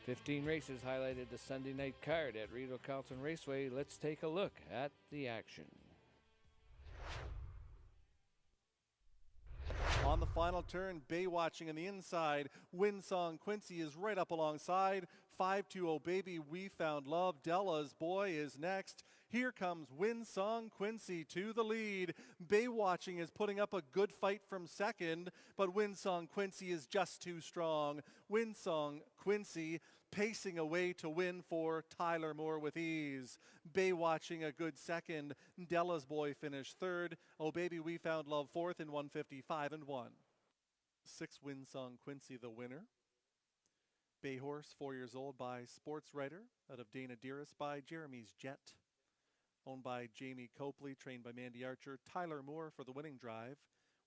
15 races highlighted the Sunday night card at Rideau Carleton Raceway. Let's take a look at the action. On the final turn, Bay watching on the inside. Winsong Quincy is right up alongside. 5-2-0 Baby, We Found Love. Della's Boy is next. Here comes Winsong Quincy to the lead. Bay watching is putting up a good fight from second, but Winsong Quincy is just too strong. Winsong Quincy pacing away to win for Tyler Moore with ease. Bay watching a good second. Della's Boy finished third. Oh Baby, We Found Love fourth in 155-1. 6 Winsong Quincy the winner. Bay Horse, 4 years old, by Sports Writer, out of Dana Dearest by Jeremy's Jet. Owned by Jamie Copley, trained by Mandy Archer. Tyler Moore for the winning drive.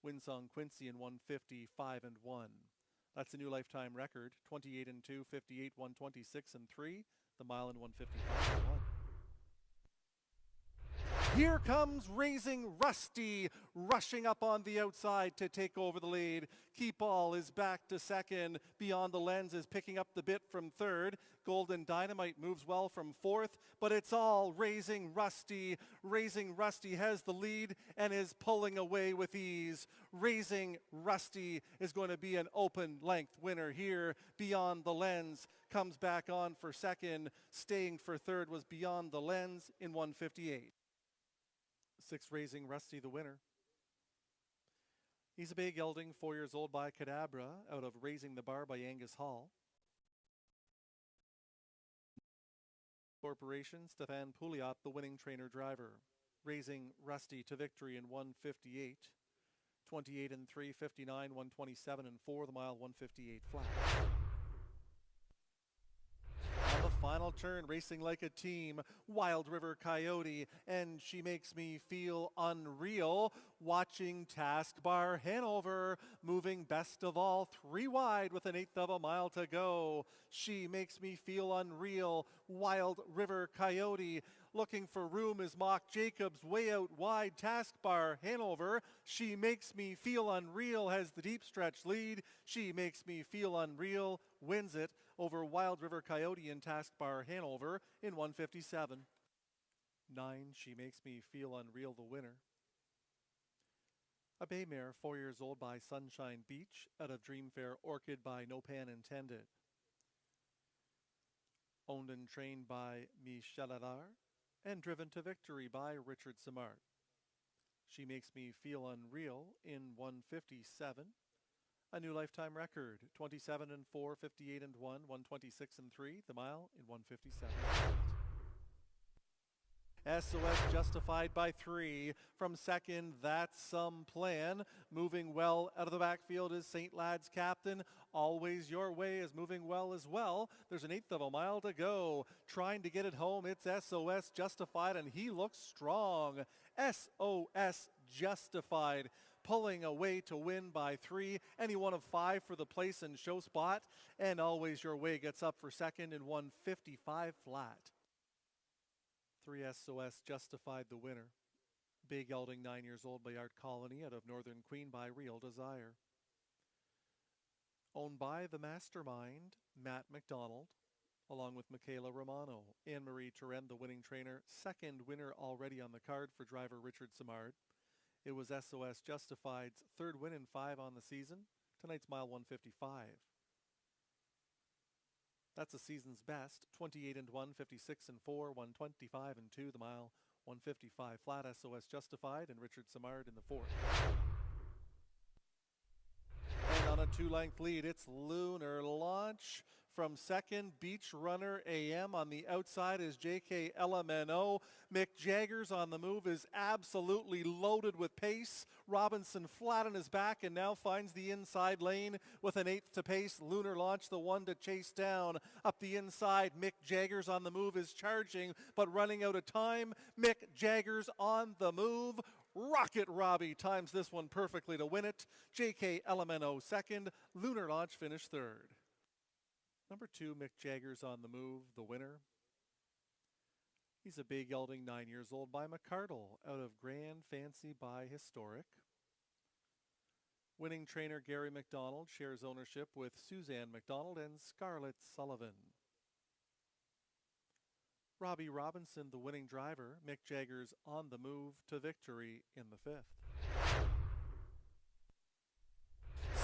Winsong Quincy in 155-1. That's a new lifetime record. 28-2, 58, 126 and 3. The mile in 155-1. Here comes Raising Rusty, rushing up on the outside to take over the lead. Keepall is back to second. Beyond the Lens is picking up the bit from third. Golden Dynamite moves well from fourth, but it's all Raising Rusty. Raising Rusty has the lead and is pulling away with ease. Raising Rusty is going to be an open length winner here. Beyond the Lens comes back on for second. Staying for third was Beyond the Lens in 158. 6 Raising Rusty the winner. He's a big gelding, 4 years old, by Cadabra, out of Raising the Bar by Angus Hall. Corporation, Stefan Pouliot, the winning trainer driver. Raising Rusty to victory in 158. 28-3, 59, 127 and 4, the mile 158 flat. On the final turn, racing like a team, Wild River Coyote, and She Makes Me Feel Unreal. Watching Task Bar Hanover, moving best of all, 3 wide with 1/8 of a mile to go. She Makes Me Feel Unreal, Wild River Coyote. Looking for room is Mock Jacobs, way out wide. Task Bar Hanover. She Makes Me Feel Unreal has the deep stretch lead. She Makes Me Feel Unreal wins it over Wild River Coyote and Task Bar Hanover in 157. 9 She Makes Me Feel Unreal the winner. A bay mare, 4 years old, by Sunshine Beach, out of Dreamfair Orchid by No Pan Intended. Owned and trained by Michel Allard and driven to victory by Richard Simard. She Makes Me Feel Unreal in 157. A new lifetime record, 27-4, 58-1, 126 and 3, the mile in 157. SOS Justified by 3. From second, That's Some Plan. Moving well out of the backfield is St. Lad's Captain. Always Your Way is moving well as well. There's 1/8 of a mile to go. Trying to get it home, it's SOS Justified, and he looks strong. SOS Justified pulling away to win by 3. Any one of 5 for the place and show spot. And Always Your Way gets up for second in 155 flat. 3 SOS Justified the winner. Bay Gelding, 9 years old, by Art Colony, out of Northern Queen by Real Desire. Owned by the mastermind, Matt McDonald, along with Michaela Romano. Anne-Marie Turenne, the winning trainer. Second winner already on the card for driver Richard Simard. It was SOS Justified's 3rd win in 5 on the season. Tonight's mile 155. That's the season's best. 28-1, 56-4, 125-2, the mile 155 flat. SOS Justified and Richard Simard in the 4th. And on a 2-length lead, it's Lunar Launch. From second, Beach Runner AM. On the outside is JK LMNO. Mick Jaggers on the move is absolutely loaded with pace. Robinson flat on his back and now finds the inside lane with 1/8 to pace. Lunar Launch, the one to chase down. Up the inside, Mick Jaggers on the move is charging, but running out of time. Mick Jaggers on the move. Rocket Robbie times this one perfectly to win it. JK LMNO second. Lunar Launch finished third. Number 2, Mick Jaggers on the move, the winner. He's a bay gelding, 9 years old, by McCardle, out of Grand Fancy by Historic. Winning trainer Gary McDonald shares ownership with Suzanne McDonald and Scarlett Sullivan. Robbie Robinson, the winning driver. Mick Jagger's on the move to victory in the 5th.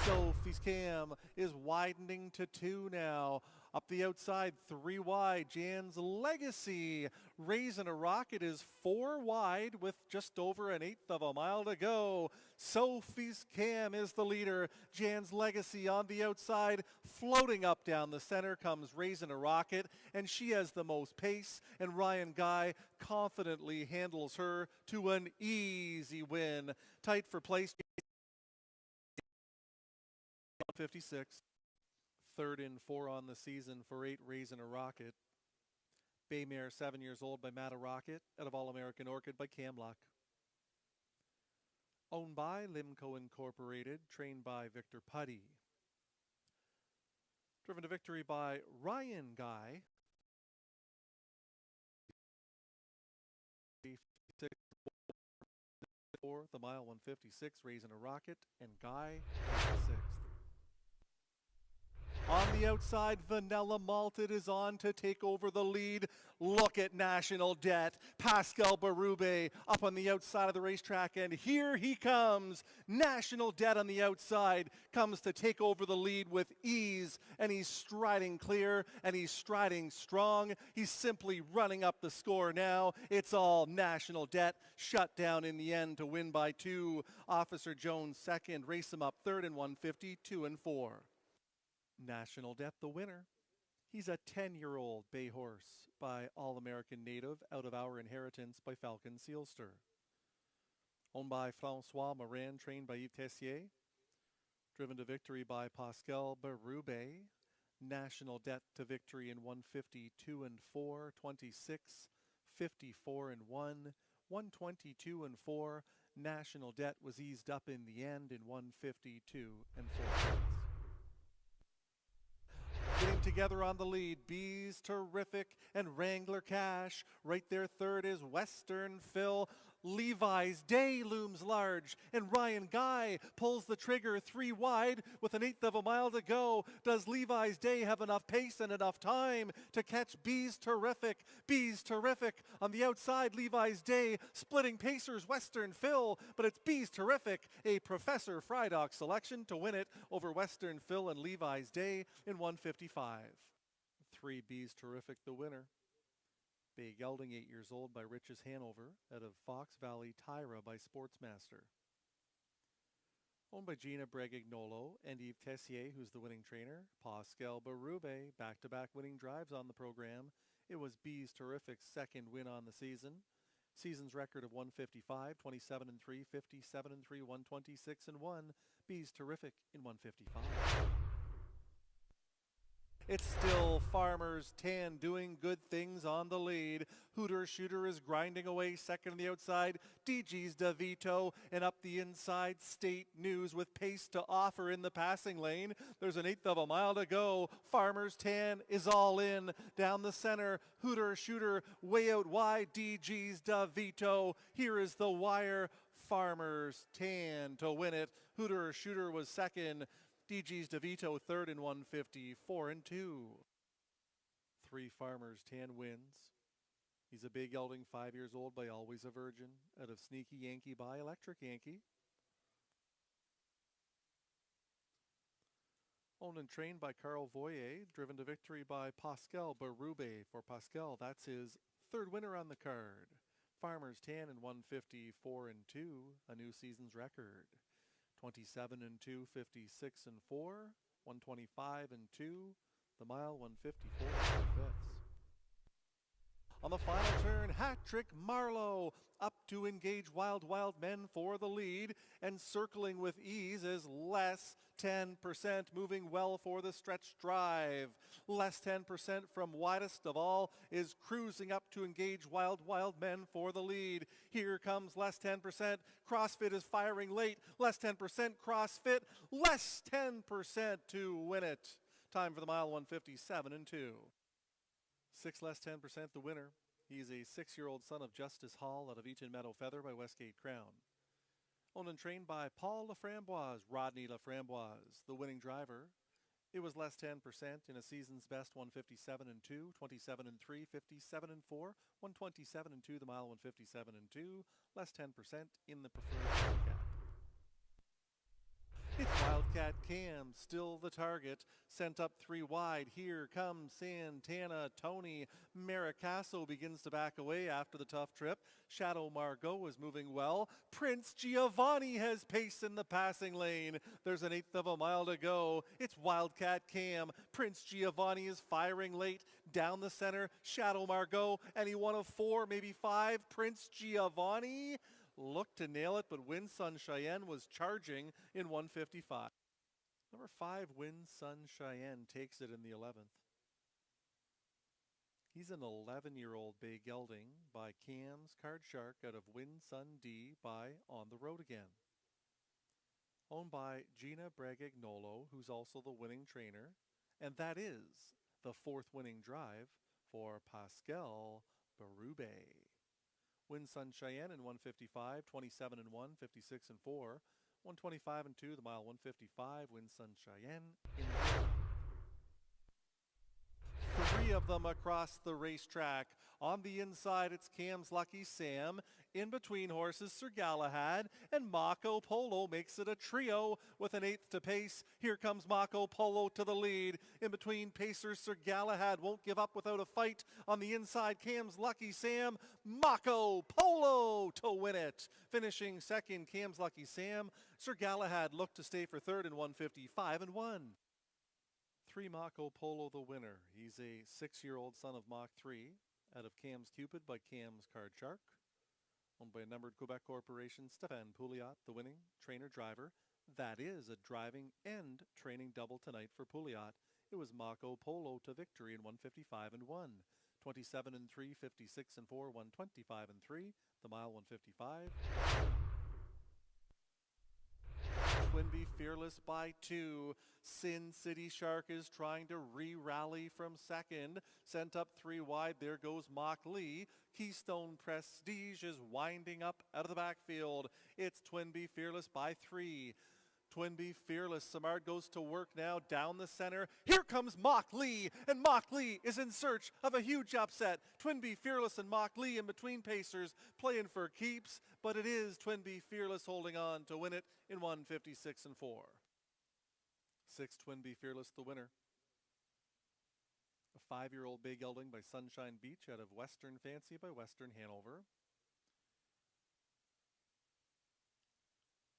Sophie's Cam is widening to 2 now. Up the outside, 3 wide. Jan's Legacy raising a rocket is 4 wide with just over an 1/8 of a mile to go. Sophie's Cam is the leader. Jan's Legacy on the outside, floating up down the center comes Raising a Rocket, and she has the most pace, and Ryan Guy confidently handles her to an easy win. Tight for place. 56. 3rd in 4 on the season for 8 Raising a Rocket. Baymare 7 years old by Matt Rocket out of All-American Orchid by Cam Luck. Owned by Limco Incorporated, trained by Victor Putty. Driven to victory by Ryan Guy. The mile 156, Raising a Rocket, and Guy 6th. On the outside, Vanilla Malted is on to take over the lead. Look at National Debt. Pascal Berube up on the outside of the racetrack, and here he comes. National Debt on the outside comes to take over the lead with ease, and he's striding clear, and he's striding strong. He's simply running up the score now. It's all National Debt. Shut down in the end to win by 2. Officer Jones 2nd. Race him up 3rd in 150, 2 and 4. National Debt, the winner. He's a 10-year-old bay horse by All-American Native out of Our Inheritance by Falcon Sealster. Owned by Francois Morin, trained by Yves Tessier. Driven to victory by Pascal Berube. National Debt to victory in 150, 2 and 4, 26, 54 and 1, 122 and 4. National Debt was eased up in the end in 152 and 4. Getting together on the lead, Bees Terrific and Wrangler Cash. Right there 3rd is Western Phil. Levi's Day looms large, and Ryan Guy pulls the trigger 3 wide with an 1/8 of a mile to go. Does Levi's Day have enough pace and enough time to catch Bees Terrific? Bees Terrific on the outside, Levi's Day splitting pacers Western Phil, but it's Bees Terrific, a Professor Frydog selection to win it over Western Phil and Levi's Day in 155. 3 Bees Terrific, the winner. Bay Gelding, 8 years old by Riches Hanover, out of Fox Valley Tyra by Sportsmaster. Owned by Gina Bregagnolo and Yves Tessier, who's the winning trainer. Pascal Berube, back-to-back winning drives on the program. It was Bees Terrific's 2nd win on the season. Season's record of 155, 27 and 3, 57 and 3, 126 and 1. Bees Terrific in 155. It's still Farmers 10 doing good things on the lead. Hooter Shooter is grinding away 2nd on the outside. DG's DeVito, and up the inside, State News with pace to offer in the passing lane. There's an 1/8 of a mile to go. Farmers 10 is all in. Down the center, Hooter Shooter way out wide. DG's DeVito. Here is the wire. Farmers 10 to win it. Hooter Shooter was 2nd. DG's DeVito 3rd in 150, 4 and 2. 3 Farmers 10 wins. He's a big gelding, 5 years old by Always a Virgin, out of Sneaky Yankee by Electric Yankee. Owned and trained by Carl Voyer, driven to victory by Pascal Berube. For Pascal, that's his 3rd winner on the card. Farmers 10 in 150, 4 and 2, a new season's record. 27 and 2, 56 and 4, 125 and 2, the mile 154 and 5ths. On the final turn, Hat-Trick Marlowe up to Engage Wild Wild Men for the lead, and circling with ease is Less 10%, moving well for the stretch drive. Less 10% from widest of all is cruising up to Engage Wild Wild Men for the lead. Here comes Less 10%. CrossFit is firing late. Less 10% CrossFit. Less 10% to win it. Time for the mile 157 and 2. 6 Less 10% the winner. He's a 6-year-old son of Justice Hall out of Eaton Meadow Feather by Westgate Crown. Owned and trained by Paul Laframboise, Rodney Laframboise, the winning driver. It was less 10% in a season's best 157 and 2, 27 and 3, 57 and 4, 127 and 2, the mile 157 and 2, less 10% in the preferred Wildcat. It's Wildcat Cam, still the target, sent up 3 wide. Here comes Santana Tony. Maricasso begins to back away after the tough trip. Shadow Margot is moving well. Prince Giovanni has pace in the passing lane. There's an 1/8 of a mile to go. It's Wildcat Cam. Prince Giovanni is firing late down the center. Shadow Margot, and he won a 4, maybe 5. Prince Giovanni looked to nail it, but Win Sun Cheyenne was charging in 155. Number 5, Win Sun Cheyenne takes it in the 11th. He's an 11-year-old bay gelding by Cam's Card Shark out of Win Sun D by On the Road Again. Owned by Gina Bragagnolo, who's also the winning trainer, and that is the 4th winning drive for Pascal Berube. Win Sun Cheyenne in 155, 27 and 1, 56 and 4, 125 and 2, the mile 155, Win Sun Cheyenne in 3 of them across the racetrack. On the inside, it's Cam's Lucky Sam. In between horses, Sir Galahad, and Mako Polo makes it a trio with an 1/8 to pace. Here comes Mako Polo to the lead. In between pacers, Sir Galahad won't give up without a fight. On the inside, Cam's Lucky Sam, Mako Polo to win it. Finishing second, Cam's Lucky Sam. Sir Galahad looked to stay for third in 155 and 1. 3 Mako Polo the winner. He's a 6-year-old son of Mach 3 out of Cam's Cupid by Cam's Card Shark. Owned by a numbered Quebec corporation, Stéphane Pouliot, the winning trainer-driver. That is a driving and training double tonight for Pouliot. It was Mako Polo to victory in 155 and 1. 27 and 3, 56 and 4, 125 and 3, the mile 155. Twinbee Fearless by 2. Sin City Shark is trying to re-rally from second. Sent up 3 wide. There goes Mock Lee. Keystone Prestige is winding up out of the backfield. It's Twinbee Fearless by 3. Twinbee Fearless. Simard goes to work now down the center. Here comes Mock Lee, and Mock Lee is in search of a huge upset. Twinbee Fearless and Mock Lee in between pacers playing for keeps, but it is Twinbee Fearless holding on to win it in 156 and 4. 6 Twinbee Fearless the winner. A 5-year-old bay gelding by Sunshine Beach out of Western Fancy by Western Hanover.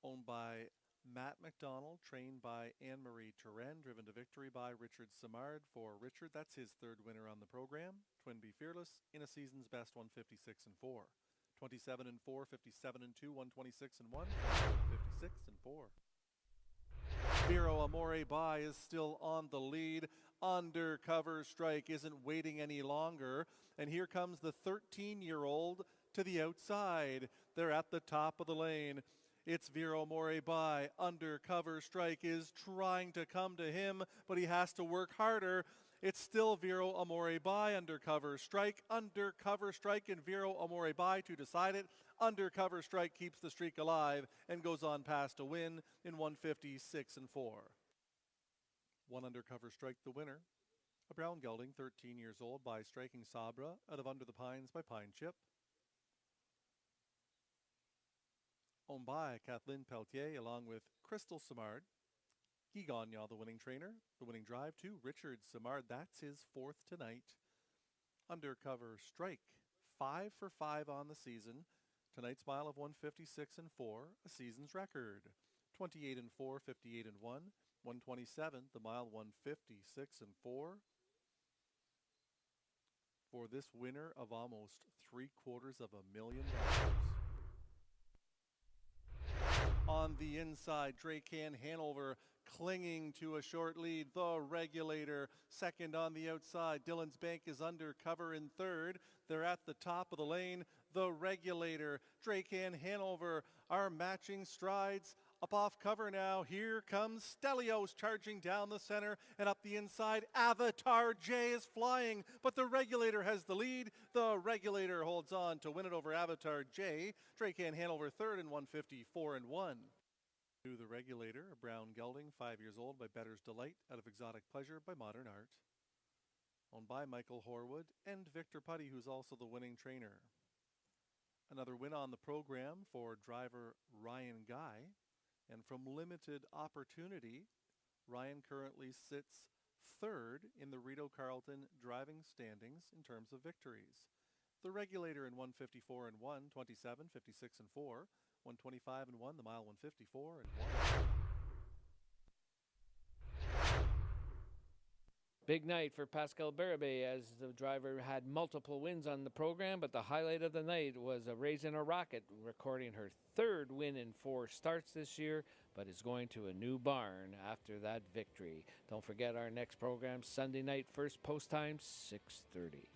Owned by Matt McDonald, trained by Anne-Marie Turenne, driven to victory by Richard Simard. For Richard, that's his 3rd winner on the program. Twinbee Fearless in a season's best 156 and 4. 27 and 4, 57 and 2, 126 and 1, 56 and 4. Vero Amore Bai is still on the lead. Undercover Strike isn't waiting any longer. And here comes the 13-year-old to the outside. They're at the top of the lane. It's Vero Amore Bai. Undercover Strike is trying to come to him, but he has to work harder. It's still Vero Amore Bai, Undercover Strike, and Vero Amore Bai to decide it. Undercover Strike keeps the streak alive and goes on past a win in 156 and 4. 1 Undercover Strike the winner. A brown gelding, 13 years old, by Striking Sabra out of Under the Pines by Pine Chip. Owned by Kathleen Pelletier along with Crystal Simard. Guy Gagnon, the winning trainer. The winning drive to Richard Simard. That's his 4th tonight. Undercover Strike, 5 for 5 on the season. Tonight's mile of 156 and 4, a season's record. 28 and 4, 58 and 1, 127, the mile 156 and 4. For this winner of almost $750,000. On the inside, Dracan Hanover clinging to a short lead. The Regulator second on the outside. Dillon's Bank is undercover in 3rd. They're at the top of the lane. The Regulator, Dracan Hanover are matching strides. Up off cover now. Here comes Stelios charging down the center and up the inside. Avatar J is flying, but the Regulator has the lead. The Regulator holds on to win it over Avatar J. Dracan Hanover 3rd in 154 and 1. To the Regulator, a brown gelding, 5 years old, by Better's Delight, out of Exotic Pleasure by Modern Art. Owned by Michael Horwood and Victor Putty, who's also the winning trainer. Another win on the program for driver Ryan Guy. And from limited opportunity, Ryan currently sits third in the Rideau Carleton driving standings in terms of victories. The Regulator in 154 and 1, 27, 56 and 4, 125 and 1, the mile 154 and 1. Big night for Pascal Bérabé as the driver had multiple wins on the program, but the highlight of the night was a Raising a Rocket, recording her third win in 4 starts this year, but is going to a new barn after that victory. Don't forget our next program, Sunday night, first post time, 6:30.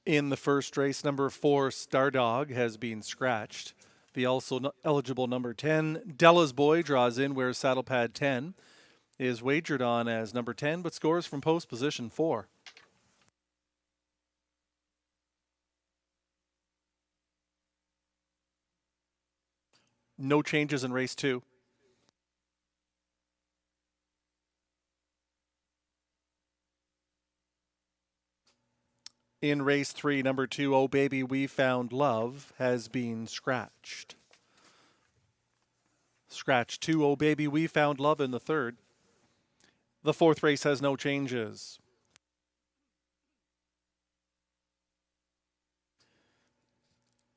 In the first race, number 4, Stardog, has been scratched. The also eligible number 10, Della's Boy, draws in where saddle pad 10 is wagered on as number 10, but scores from post position 4. No changes in race 2. In race 3, number 2, Oh Baby We Found Love, has been scratched. Scratch 2, Oh Baby We Found Love in the third. The fourth race has no changes.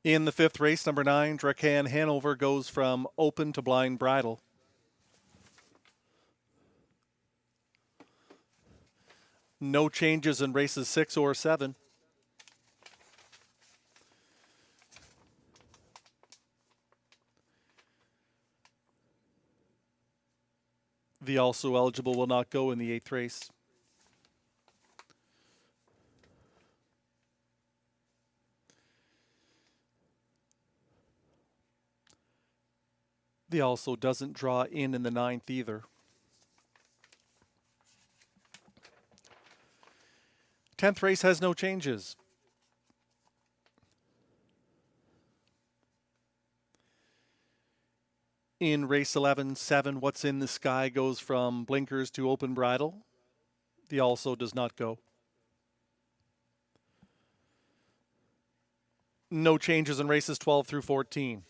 In the fifth race, number 9, Dracan Hanover, goes from open to blind bridle. No changes in races 6 or 7. The also eligible will not go in the 8th race. The also doesn't draw in the 9th either. 10th race has no changes. In race 11, 7, What's in the Sky goes from blinkers to open bridle. The also does not go. No changes in races 12 through 14.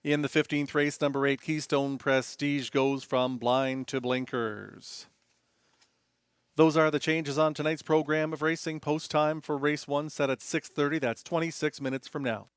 In the 15th race, number 8, Keystone Prestige, goes from blind to blinkers. Those are the changes on tonight's program of racing. Post time for race 1 set at 6:30. That's 26 minutes from now.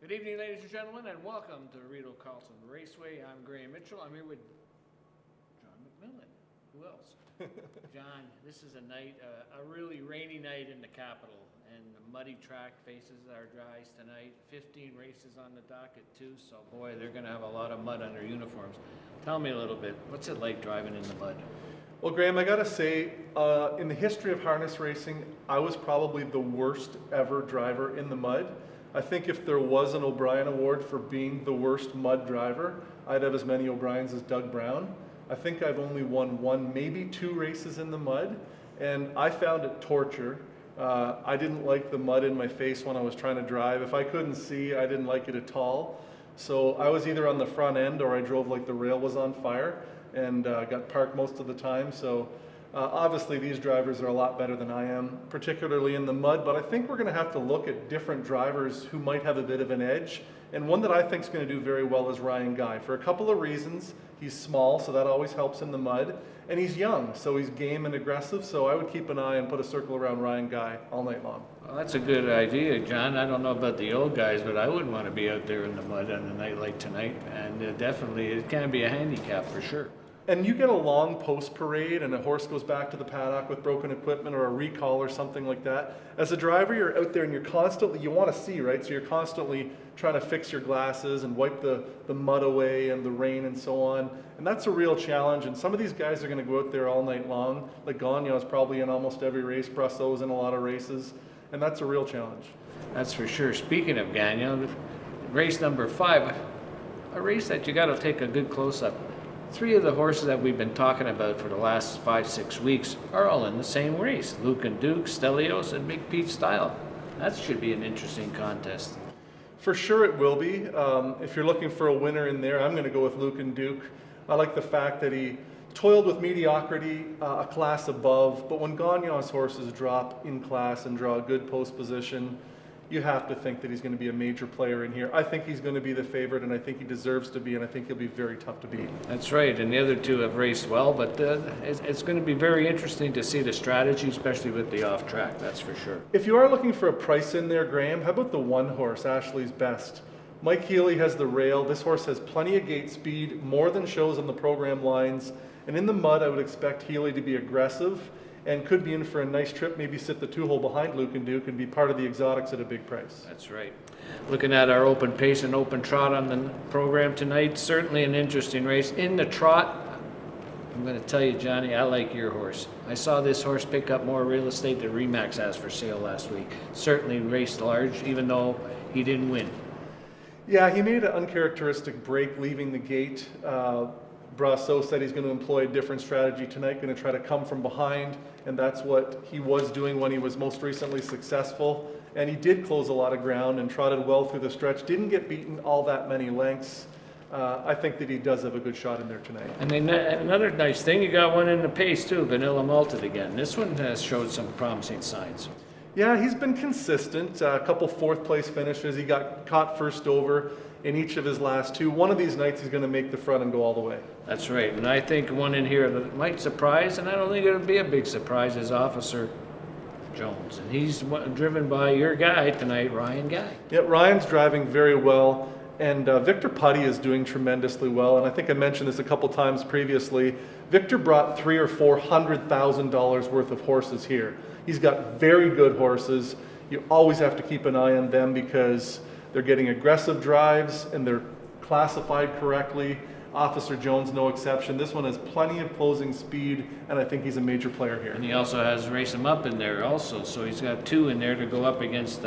Good evening, ladies and gentlemen, and welcome to Rideau Carleton Raceway. I'm Graham Mitchell. I'm here with John McMillan. Who else? John, this is a night, a really rainy night in the capital, and the muddy track faces our dries tonight. 15 races on the docket too, so boy, they're going to have a lot of mud on their uniforms. Tell me a little bit, what's it like driving in the mud? Well, Graham, I gotta say, in the history of harness racing, I was probably the worst ever driver in the mud. I think if there was an O'Brien Award for being the worst mud driver, I'd have as many O'Briens as Doug Brown. I think I've only won one, maybe two races in the mud, and I found it torture. I didn't like the mud in my face when I was trying to drive. If I couldn't see, I didn't like it at all. So I was either on the front end or I drove like the rail was on fire and got parked most of the time. So obviously these drivers are a lot better than I am, particularly in the mud, but I think we're going to have to look at different drivers who might have a bit of an edge. And one that I think is going to do very well is Ryan Guy. For a couple of reasons. He's small, so that always helps in the mud. And he's young, so he's game and aggressive, so I would keep an eye and put a circle around Ryan Guy all night long. Well, that's a good idea, John. I don't know about the old guys, but I wouldn't want to be out there in the mud on a night like tonight. And definitely, it can be a handicap for sure. And you get a long post parade and a horse goes back to the paddock with broken equipment or a recall or something like that. As a driver, you're out there and you're constantly, you want to see, right? So you're constantly trying to fix your glasses and wipe the mud away and the rain and so on. And that's a real challenge. And some of these guys are going to go out there all night long. Like Gagnon is probably in almost every race. Brasseau's in a lot of races. And that's a real challenge. That's for sure. Speaking of Gagnon, race number 5, a race that you got to take a good close-up. 3 of the horses that we've been talking about for the last 5-6 weeks are all in the same race. Luke and Duke, Stelios, and Big Pete Style. That should be an interesting contest. For sure it will be. If you're looking for a winner in there, I'm going to go with Luke and Duke. I like the fact that he toiled with mediocrity, a class above, but when Gagnon's horses drop in class and draw a good post position, you have to think that he's going to be a major player in here. I think he's going to be the favorite, and I think he deserves to be, and I think he'll be very tough to beat. That's right, and the other 2 have raced well, but it's going to be very interesting to see the strategy, especially with the off-track, that's for sure. If you are looking for a price in there, Graham, how about the 1 horse, Ashley's Best? Mike Healy has the rail. This horse has plenty of gate speed, more than shows on the program lines, and in the mud, I would expect Healy to be aggressive and could be in for a nice trip, maybe sit the 2-hole behind Luke and Duke and be part of the exotics at a big price. That's right. Looking at our open pace and open trot on the program tonight, certainly an interesting race. In the trot, I'm going to tell you, Johnny, I like your horse. I saw this horse pick up more real estate than Remax has for sale last week. Certainly raced large, even though he didn't win. Yeah, he made an uncharacteristic break leaving the gate. Brasseau said he's going to employ a different strategy tonight, going to try to come from behind, and that's what he was doing when he was most recently successful. And he did close a lot of ground and trotted well through the stretch, didn't get beaten all that many lengths. I think that he does have a good shot in there tonight. And then another nice thing, you got one in the pace too, Vanilla Malted again. This one has showed some promising signs. Yeah, he's been consistent. A couple 4th place finishes. He got caught first over in each of his last 2. One of these nights he's going to make the front and go all the way. That's right, and I think one in here that might surprise, and I don't think it'll be a big surprise, is Officer Jones. And he's driven by your guy tonight, Ryan Guy. Yeah, Ryan's driving very well, and Victor Putty is doing tremendously well. And I think I mentioned this a couple times previously. Victor brought $300,000 or $400,000 worth of horses here. He's got very good horses. You always have to keep an eye on them because they're getting aggressive drives and they're classified correctly. Officer Jones, no exception. This one has plenty of closing speed, and I think he's a major player here. And he also has Race 'em Up in there also, so he's got 2 in there to go up against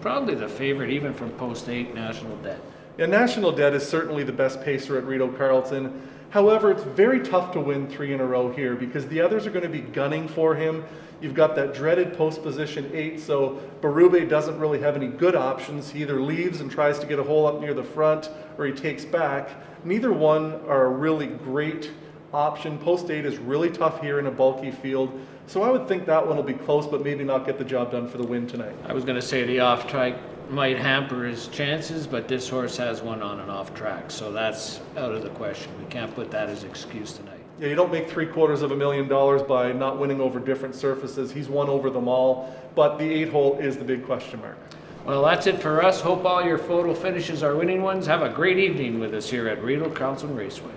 probably the favorite, even from Post 8, National Debt. Yeah, National Debt is certainly the best pacer at Rideau Carleton. However, it's very tough to win 3 in a row here because the others are going to be gunning for him. You've got that dreaded post position 8, so Berube doesn't really have any good options. He either leaves and tries to get a hole up near the front, or he takes back. Neither one are a really great option. Post 8 is really tough here in a bulky field, so I would think that one will be close, but maybe not get the job done for the win tonight. I was going to say the off-track might hamper his chances, but this horse has one on and off track, so that's out of the question. We can't put that as excuse tonight. Yeah, you don't make $750,000 by not winning over different surfaces. He's won over them all, but the 8-hole is the big question mark. Well, that's it for us. Hope all your photo finishes are winning ones. Have a great evening with us here at Rideau Carleton Raceway.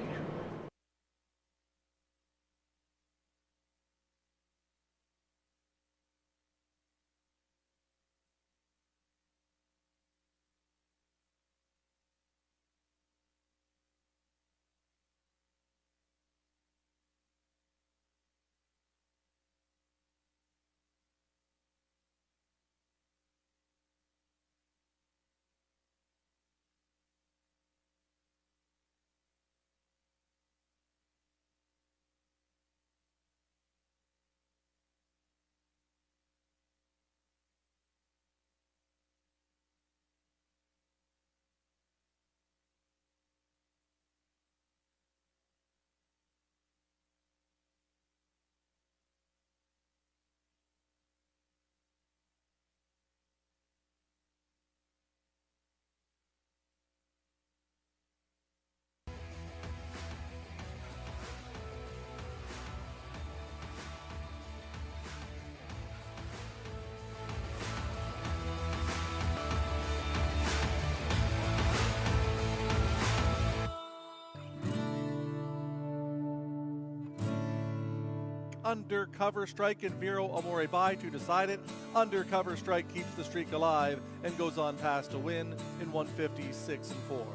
Undercover Strike and Miro Amore by to decide it. Undercover Strike keeps the streak alive and goes on past to win in 156 and 4.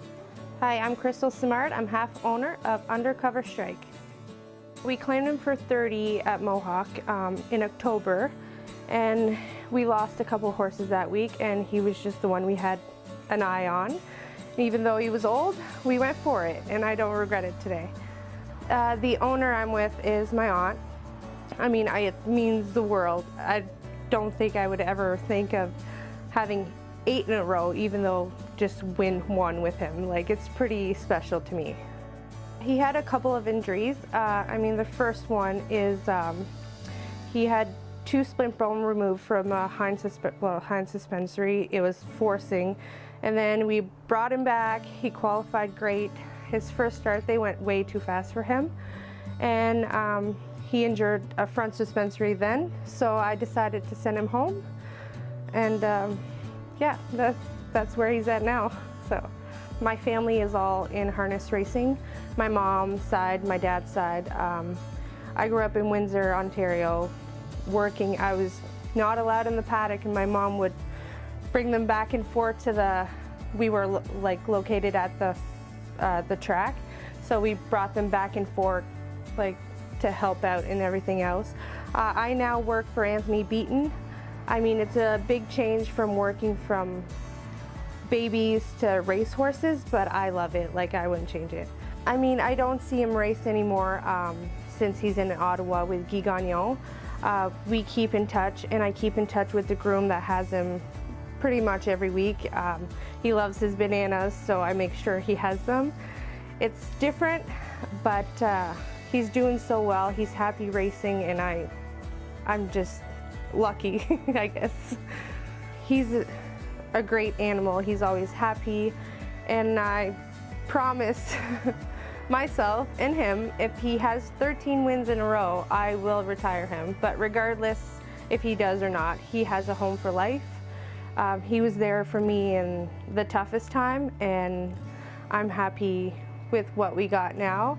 Hi, I'm Crystal Simard. I'm half owner of Undercover Strike. We claimed him for 30 at Mohawk in October, and we lost a couple horses that week, and he was just the one we had an eye on. Even though he was old, we went for it, and I don't regret it today. The owner I'm with is my aunt. I mean, it means the world. I don't think I would ever think of having 8 in a row, even though just win one with him. Like, it's pretty special to me. He had a couple of injuries. I mean, the first one is he had 2 splint bone removed from hind suspensory. It was forcing. And then we brought him back. He qualified great. His first start, they went way too fast for him. And he injured a front suspensory then, so I decided to send him home. And yeah, that's where he's at now. So my family is all in harness racing. My mom's side, my dad's side. I grew up in Windsor, Ontario, working. I was not allowed in the paddock, and my mom would bring them back and forth to we were like located at the track, so we brought them back and forth like to help out and everything else. I now work for Anthony Beaton. I mean, it's a big change from working from babies to racehorses, but I love it. Like, I wouldn't change it. I mean, I don't see him race anymore since he's in Ottawa with Guy Gagnon. We keep in touch, and I keep in touch with the groom that has him pretty much every week. He loves his bananas, so I make sure he has them. It's different, but he's doing so well. He's happy racing, and I'm just lucky, I guess. He's a great animal. He's always happy, and I promise myself and him, if he has 13 wins in a row, I will retire him. But regardless if he does or not, he has a home for life. He was there for me in the toughest time, and I'm happy with what we got now.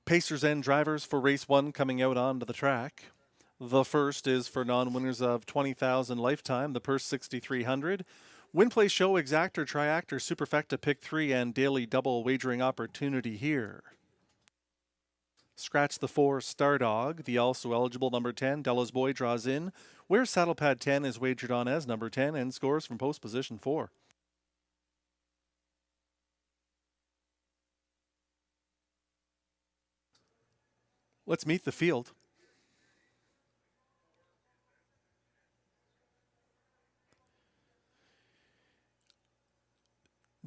Pacers and drivers for race 1 coming out onto the track. The first is for non-winners of $20,000 lifetime, the purse $6,300. Win, play, show, exactor, triactor, superfecta, pick 3, and daily double wagering opportunity here. Scratch the 4, Star Dog. The also eligible number 10, Della's Boy, draws in, where saddle pad 10 is wagered on as number 10 and scores from post position 4. Let's meet the field.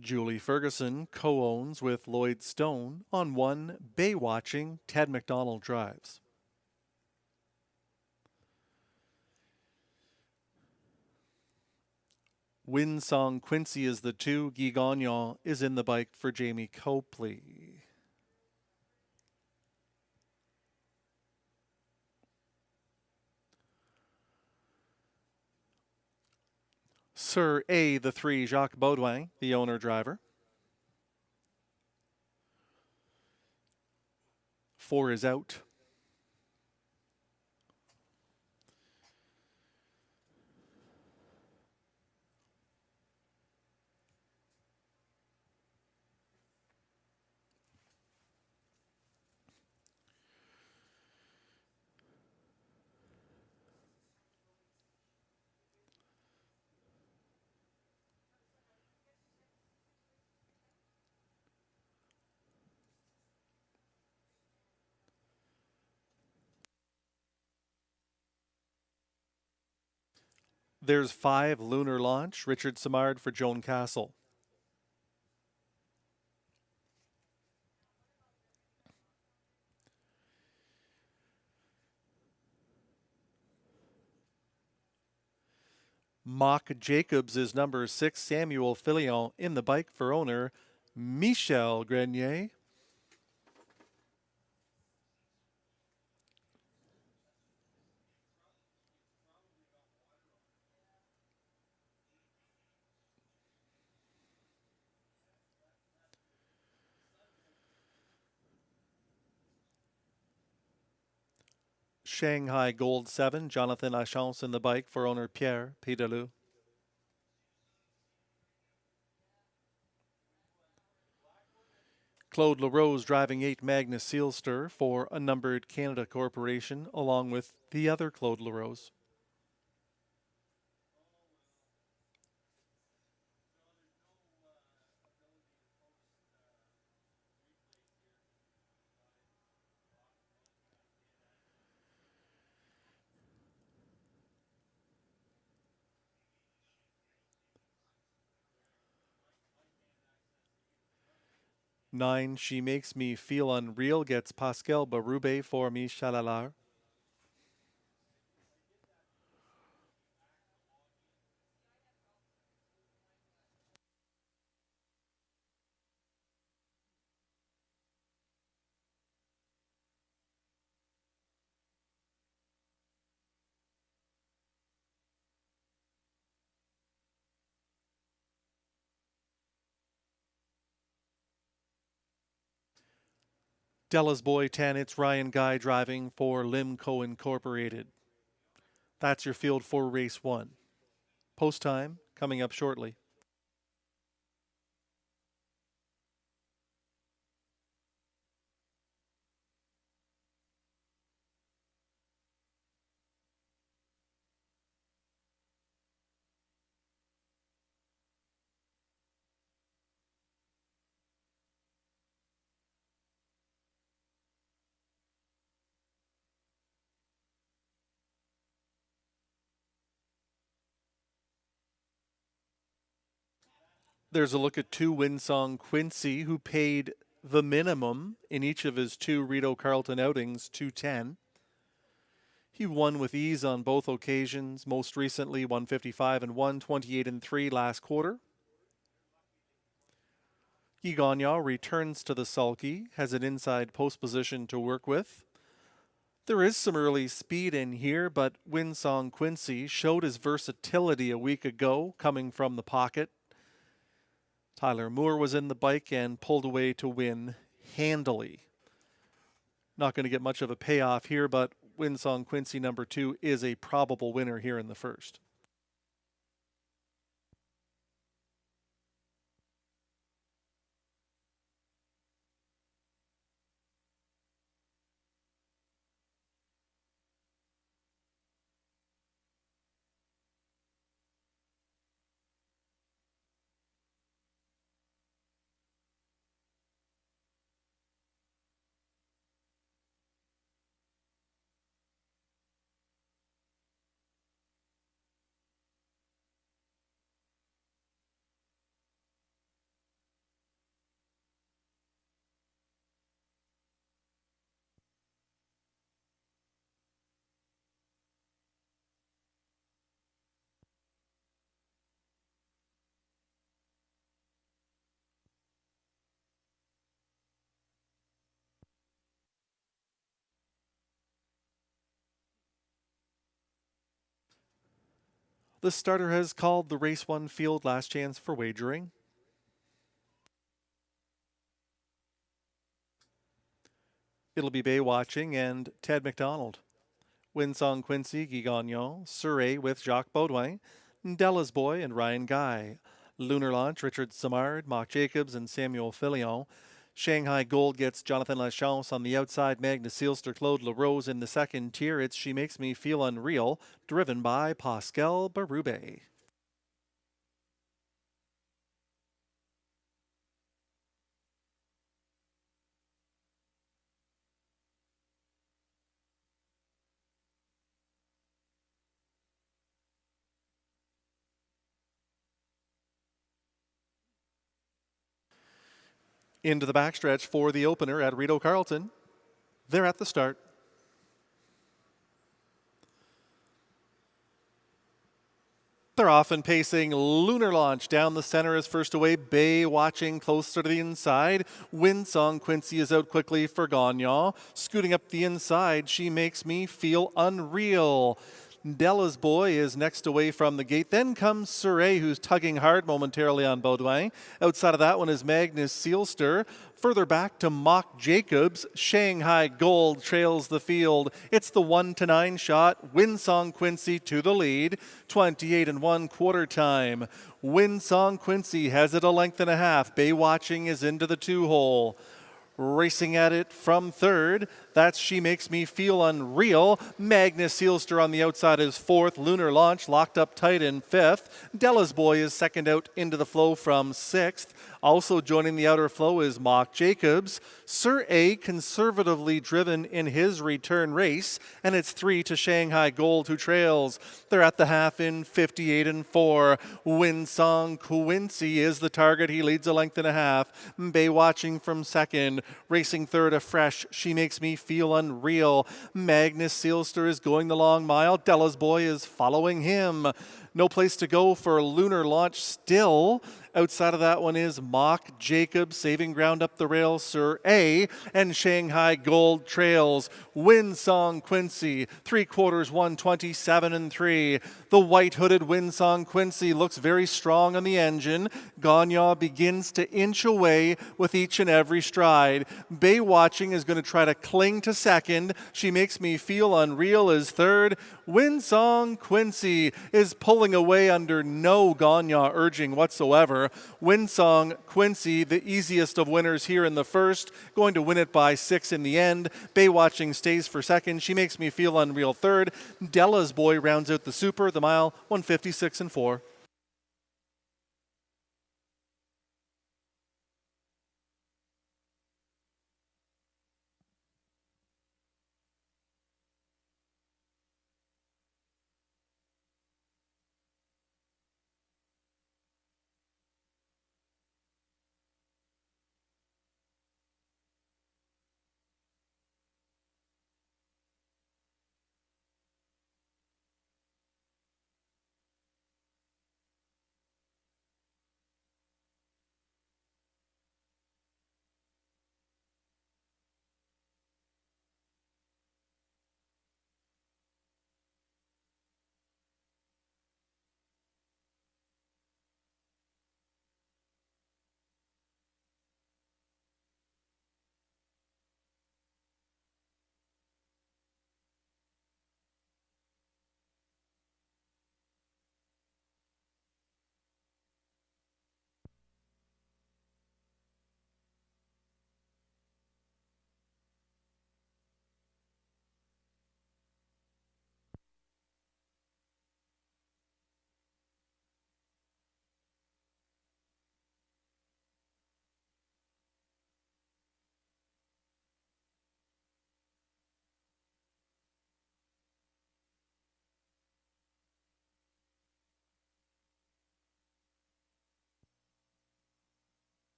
Julie Ferguson co-owns with Lloyd Stone on 1. Bay Watching, Ted McDonald drives. Winsong Quincy is the 2. Guy Gagnon is in the bike for Jamie Copley. Sir A, the 3, Jacques Baudouin, the owner driver. 4 is out. There's 5, Lunar Launch, Richard Simard for Joan Castle. Mock Jacobs is number 6, Samuel Filion, in the bike for owner Michel Grenier. Shanghai Gold 7, Jonathan Achance in the bike for owner Pierre Pédalou. Claude LaRose driving 8, Magnus Sealster for a numbered Canada Corporation, along with the other Claude LaRose. Nine, She Makes Me Feel Unreal, gets Pascal Barube for Michel Allard. Della's Boy 10, it's Ryan Guy driving for Limco Incorporated. That's your field for race 1. Post time coming up shortly. There's a look at 2, Winsong Quincy, who paid the minimum in each of his 2 Rideau Carleton outings, $210. He won with ease on both occasions, most recently 155 and 128 and 3 last quarter. Guy Gagnon returns to the sulky, has an inside post position to work with. There is some early speed in here, but Winsong Quincy showed his versatility a week ago, coming from the pocket. Tyler Moore was in the bike and pulled away to win handily. Not going to get much of a payoff here, but Winsong Quincy number 2 is a probable winner here in the first. The starter has called the race 1 field. Last chance for wagering. It'll be Bay Watching and Ted McDonald. Winsong Quincy, Guy Gagnon. Surrey with Jacques Baudouin. Della's Boy and Ryan Guy. Lunar Launch, Richard Simard, Mark Jacobs, and Samuel Filion. Shanghai Gold gets Jonathan Lachance on the outside. Magnus Seelster, Claude LaRose in the second tier. It's She Makes Me Feel Unreal, driven by Pascal Berube. Into the backstretch for the opener at Rideau Carleton. They're at the start. They're off and pacing. Lunar Launch down the center is first away. Bay Watching closer to the inside. Winsong Quincy is out quickly for Gagnon. Scooting up the inside, She Makes Me Feel Unreal. Della's Boy is next away from the gate. Then comes Surrey, who's tugging hard momentarily on Baudouin. Outside of that one is Magnus Seelster. Further back to Mock Jacobs. Shanghai Gold trails the field. It's the 1-9 shot. Winsong Quincy to the lead. 28 1/4 time. Winsong Quincy has it a length and a half. Bay Watching is into the 2-hole. Racing at it from third, that's She Makes Me Feel Unreal. Magnus Seelster on the outside is fourth. Lunar Launch locked up tight in fifth. Della's Boy is second out into the flow from sixth. Also joining the outer flow is Mock Jacobs. Sir A conservatively driven in his return race, and it's 3 to Shanghai Gold who trails. They're at the half in 58 4. Winsong Quincy is the target. He leads a length and a half. Bay Watching from second. Racing third afresh, She Makes Me Feel Unreal. Magnus Seelster is going the long mile. Della's Boy is following him. No place to go for Lunar Launch still. Outside of that one is Mock Jacob, saving ground up the rail, Sir A, and Shanghai Gold trails. Winsong Quincy, 3/4, 127 3. The white-hooded Winsong Quincy looks very strong on the engine. Gagnon begins to inch away with each and every stride. Bay Watching is going to try to cling to second. She Makes Me Feel Unreal is third. Winsong Quincy is pulling away under no Gagnon urging whatsoever. Winsong Quincy, the easiest of winners here in the first, going to win it by 6 in the end. Bay Watching stays for second. She Makes Me Feel Unreal third. Della's Boy rounds out the super, the mile, 156 4.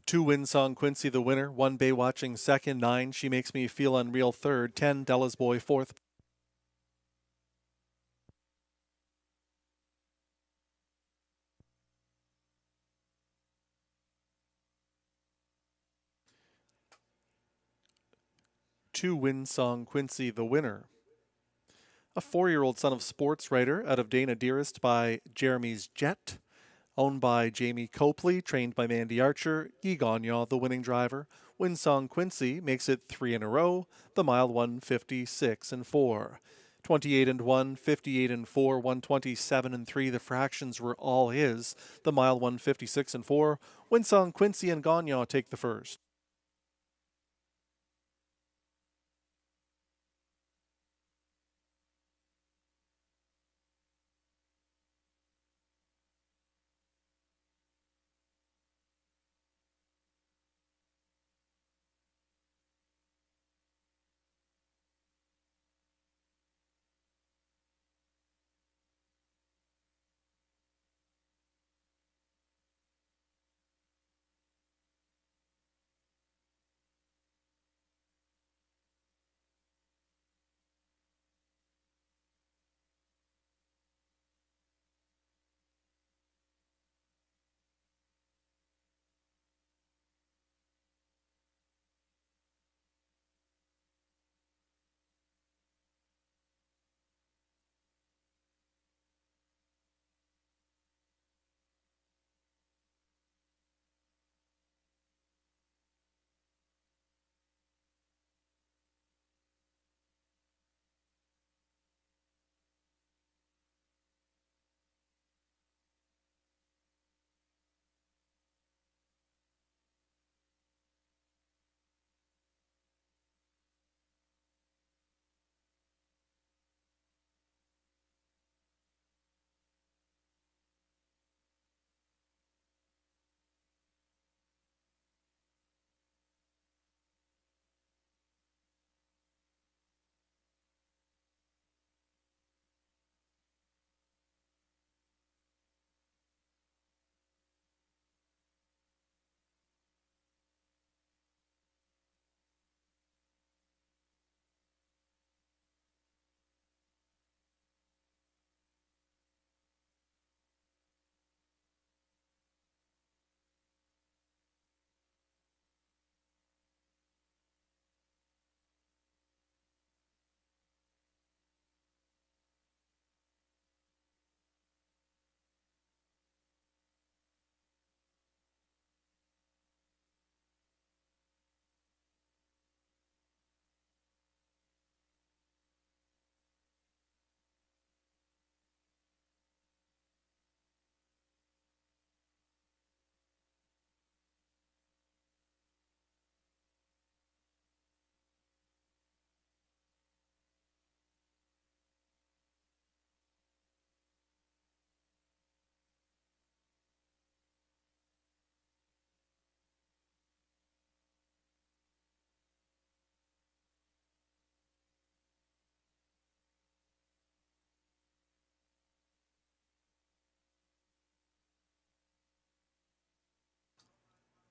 2 Winsong Quincy the winner, 1 Bay Watching second, 9 She Makes Me Feel Unreal third, 10 Della's Boy fourth. Two Winsong Quincy the winner. A 4-year-old son of sports writer out of Dana Dearest by Jeremy's Jet. Owned by Jamie Copley, trained by Mandy Archer. Guy Gagnon, the winning driver. Winsong Quincy makes it 3 in a row. The mile 156 and 4. 28 and 1, 58 and 4, 127 and 3. The fractions were all his. The mile 156 and 4. Winsong Quincy and Gagnon take the first.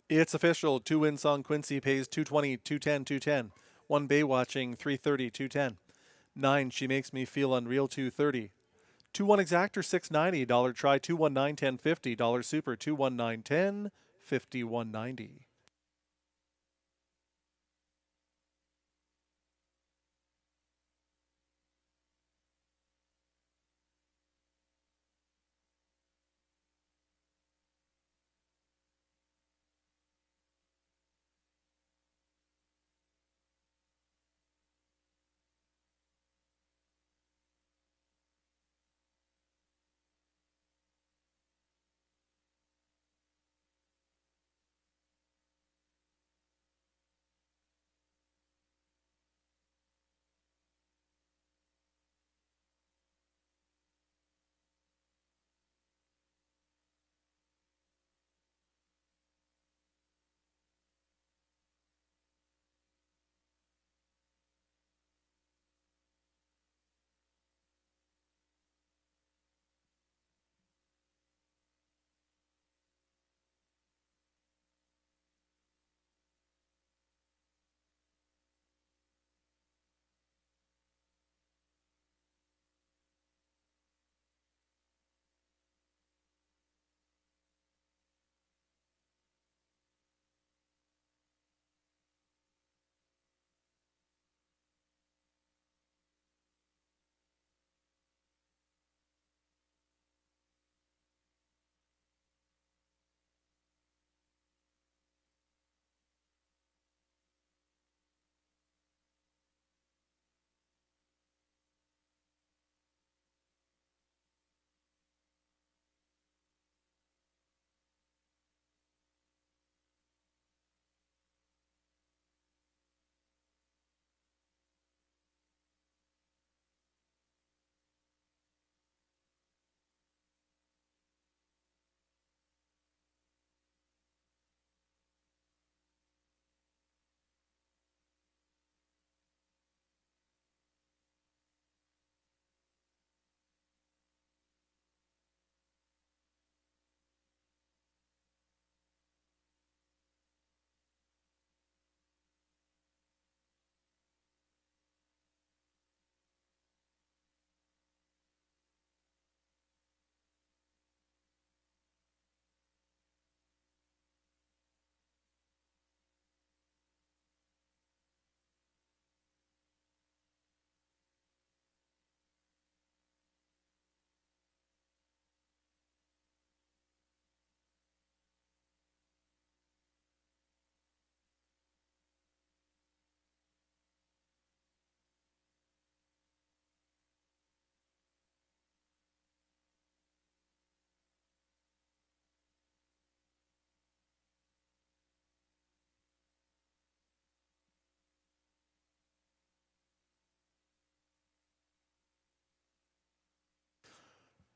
It's official. 2 Winsong Quincy pays 220, 210, 210. 1 Bay Watching 330, 210. 9 She Makes Me Feel Unreal 230. 2-1 Exactor 690. Dollar Try 219, 1050. Dollar Super 219, 10, 5190.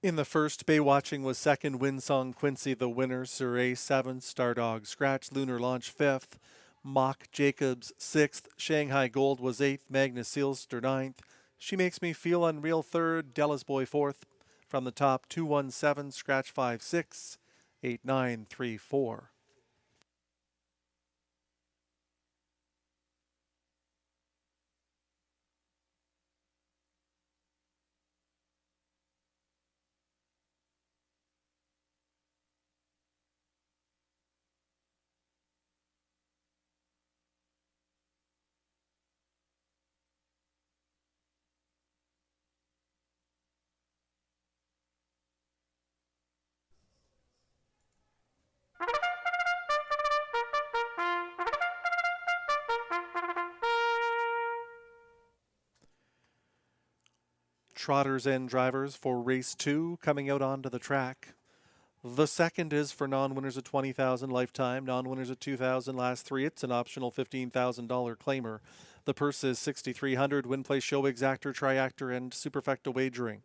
In the first, Bay Watching was second, Winsong Quincy the winner, Surrey seventh, Stardog Scratch, Lunar Launch fifth, Mock Jacobs sixth, Shanghai Gold was eighth, Magnus Sealster ninth, She Makes Me Feel Unreal third, Della's Boy fourth. From the top, 217, Scratch 5-6, 8-9-3-4. Trotters and drivers for race 2 coming out onto the track. The second is for non-winners at $20,000 lifetime, non-winners at $2,000 last 3. It's an optional $15,000 claimer. The purse is $6,300. Win, play, show, exactor, triactor, and superfecta wagering.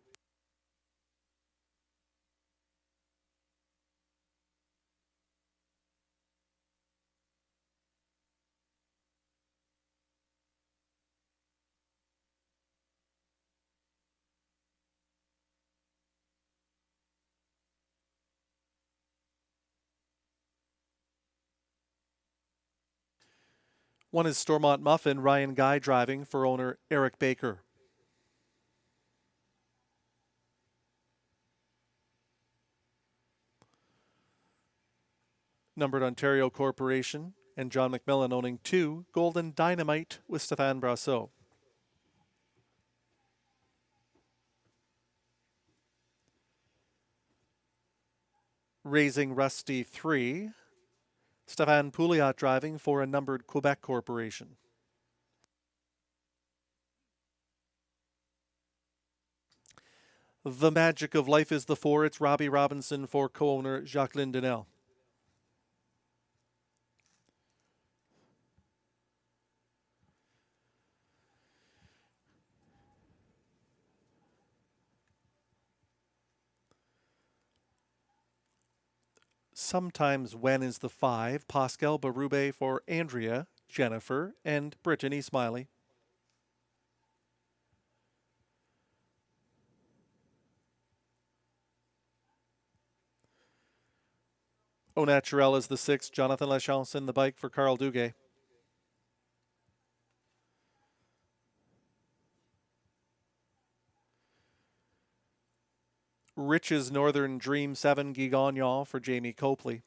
One is Stormont Muffin, Ryan Guy driving for owner Eric Baker. Numbered Ontario Corporation and John McMillan owning 2, Golden Dynamite with Stéphane Brasseur. Raising Rusty 3, Stéphane Pouliot driving for a numbered Quebec Corporation. The Magic of Life is the 4. It's Robbie Robinson for co-owner Jacqueline Denel. Sometimes When is the 5. Pascal Barube for Andrea, Jennifer, and Brittany Smiley. Au Naturel is the 6. Jonathan Lachance in the bike for Carl Duguay. Rich's Northern Dream 7, Guy Gagnon for Jamie Copley.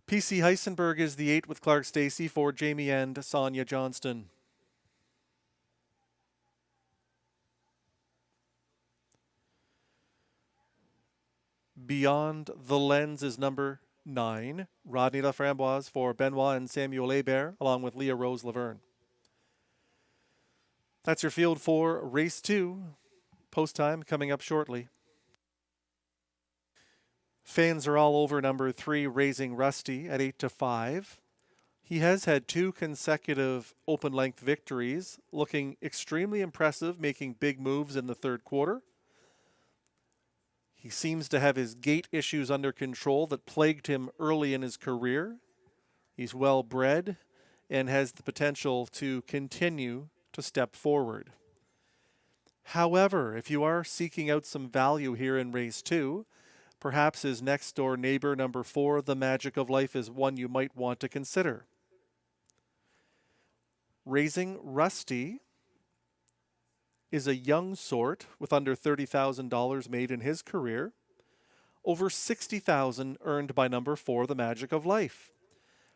PC Heisenberg is the 8 with Clark Stacey for Jamie and Sonia Johnston. Beyond the Lens is number 9, Rodney Laframboise for Benoit and Samuel Hebert, along with Leah Rose Laverne. That's your field for race 2. Post time coming up shortly. Fans are all over number 3, Raising Rusty at 8-5. He has had 2 consecutive open-length victories, looking extremely impressive, making big moves in the third quarter. He seems to have his gait issues under control that plagued him early in his career. He's well bred and has the potential to continue to step forward. However, if you are seeking out some value here in race 2, perhaps his next door neighbor, number 4, The Magic of Life, is one you might want to consider. Raising Rusty is a young sort with under $30,000 made in his career. Over $60,000 earned by number 4, The Magic of Life.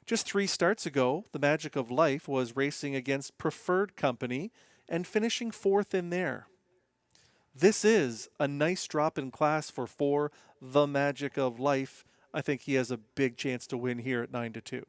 Just 3 starts ago, The Magic of Life was racing against Preferred Company and finishing 4th in there. This is a nice drop in class for 4, The Magic of Life. I think he has a big chance to win here at 9-2.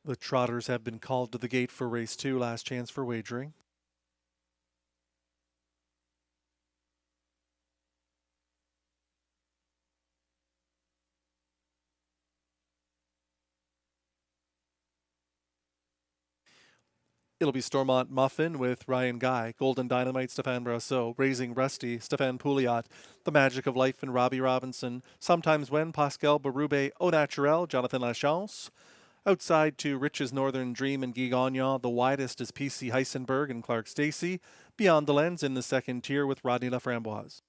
The trotters have been called to the gate for race 2, last chance for wagering. It'll be Stormont Muffin with Ryan Guy, Golden Dynamite, Stéphane Brasseau, Raising Rusty, Stéphane Pouliot, The Magic of Life and Robbie Robinson, Sometimes When, Pascal Berube, Au Naturel, Jonathan Lachance. Outside to Rich's Northern Dream and Guy Gagnon. The widest is PC Heisenberg and Clark Stacy. Beyond the Lens in the second tier with Rodney Laframboise.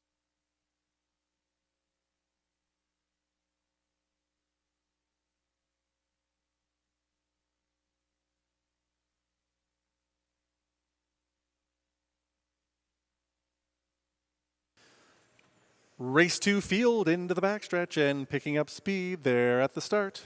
Race 2 field into the backstretch and picking up speed there at the start.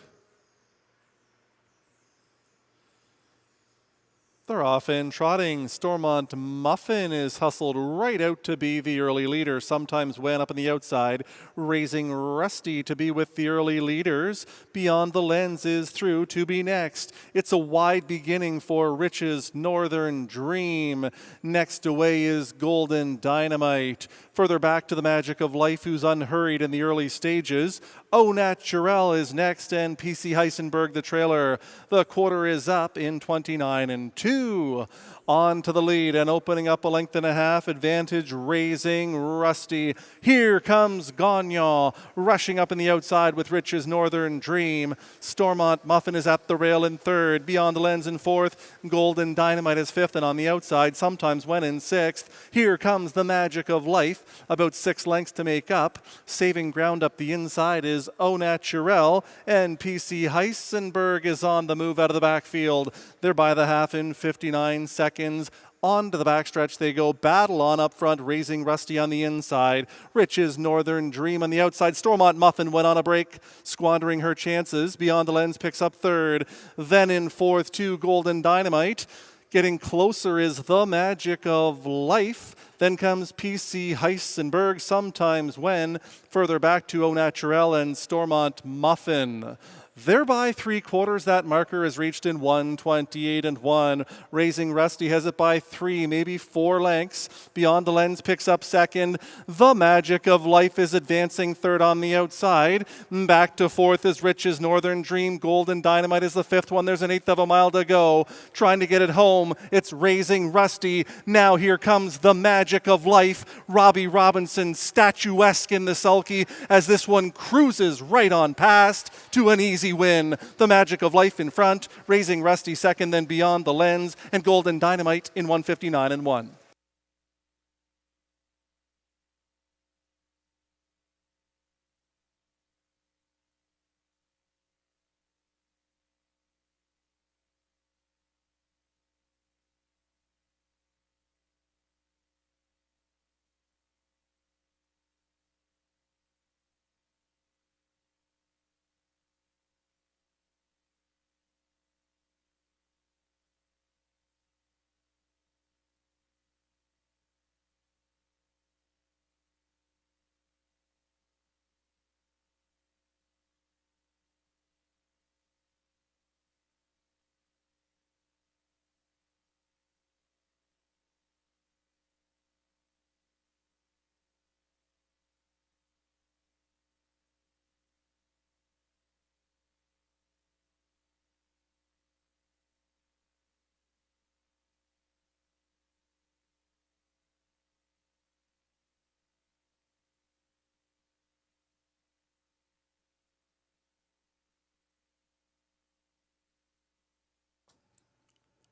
They're off and trotting. Stormont Muffin is hustled right out to be the early leader. Sometimes When up on the outside. Raising Rusty to be with the early leaders. Beyond the Lens is through to be next. It's a wide beginning for Rich's Northern Dream. Next away is Golden Dynamite. Further back to The Magic of Life, who's unhurried in the early stages. Au Naturel is next, and PC Heisenberg the trailer. The quarter is up in 29-2. On to the lead and opening up a length and a half. Advantage Raising Rusty. Here comes Gagnon rushing up in the outside with Rich's Northern Dream. Stormont Muffin is at the rail in third. Beyond the Lens in fourth. Golden Dynamite is fifth, and on the outside, Sometimes When in sixth. Here comes The Magic of Life. About 6 lengths to make up. Saving ground up the inside is Au Naturel, and PC Heisenberg is on the move out of the backfield. They're by the half in 59 seconds. On to the backstretch they go. Battle on up front. Raising Rusty on the inside. Rich's Northern Dream on the outside. Stormont Muffin went on a break, squandering her chances. Beyond the Lens picks up third. Then in fourth, to Golden Dynamite. Getting closer is The Magic of Life. Then comes PC Heisenberg, Sometimes When. Further back to Au Naturel and Stormont Muffin. Thereby 3/4, that marker is reached in 1:28-1. Raising Rusty has it by 3, maybe 4 lengths. Beyond the Lens picks up second. The Magic of Life is advancing third on the outside. Back to fourth is Rich's Northern Dream. Golden Dynamite is the fifth one. There's an eighth of a mile to go. Trying to get it home. It's Raising Rusty. Now here comes The Magic of Life. Robbie Robinson, statuesque in the sulky, as this one cruises right on past to an easy win. The Magic of Life in front, Raising Rusty second, then Beyond the Lens, and Golden Dynamite in 1:59-1.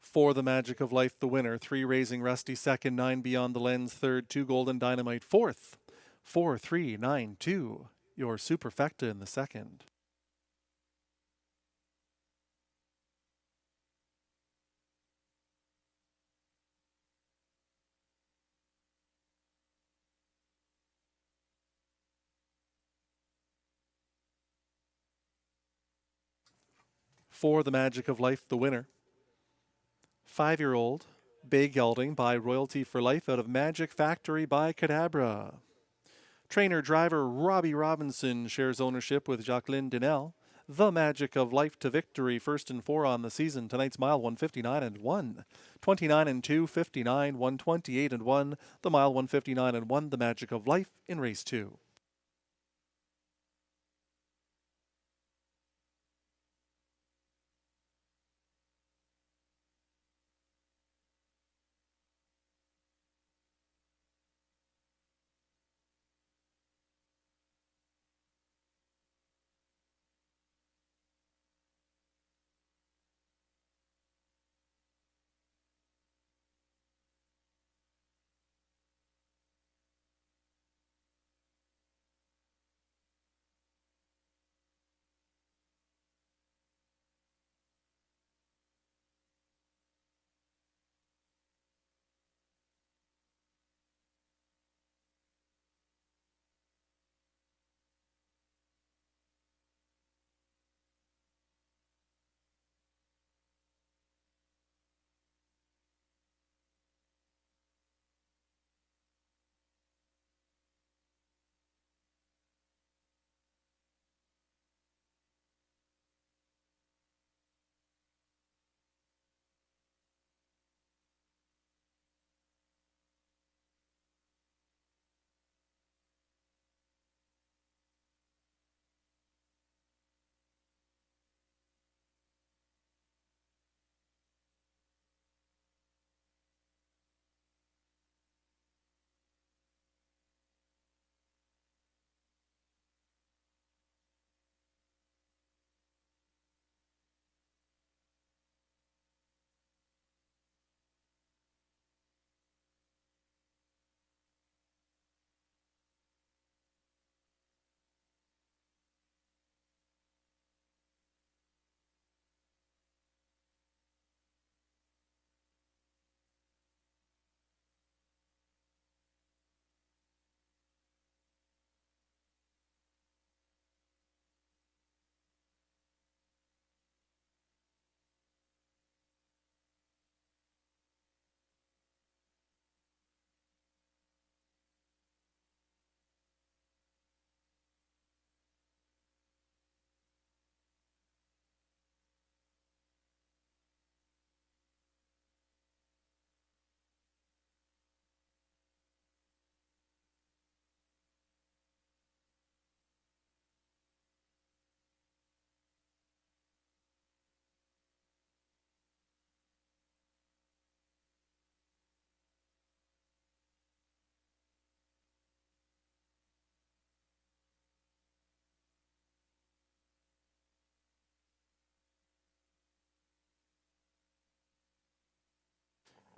For The Magic of Life, the winner. 3 Raising Rusty second, 9 Beyond the Lens third, 2 Golden Dynamite fourth. 4-3-9-2. Your superfecta in the second. For The Magic of Life, the winner. 5-year-old Bay Gelding by Royalty for Life out of Magic Factory by Cadabra. Trainer-driver Robbie Robinson shares ownership with Jacqueline Dinell. The Magic of Life to victory, first and 4 on the season. Tonight's mile 159 and 1. 29 and 2, 59, 128 and 1. The mile 159 and 1. The Magic of Life in race 2.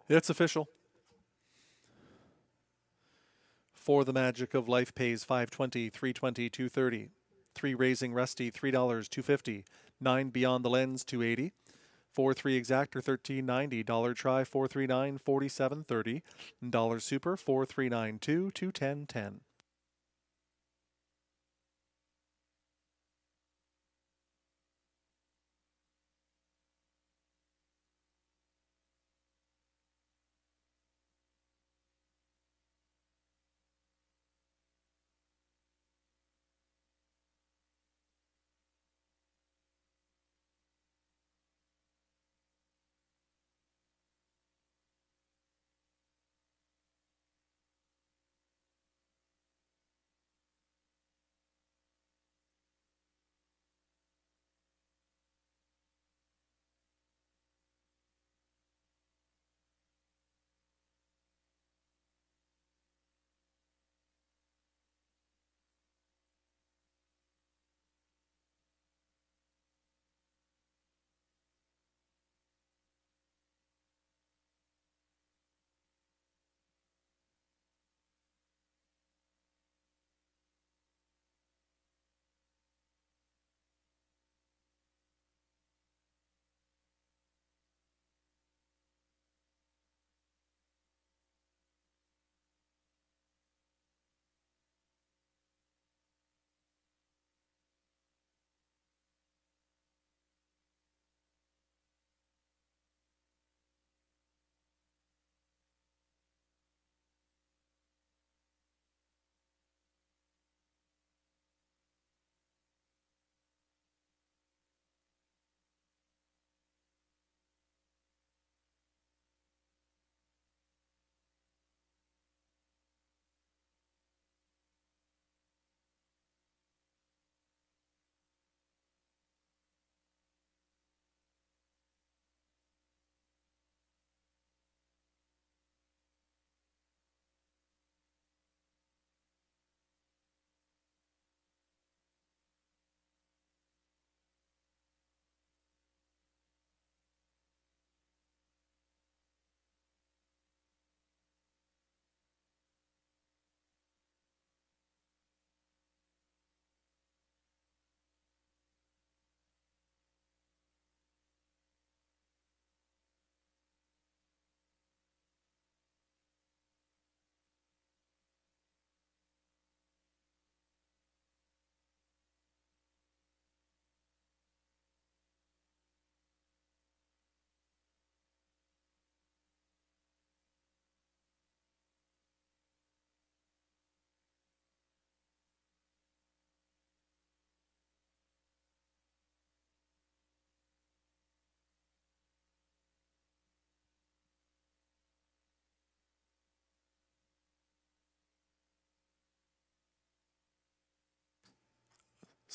It's official. For the Magic of Life pays $5.20, $3.20, $2.30. 3 Raising Rusty, $3, $2.50. 9 Beyond the Lens, $2.80. 4-3 Exactor, $13.90. Dollar Try, $4.39, $47.30. Dollar Super, $4.392, $2.10.10.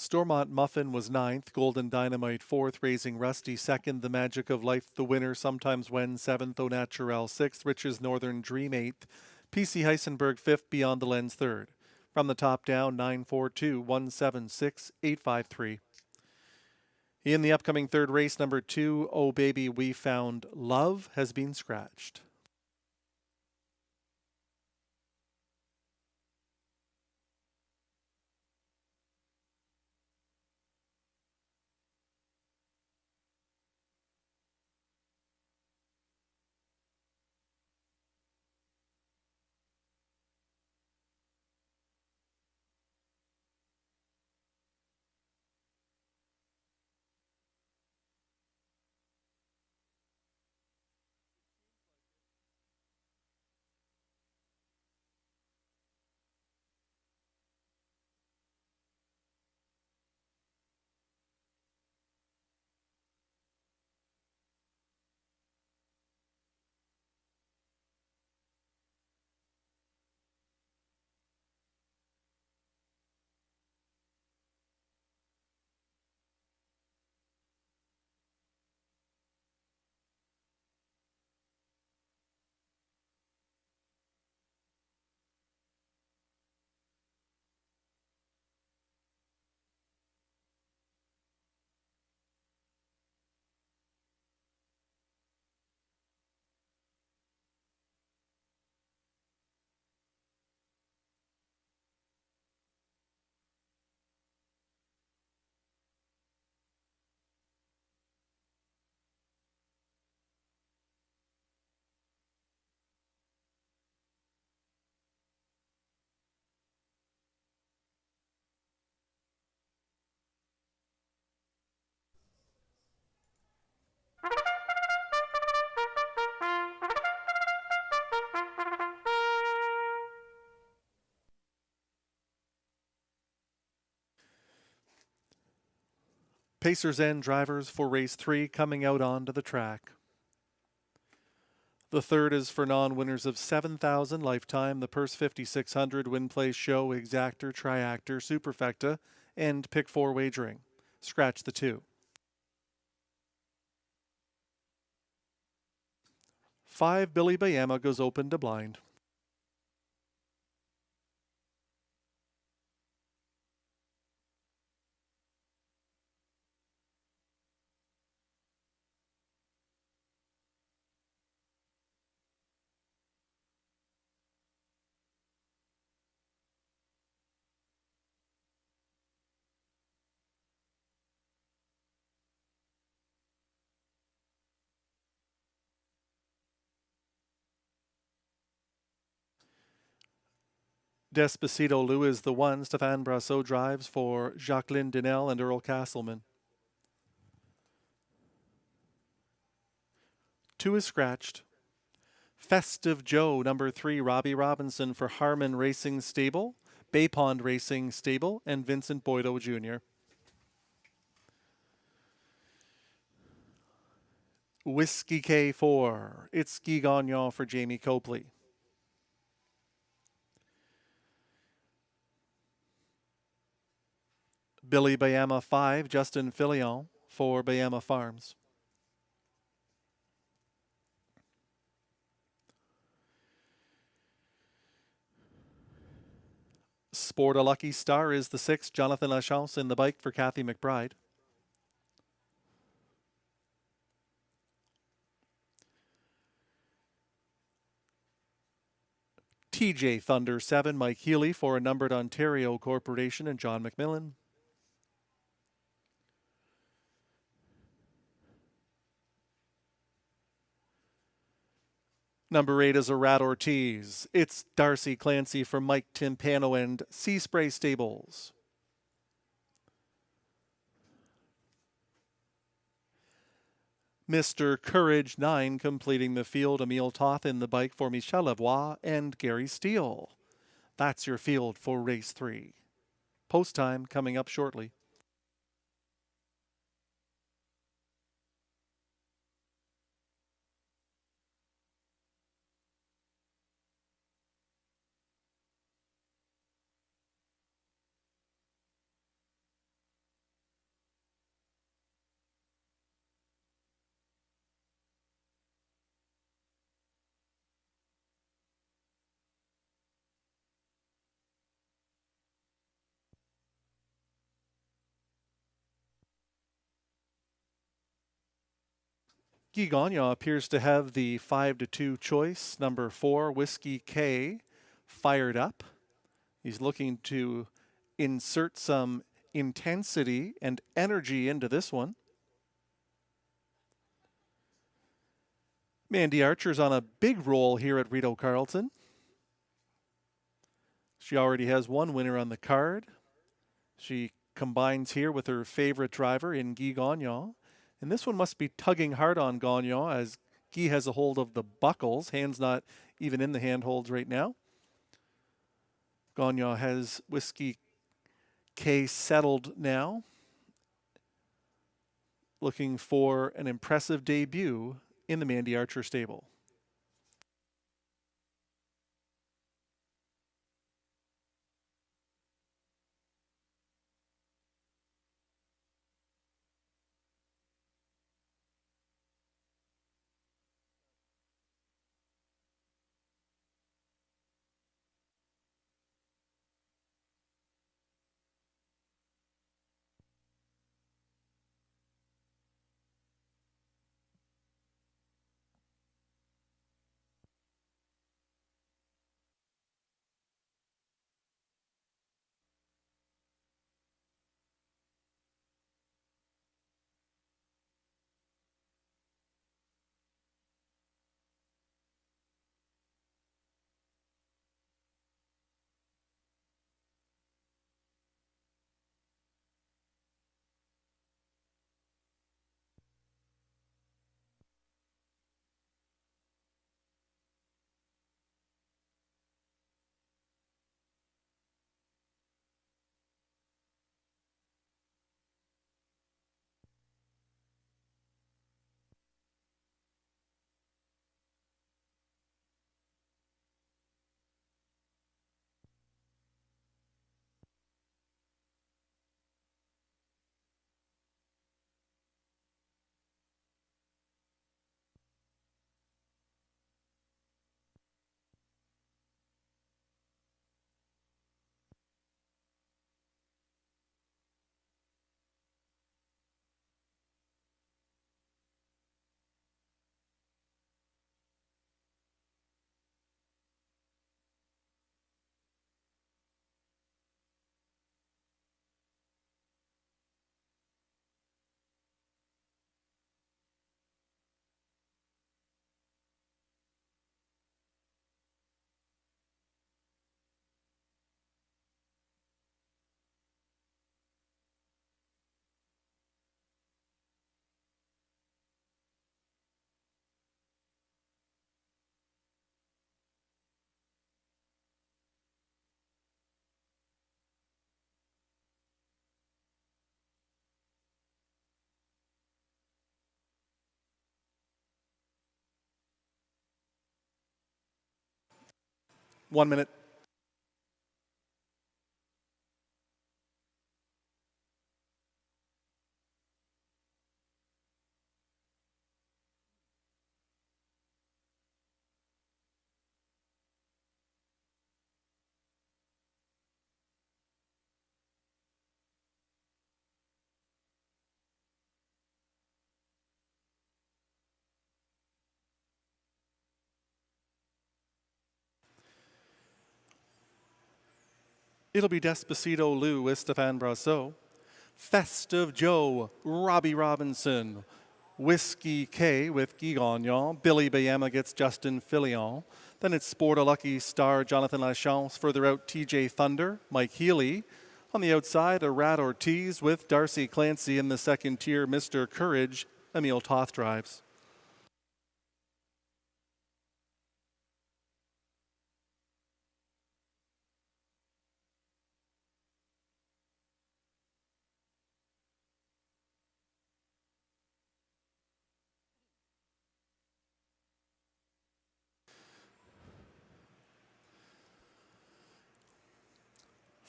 Stormont Muffin was 9th, Golden Dynamite 4th, Raising Rusty 2nd, The Magic of Life, The Winner, Sometimes When 7th, Au Naturel 6th, Rich's Northern Dream 8th, PC Heisenberg 5th, Beyond the Lens 3rd. From the top down, 942, 176, 853. In the upcoming third race, number 2, Oh Baby We Found Love, has been scratched. Pacers End drivers for race 3 coming out onto the track. The third is for non-winners of $7,000 lifetime, the purse $5,600, win, play, show, exactor, triactor, superfecta, and pick 4 wagering. Scratch the 2. 5 Billy Bayama goes open to blind. Despacito Lou is the 1. Stéphane Brassot drives for Jacqueline Dinel and Earl Castleman. 2 is scratched. Festive Joe, number 3, Robbie Robinson for Harmon Racing Stable, Bay Pond Racing Stable, and Vincent Boydo Jr. Whiskey K4, It's Guy Gagnon for Jamie Copley. Billy Bayama 5, Justin Filion for Bayama Farms. Sport a Lucky Star is the 6, Jonathan Lachance in the bike for Kathy McBride. TJ Thunder 7, Mike Healy for a numbered Ontario Corporation and John McMillan. Number 8 is a Rat Ortiz. It's Darcy Clancy for Mike Timpano and Sea Spray Stables. Mr. Courage 9 completing the field. Emile Toth in the bike for Michel Lavoie and Gary Steele. That's your field for race 3. Post time coming up shortly. Guy Gagnon appears to have the 5-2 choice. Number 4, Whiskey K, fired up. He's looking to insert some intensity and energy into this one. Mandy Archer's on a big roll here at Rideau Carleton. She already has one winner on the card. She combines here with her favorite driver in Guy Gagnon. And this one must be tugging hard on Gagnon as Guy has a hold of the buckles. Hands not even in the handholds right now. Gagnon has Whiskey K settled now. Looking for an impressive debut in the Mandy Archer stable. One minute. It'll be Despacito Lou with Stéphane Brasseur. Festive Joe, Robbie Robinson. Whiskey K with Guy Gagnon. Billy Bayama gets Justin Filion. Then it's Sport a Lucky Star, Jonathan Lachance. Further out, TJ Thunder, Mike Healy. On the outside, a Rat Ortiz with Darcy Clancy in the second tier. Mr. Courage, Emil Toth drives.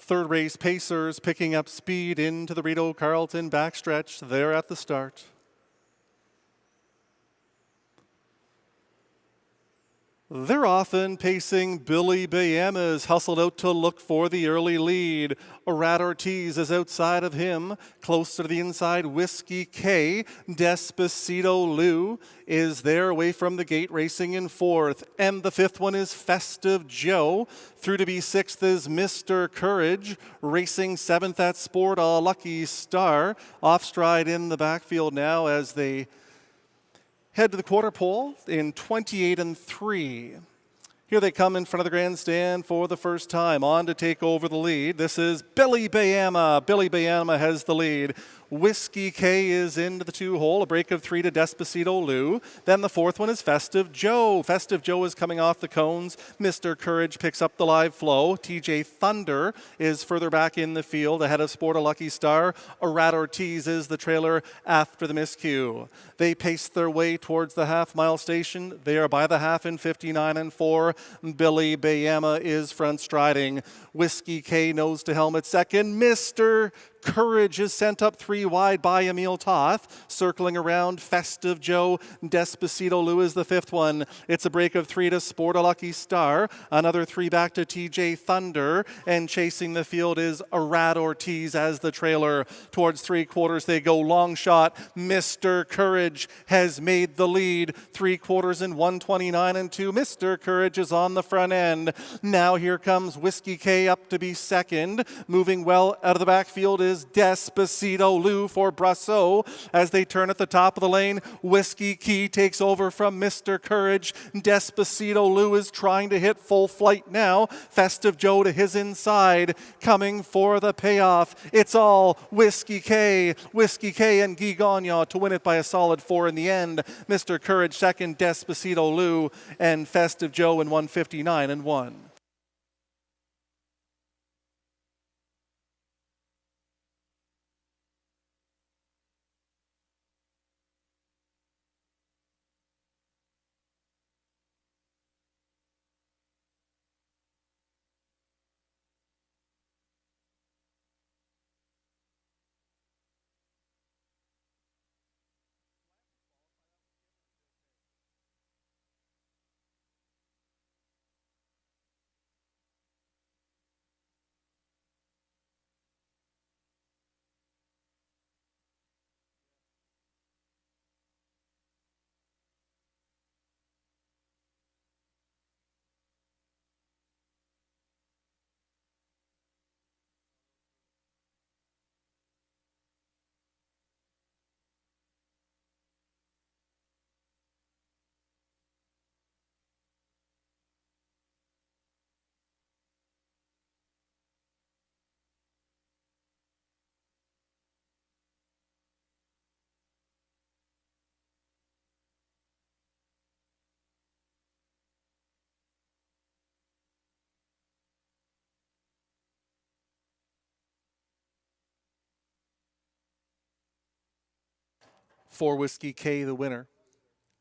Third race, Pacers picking up speed into the Rideau Carleton backstretch. They're at the start. They're often pacing. Billy Bayama is hustled out to look for the early lead. Rat Ortiz is outside of him. Close to the inside, Whiskey K. Despacito Lou is there away from the gate, racing in fourth. And the fifth one is Festive Joe. Through to be sixth is Mr. Courage. Racing seventh at Sport a Lucky Star. Off stride in the backfield now as they head to the quarter pole in 28 and 3. Here they come in front of the grandstand for the first time. On to take over the lead. This is Billy Bayama. Billy Bayama has the lead. Whiskey K is into the 2-hole. A break of 3 to Despacito Lou. Then the fourth one is Festive Joe. Festive Joe is coming off the cones. Mr. Courage picks up the live flow. TJ Thunder is further back in the field ahead of Sport a Lucky Star. Rat Ortiz is the trailer after the miscue. They pace their way towards the half-mile station. They are by the half in 59 and 4. Billy Bayama is front striding. Whiskey K nose to helmet second. Mr. Courage is sent up 3 wide by Emil Toth. Circling around, Festive Joe. Despacito Lou is the fifth one. It's a break of 3 to Sport a Lucky Star. Another 3 back to TJ Thunder. And chasing the field is Rat Ortiz as the trailer. Towards 3/4 they go. Long shot. Mr. Courage has made the lead. 3/4 in 129 and 2. Mr. Courage is on the front end. Now here comes Whiskey K up to be second. Moving well out of the backfield is Despacito Lou for Brasso. As they turn at the top of the lane, Whiskey Key takes over from Mr. Courage. Despacito Lou is trying to hit full flight now. Festive Joe to his inside, coming for the payoff. It's all Whiskey K and Guy Gagnon to win it by a solid 4 in the end. Mr. Courage second, Despacito Lou, and Festive Joe in 159 and 1. Four Whiskey K the winner.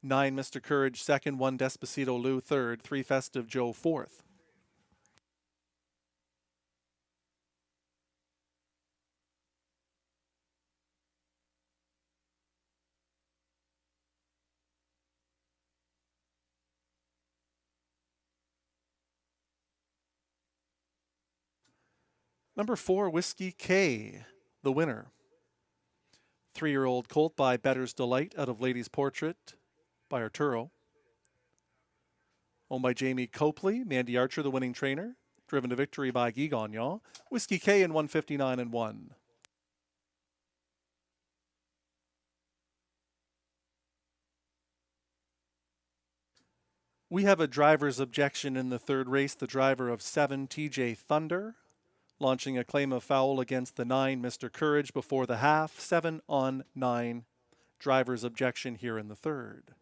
9 Mr. Courage second, 1 Despacito Lou third, 3 Festive Joe fourth. Number 4 Whiskey K the winner. 3-year-old colt by Better's Delight out of Lady's Portrait by Arturo. Owned by Jamie Copley, Mandy Archer, the winning trainer. Driven to victory by Guy Gagnon. Whiskey K in 159 and 1. We have a driver's objection in the third race. The driver of 7, TJ Thunder, launching a claim of foul against the 9, Mr. Courage, before the half. 7 on 9. Driver's objection here in the third.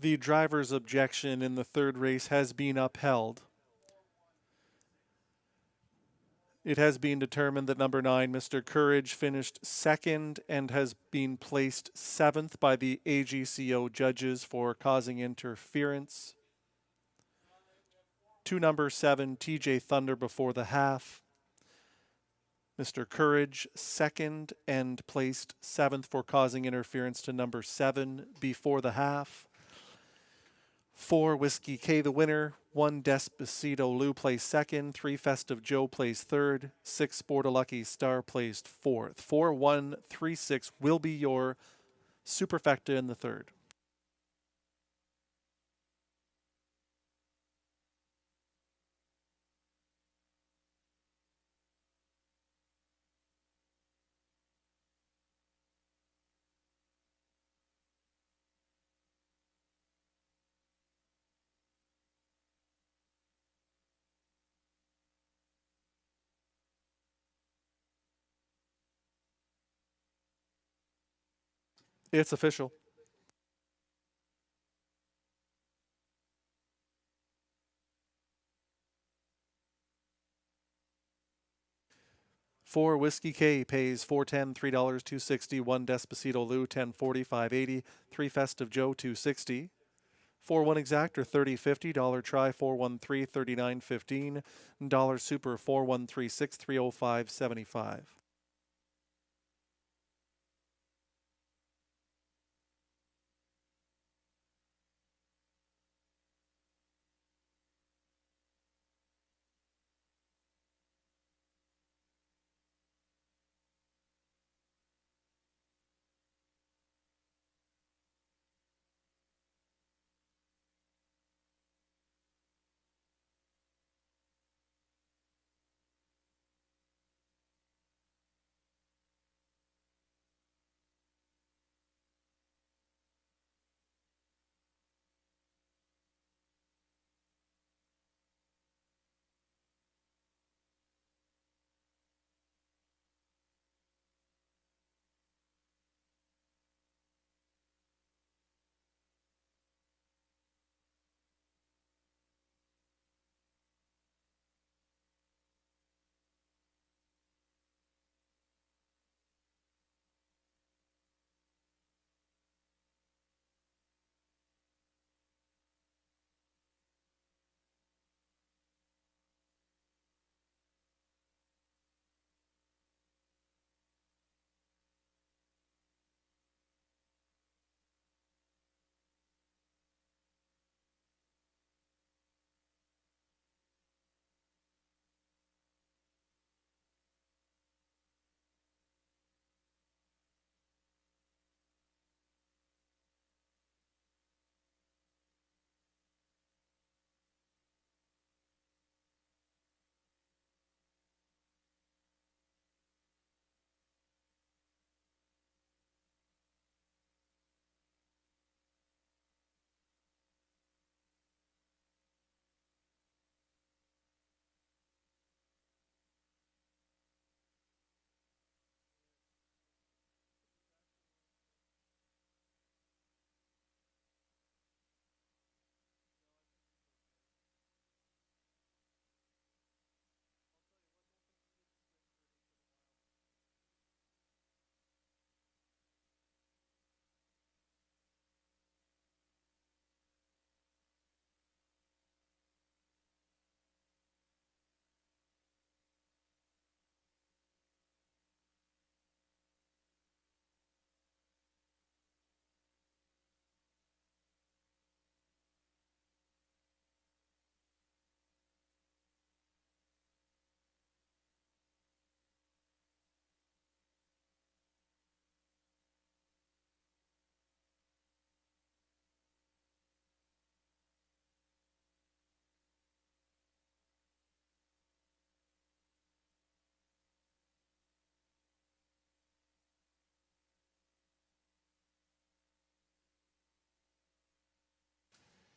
The driver's objection in the third race has been upheld. It has been determined that number 9, Mr. Courage, finished second and has been placed 7th by the AGCO judges for causing interference. To number 7, TJ Thunder before the half. Mr. Courage, second and placed 7th for causing interference to number 7 before the half. 4, Whiskey K the winner. 1, Despacito Lou placed second. 3, Festive Joe placed third. 6, Sport a Lucky Star placed fourth. 4, 1, 3, 6 will be your superfecta in the third. It's official. For Whiskey K pays $4.10, $3, $2.60. 1, Despacito Lou, $10.40, $5.80. 3, Festive Joe, $2.60. 4, 1 Exactor, $30.50. Dollar Try, 413, $39.15. Dollar Super, 4136, $305.75.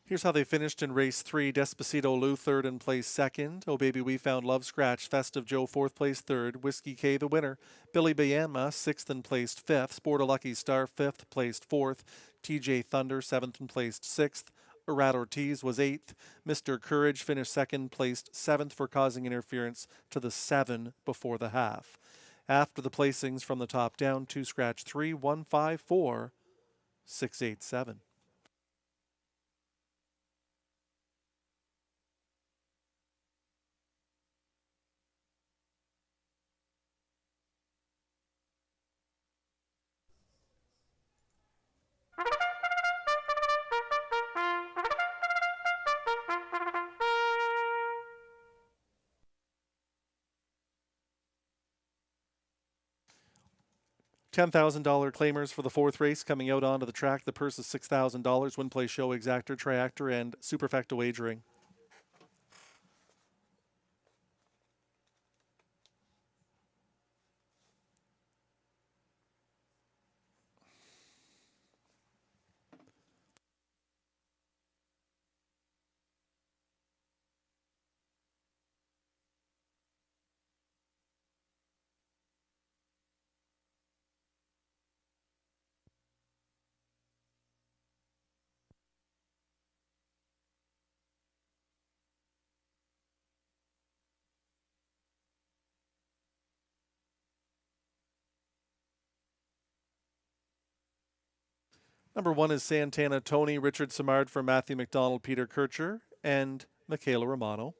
Here's how they finished in race 3. Despacito Lou, third and placed second. Oh Baby We Found Love, scratch. Festive Joe, fourth place third. Whiskey K, the winner. Billy Bayama, sixth and placed fifth. Sport a Lucky Star, fifth, placed fourth. TJ Thunder, 7th and placed 6th. Urad Ortiz was 8th. Mr. Courage finished 2nd, placed 7th for causing interference to the 7 before the half. After the placings from the top down, 2 scratch 3, 1, 5, 4, 6, 8, 7. $10,000 claimers for the 4th race coming out onto the track. The purse is $6,000. Win, play, show, exactor, triactor, and superfecta wagering. Number 1 is Santana Tony, Richard Simard for Matthew McDonald, Peter Kircher, and Michaela Romano.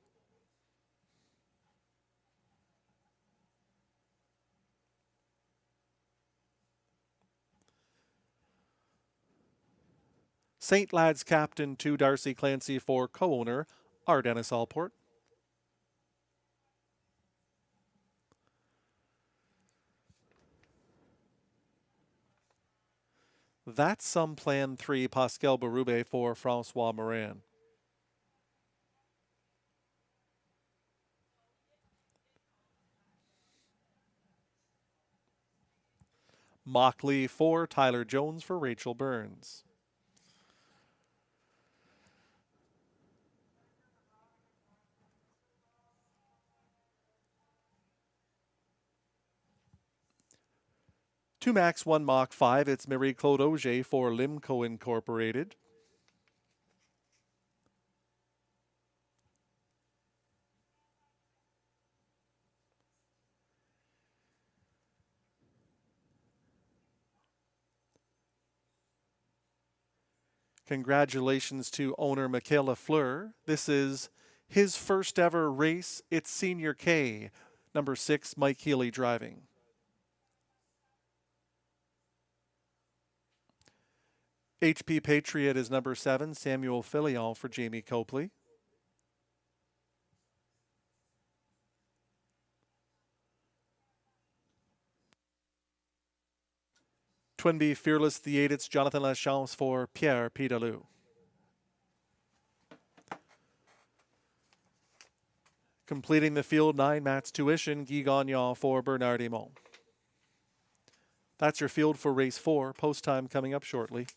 St. Lad's Captain 2, Darcy Clancy for co-owner, R. Dennis Allport. That's Some Plan 3, Pascal Berube for Francois Morin. Mockley 4, Tyler Jones for Rachel Burns. Two Max 1 Mach 5, it's Marie-Claude Auger for Limco Incorporated. Congratulations to owner Michaela Fleur. This is his first ever race. It's Senior K, number 6, Mike Healy driving. HP Patriot is number 7, Samuel Filion for Jamie Copley. Twinbee Fearless the 8, it's Jonathan Lachance for Pierre Pidalou. Completing the field 9, Matt's Tuition, Guy Gagnon for Bernard Himon. That's your field for race 4. Post time coming up shortly.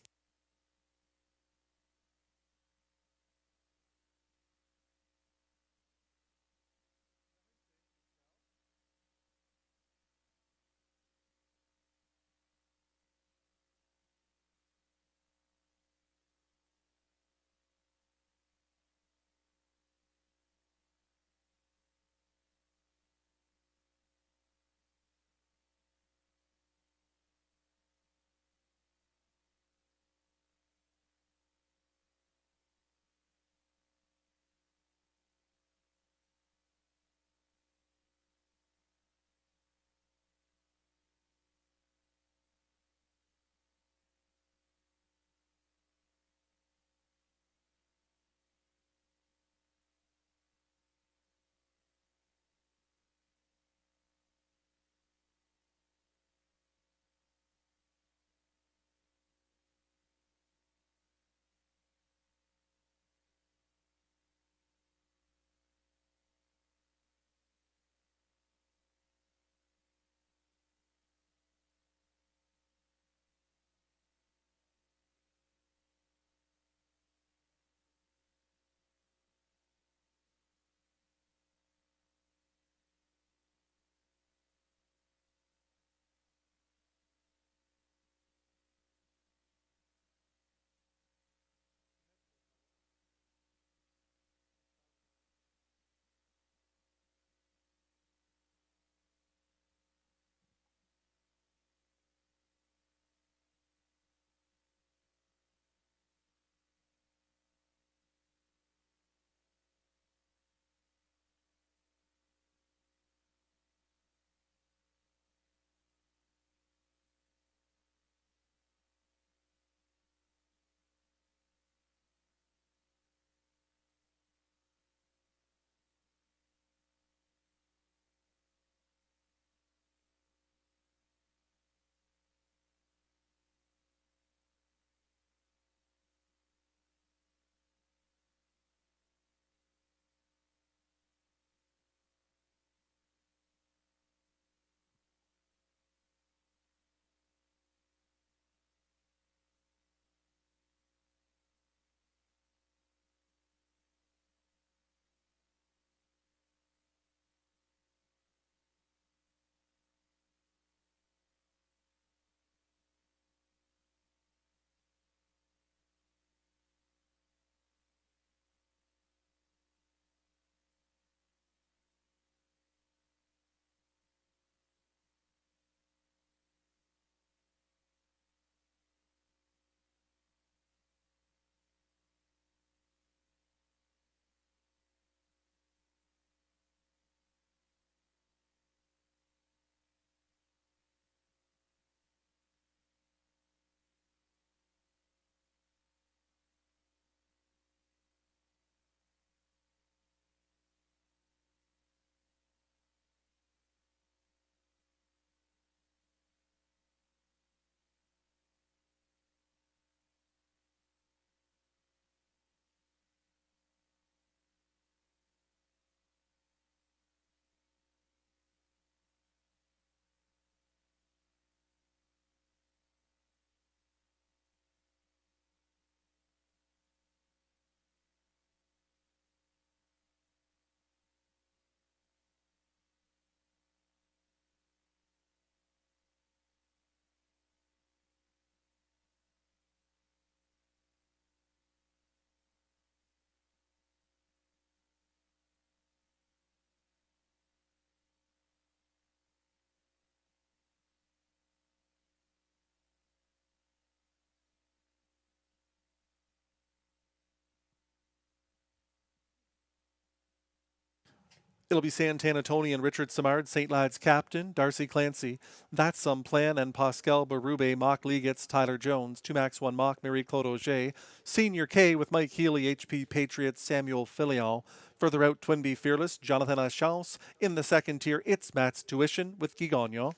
It'll be Santana Tony and Richard Simard, St. Lad's captain, Darcy Clancy, That's Some Plan, and Pascal Berube. Mock Lee gets Tyler Jones, 2 Max 1 Mock, Marie-Claude Auger. Senior K with Mike Healy, HP Patriots, Samuel Filion. Further out, Twin B Fearless, Jonathan Achance. In the second tier, it's Matt's Tuition with Guy Gagnon.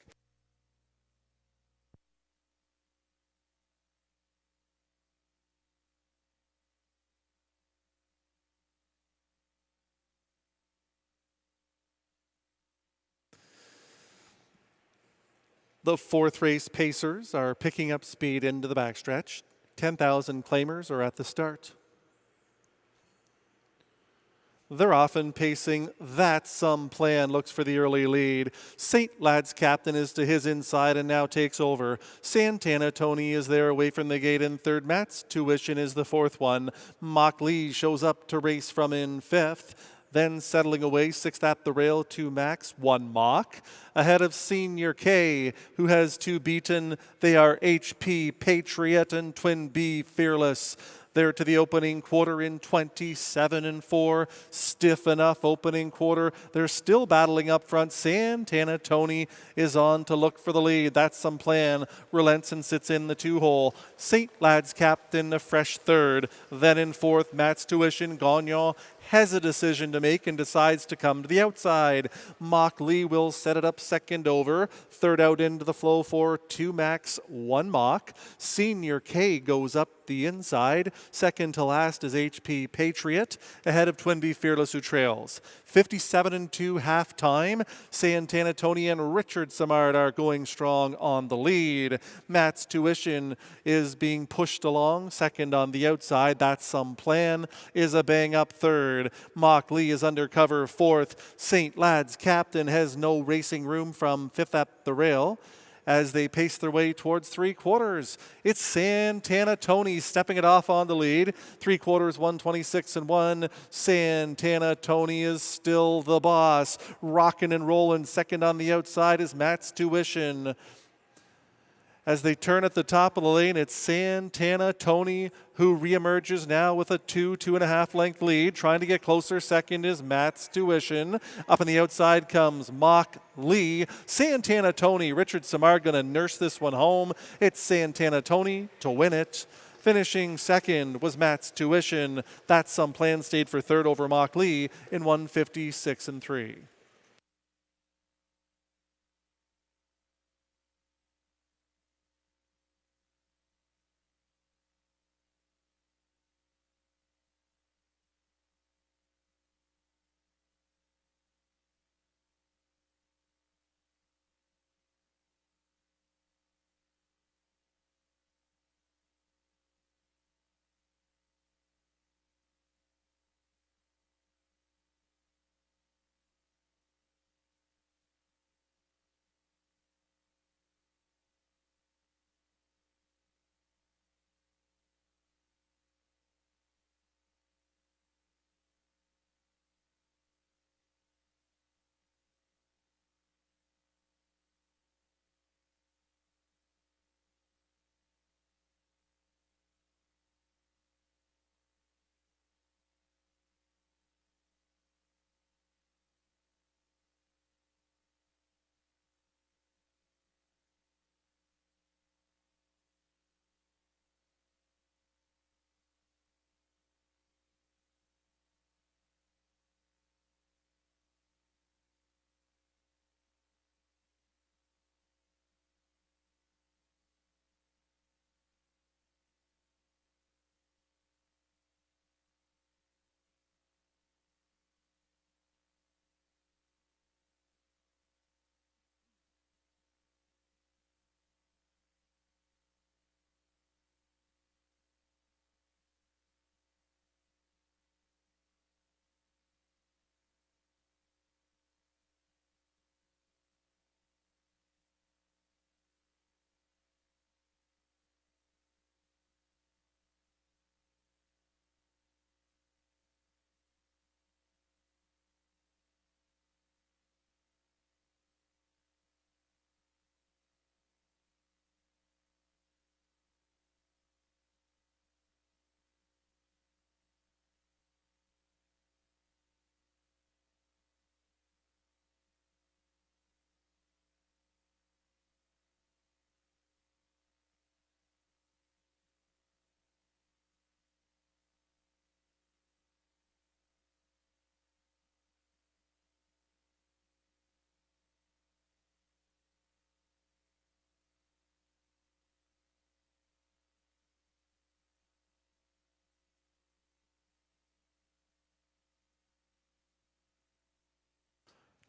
The fourth race Pacers are picking up speed into the backstretch. 10,000 claimers are at the start. They're often pacing. That's Some Plan looks for the early lead. St. Lad's captain is to his inside and now takes over. Santana Tony is there away from the gate in third. Matt's Tuition is the fourth one. Mock Lee shows up to race from in fifth. Then settling away, sixth at the rail, 2 Max, 1 Mock. Ahead of Senior K, who has 2 beaten. They are HP Patriot and Twin B Fearless. They're to the opening quarter in 27-4. Stiff enough opening quarter. They're still battling up front. Santana Tony is on to look for the lead. That's Some Plan. Relents and sits in the 2-hole. St. Lad's captain, a fresh third. Then in fourth, Matt's Tuition. Gagnon has a decision to make and decides to come to the outside. Mock Lee will set it up second over. Third out into the flow for 2 Max, 1 Mock. Senior K goes up the inside. Second to last is HP Patriot, ahead of Twin B Fearless, who trails. 57-2 halftime. Santana Tony and Richard Simard are going strong on the lead. Matt's Tuition is being pushed along. Second on the outside. That's Some Plan is a bang up third. Mock Lee is undercover fourth. St. Lad's captain has no racing room from fifth at the rail. As they pace their way towards 3/4. It's Santana Tony stepping it off on the lead. 3/4, 126-1. Santana Tony is still the boss. Rocking and rolling. Second on the outside is Matt's Tuition. As they turn at the top of the lane, it's Santana Tony who reemerges now with a 2.5 length lead. Trying to get closer. Second is Matt's Tuition. Up on the outside comes Mock Lee. Santana Tony, Richard Simard going to nurse this one home. It's Santana Tony to win it. Finishing second was Matt's Tuition. That's Some Plan stayed for third over Mock Lee in 156-3.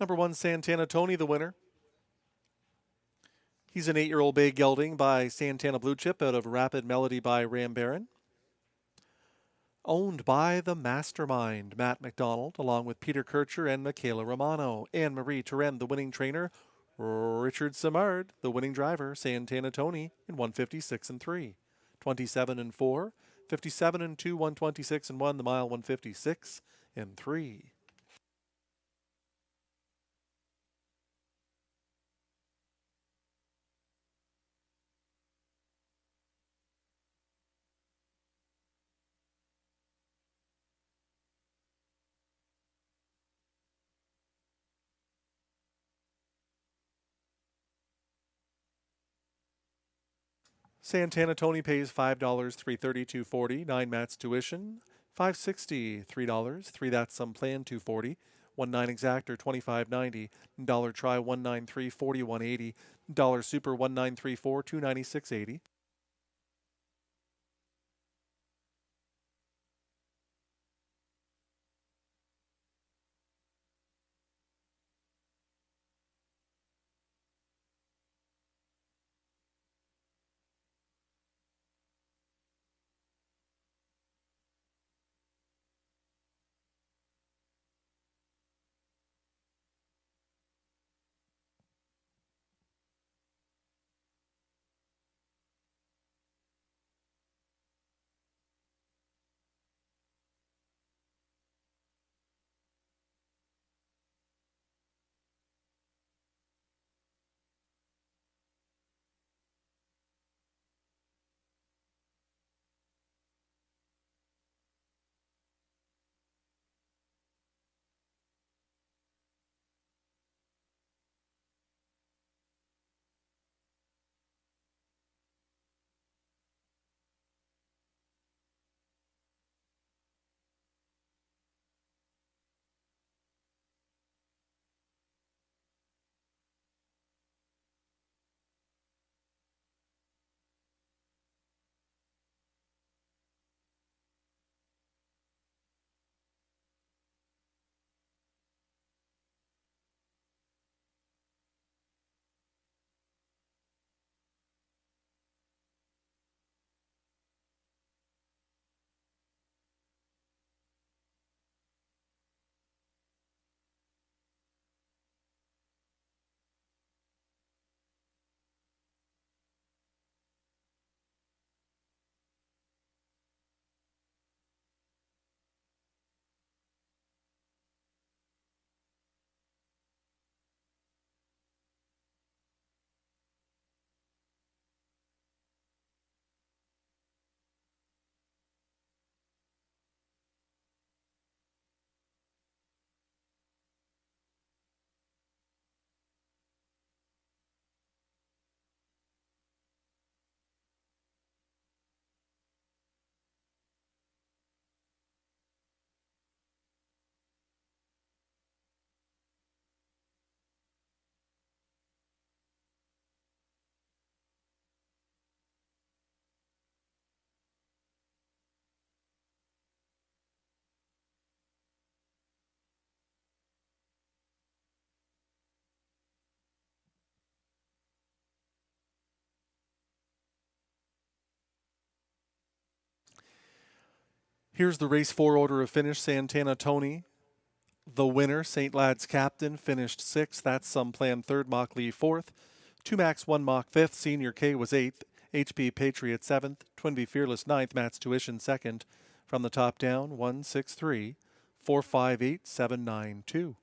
Number 1, Santana Tony, the winner. He's an 8-year-old bay gelding by Santana Blue Chip out of Rapid Melody by Ram Baron. Owned by the mastermind, Matt McDonald, along with Peter Kircher and Michaela Romano. Anne-Marie Turenne, the winning trainer. Richard Simard, the winning driver. Santana Tony in 156 and 3. 27 and 4. 57 and 2, 126 and 1. The mile 156 and 3. Santana Tony pays $5, $330, $240. 9 mats tuition, $560, $3. 3 that's some plan, $240. 1-9 exactor, $25.90. Dollar try, $193, $41.80. Dollar super, $1934, $296.80. Here's the race 4 order of finish. Santana Tony, the winner. St. Lad's Captain finished 6th. That's Some Plan 3rd. Mock Lee 4th. 2 Max 1 Mock 5th. Senior K was 8th. HP Patriot 7th. Twin V Fearless 9th. Matt's Tuition 2nd. From the top down, 163 458 792.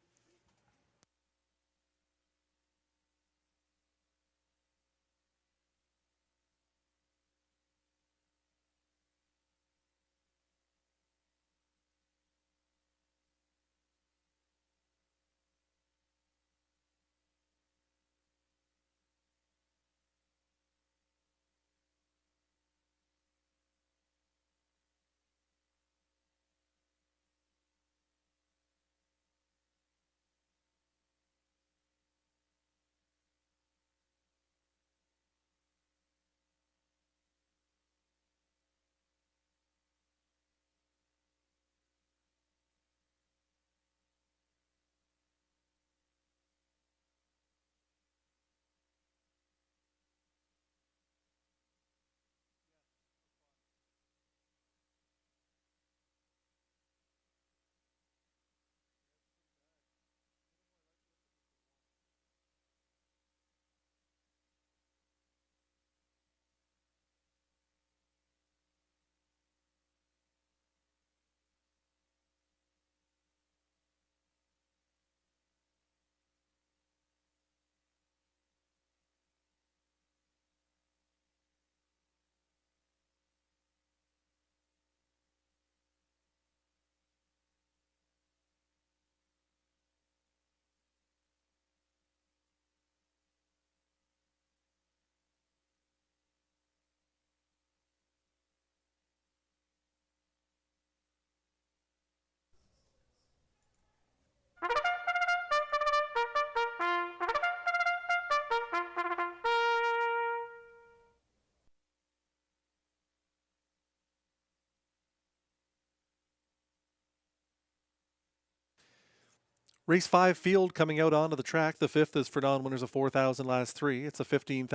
Race 5 field coming out onto the track. The fifth is for non-winners of $4,000 last three. It's a $15,000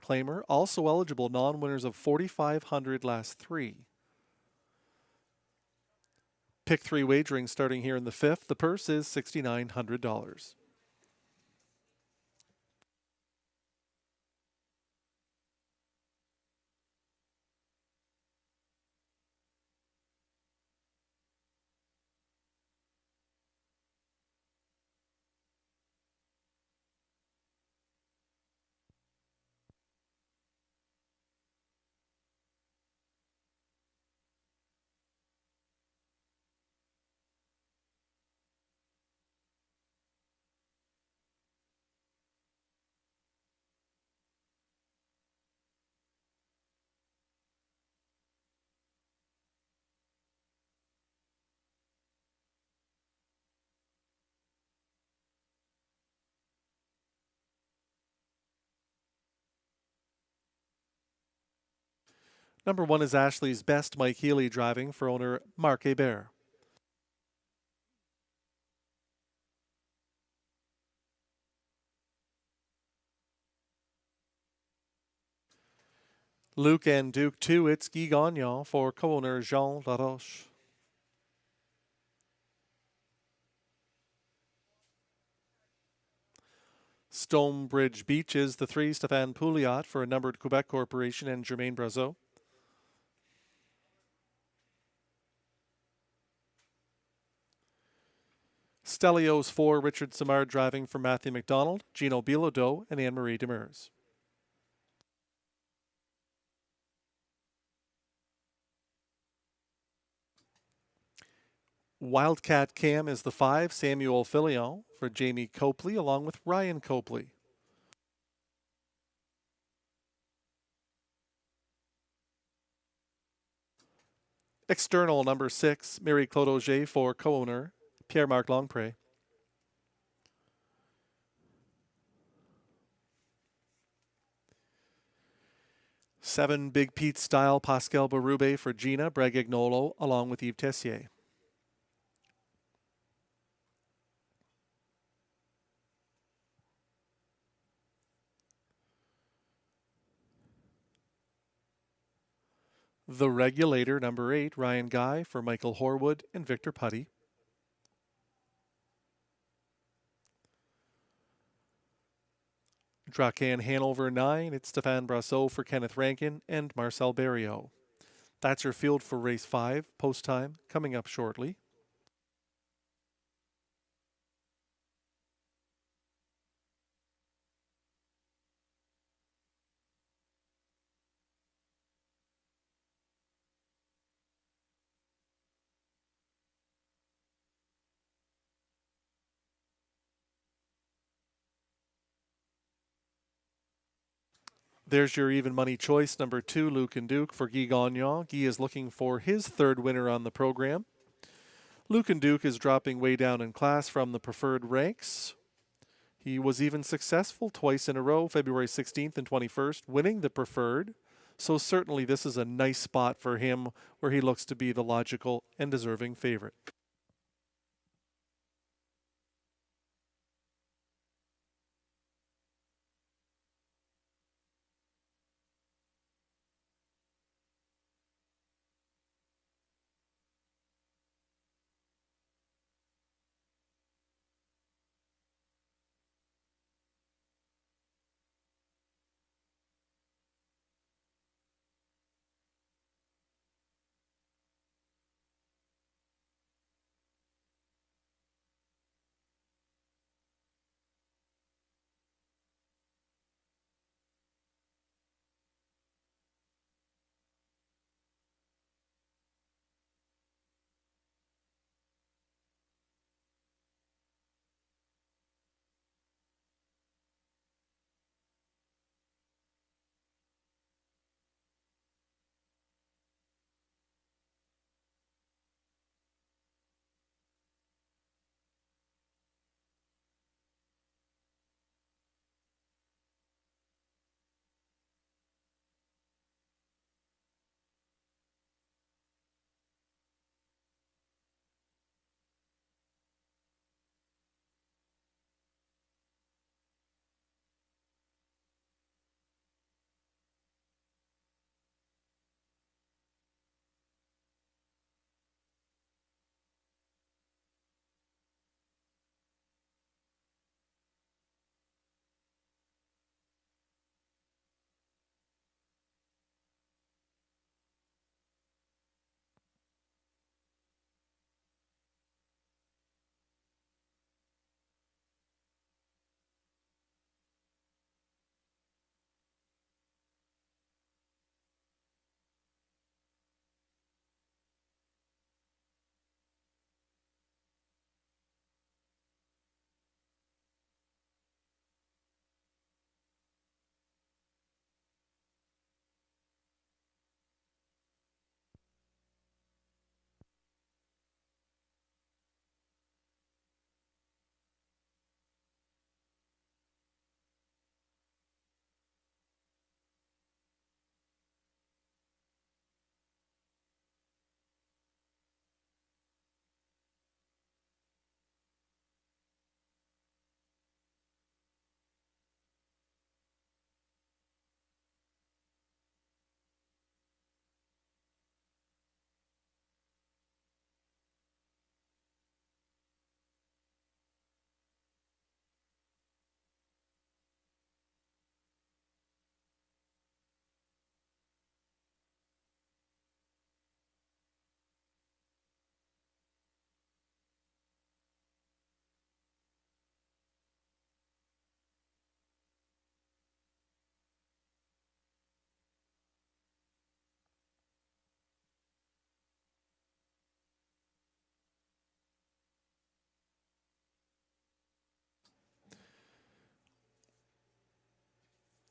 claimer. Also eligible non-winners of $4,500 last three. Pick 3 wagering starting here in the fifth. The purse is $6,900. Number 1 is Ashley's Best, Mike Healy driving for owner Mark Hebert. Luke and Duke 2, it's Guy Gagnon for co-owner Jean Laroche. Stonebridge Beach is the 3, Stéphane Pouliot for a numbered Quebec Corporation and Germain Brazeau. Stelios 4, Richard Simard driving for Matthew McDonald, Gino Bilodeau, and Anne-Marie Demers. Wildcat Cam is the 5, Samuel Filion for Jamie Copley along with Ryan Copley. External number 6, Marie-Claude Auger for co-owner Pierre-Marc Longpré. Seven, Big Pete style, Pascal Berube for Gina Bregagnolo along with Yves Tessier. The Regulator, number 8, Ryan Guy for Michael Horwood and Victor Putty. Dracan Hanover 9, it's Stéphane Brazeau for Kenneth Rankin and Marcel Berriot. That's your field for race 5, post time coming up shortly. There's your even money choice, number 2, Luke and Duke for Guy Gagnon. Guy is looking for his third winner on the program. Luke and Duke is dropping way down in class from the preferred ranks. He was even successful twice in a row, February 16th and 21st, winning the preferred. So certainly this is a nice spot for him where he looks to be the logical and deserving favorite.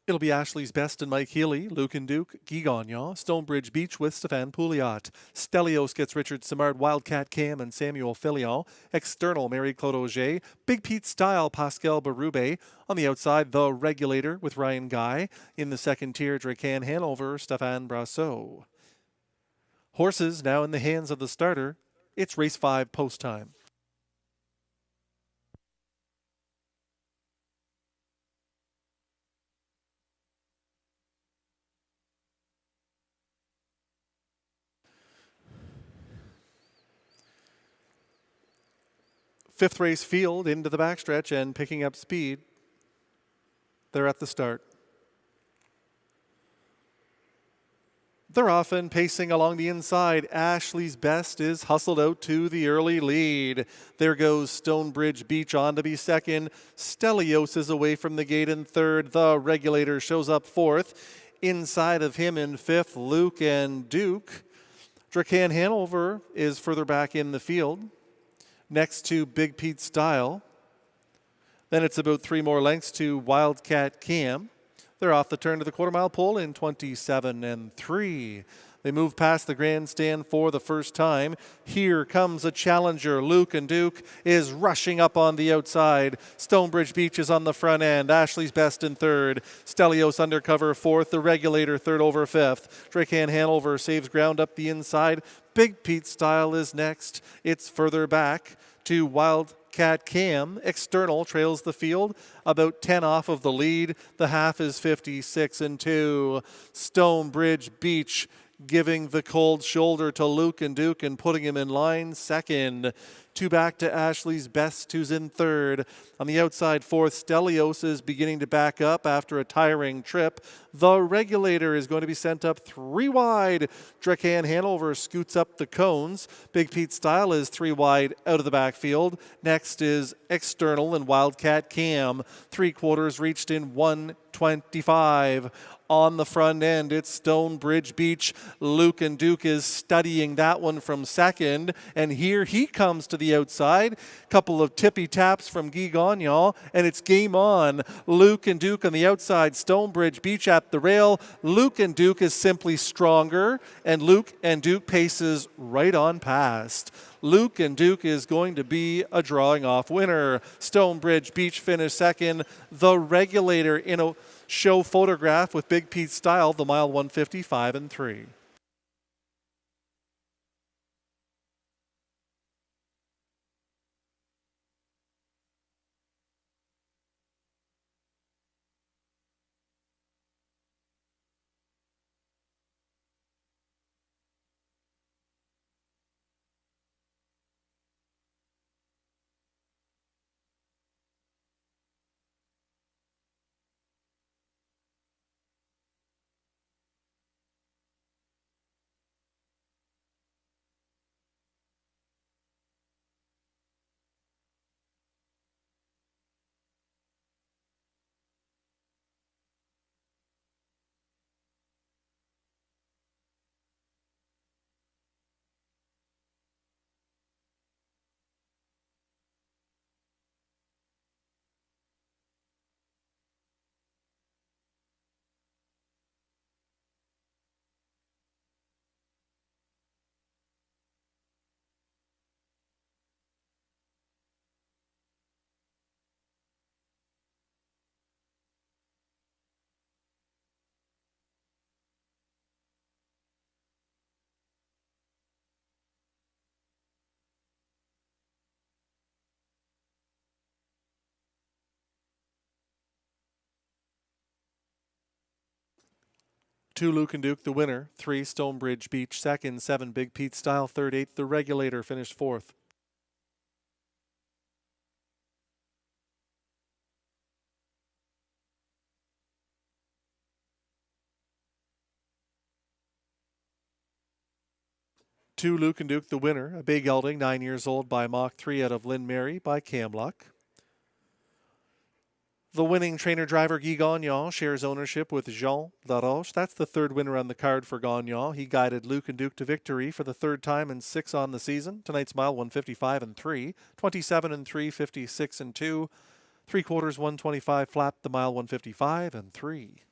It'll be Ashley's Best and Mike Healy, Luke and Duke, Guy Gagnon, Stonebridge Beach with Stefan Pouliot. Stelios gets Richard Simard, Wildcat Cam and Samuel Filion. External, Marie-Claude Auger. Big Pete Style, Pascal Berube. On the outside, The Regulator with Ryan Guy. In the second tier, Dracan Hanover, Stefan Brassot. Horses now in the hands of the starter. It's race 5 post time. Fifth race field into the backstretch and picking up speed. They're at the start. They're often pacing along the inside. Ashley's Best is hustled out to the early lead. There goes Stonebridge Beach on to be second. Stelios is away from the gate in third. The Regulator shows up fourth. Inside of him in fifth, Luke and Duke. Dracan Hanover is further back in the field, next to Big Pete Style. Then it's about 3 more lengths to Wildcat Cam. They're off the turn to the quarter-mile pole in 27 and 3. They move past the grandstand for the first time. Here comes a challenger. Luke and Duke is rushing up on the outside. Stonebridge Beach is on the front end. Ashley's Best in third. Stelios undercover fourth. The Regulator third over fifth. Dracan Hanover saves ground up the inside. Big Pete Style is next. It's further back to Wildcat Cam. External trails the field, about 10 off of the lead. The half is 56 and 2. Stonebridge Beach giving the cold shoulder to Luke and Duke and putting him in line second. 2 back to Ashley's Best, who's in third. On the outside fourth, Stelios is beginning to back up after a tiring trip. The Regulator is going to be sent up 3 wide. Dracan Hanover scoots up the cones. Big Pete Style is 3 wide out of the backfield. Next is External and Wildcat Cam. 3/4 reached in 1:25. On the front end, it's Stonebridge Beach. Luke and Duke is studying that one from second. And here he comes to the outside. Couple of tippy taps from Guy Gagnon, and it's game on. Luke and Duke on the outside. Stonebridge Beach at the rail. Luke and Duke is simply stronger, and Luke and Duke paces right on past. Luke and Duke is going to be a drawing off winner. Stonebridge Beach finished second. The Regulator in a show photograph with Big Pete Style, the mile 155 and 3. Two, Luke and Duke, the winner. 3, Stonebridge Beach, second. 7, Big Pete Style, third. 8, The Regulator finished fourth. Two, Luke and Duke, the winner. A big gelding, 9 years old, by Mach 3 out of Lynn Mary by Cam Luck. The winning trainer-driver Guy Gagnon shares ownership with Jean Laroche. That's the third winner on the card for Gagnon. He guided Luke and Duke to victory for the third time and 6 on the season. Tonight's mile 155 and 3, 27 and 3, 56 and 2, 3/4 125 flat. The mile 155 and 3.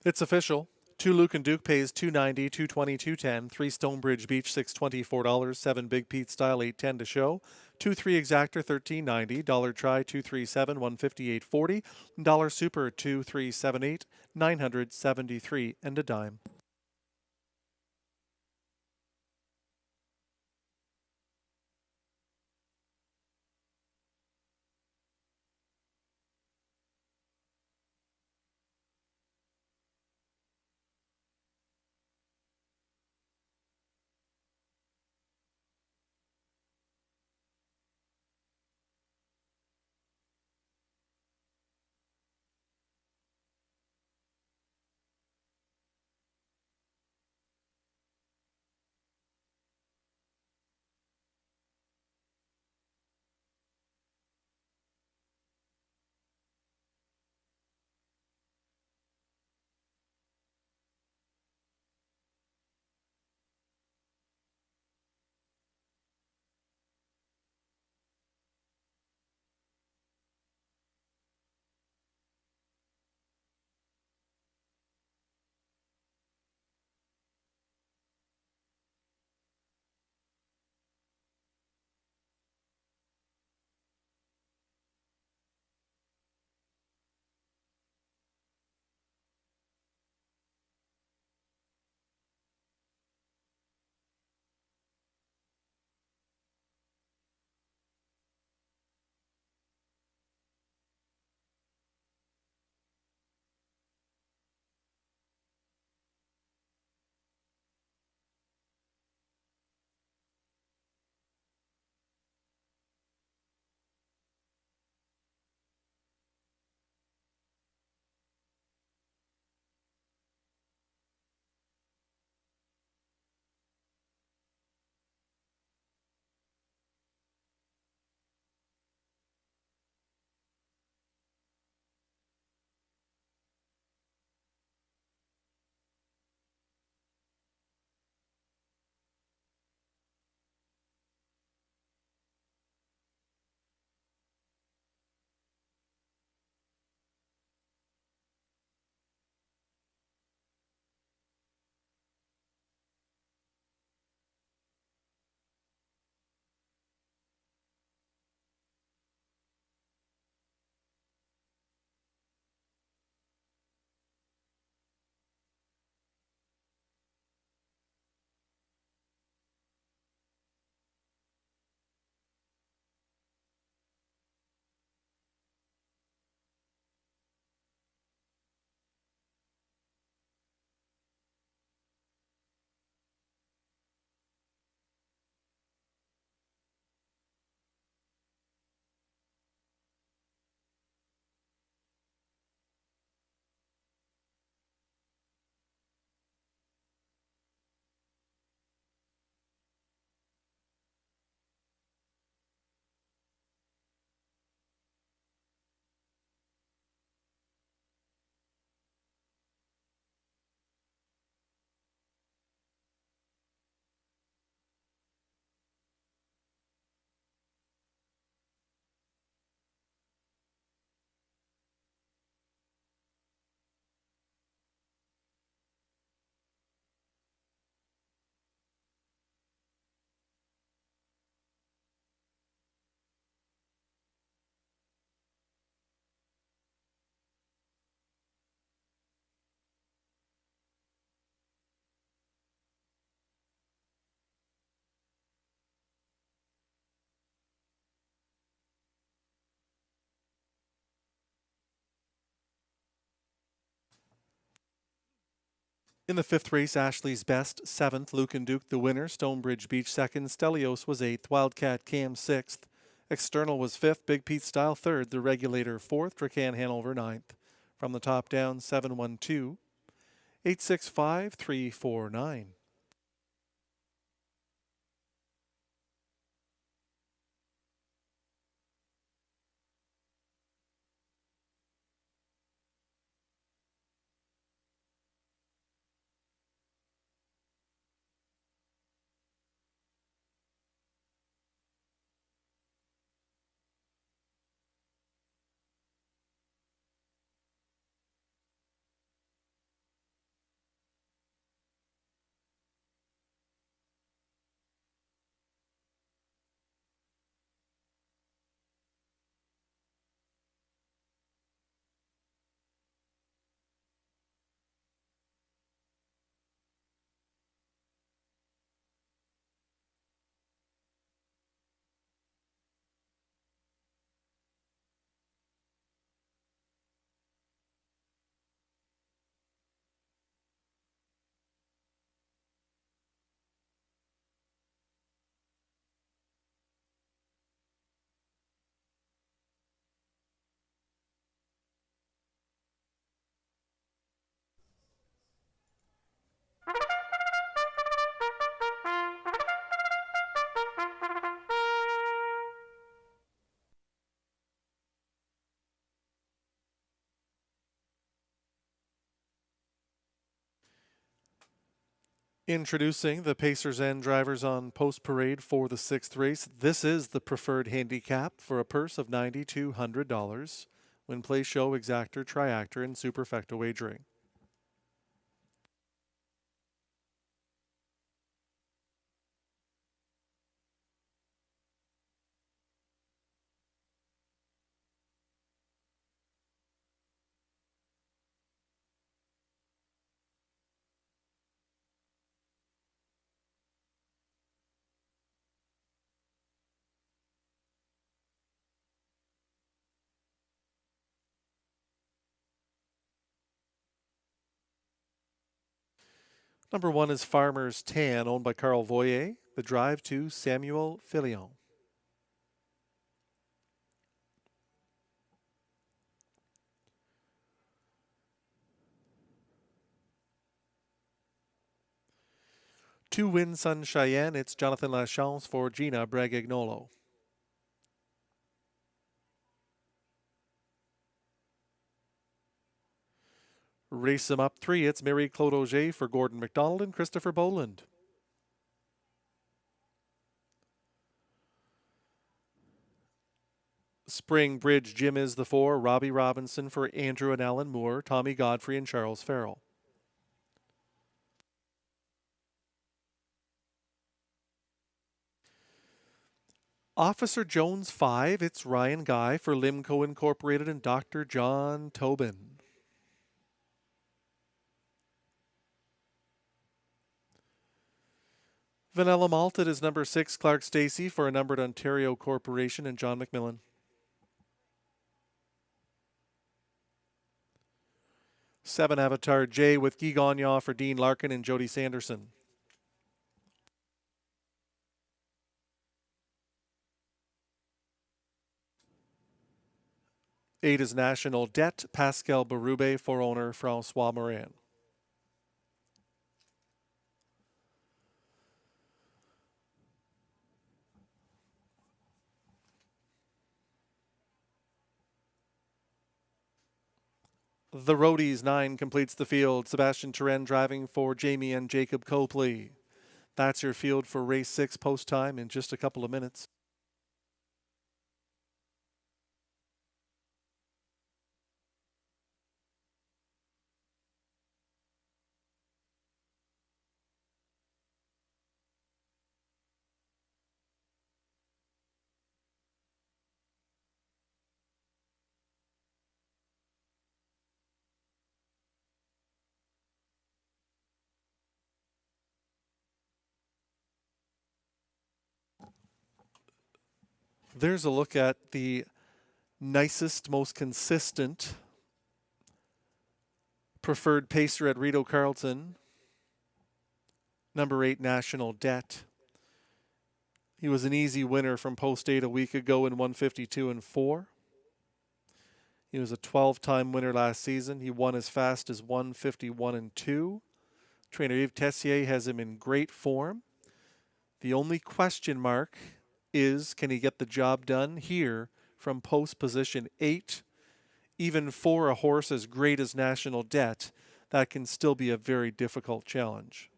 It's official. 2 Luke and Duke pays $2.90, $2.20, $2.10. 3 Stonebridge Beach $6.20, $4. 7 Big Pete Style $8.10 to show. 2-3 Exactor $13.90. Dollar Try 237 $158.40. Dollar Super 2378 $973 and a dime. In the 5th race, Ashley's Best, 7th. Luke and Duke, the winner. Stonebridge Beach, 2nd. Stelios was 8th. Wildcat Cam, 6th. External was 5th. Big Pete Style, 3rd. The Regulator, 4th. Dracan Hanover, 9th. From the top down, 712, 865, 349. Introducing the Pacers and drivers on post parade for the 6th race. This is the preferred handicap for a purse of $9,200. Win, play, show, exactor, triactor, and superfecta wagering. Number 1 is Farmer's Tan, owned by Carl Voyer. The drive to Samuel Filion. To win Sun Cheyenne, it's Jonathan Lachance for Gina Bragagnolo. Race 'em up 3, it's Marie-Claude Auger for Gordon McDonald and Christopher Boland. Spring Bridge Jim is the 4, Robbie Robinson for Andrew and Alan Moore, Tommy Godfrey and Charles Farrell. Officer Jones 5, it's Ryan Guy for Limco Incorporated and Dr. John Tobin. Vanilla Malted is number 6, Clark Stacey for a numbered Ontario Corporation and John McMillan. Seven Avatar J with Guy Gagnon for Dean Larkin and Jody Sanderson. Eight is National Debt, Pascal Berube for owner Francois Morin. The Roadies 9 completes the field. Sebastian Turenne driving for Jamie and Jacob Copley. That's your field for race 6 post time in just a couple of minutes. There's a look at the nicest, most consistent preferred pacer at Rideau Carleton. Number 8, National Debt. He was an easy winner from post 8 a week ago in 152 and 4. He was a 12-time winner last season. He won as fast as 151 and 2. Trainer Yves Tessier has him in great form. The only question mark is, can he get the job done here from post position 8? Even for a horse as great as National Debt, that can still be a very difficult challenge.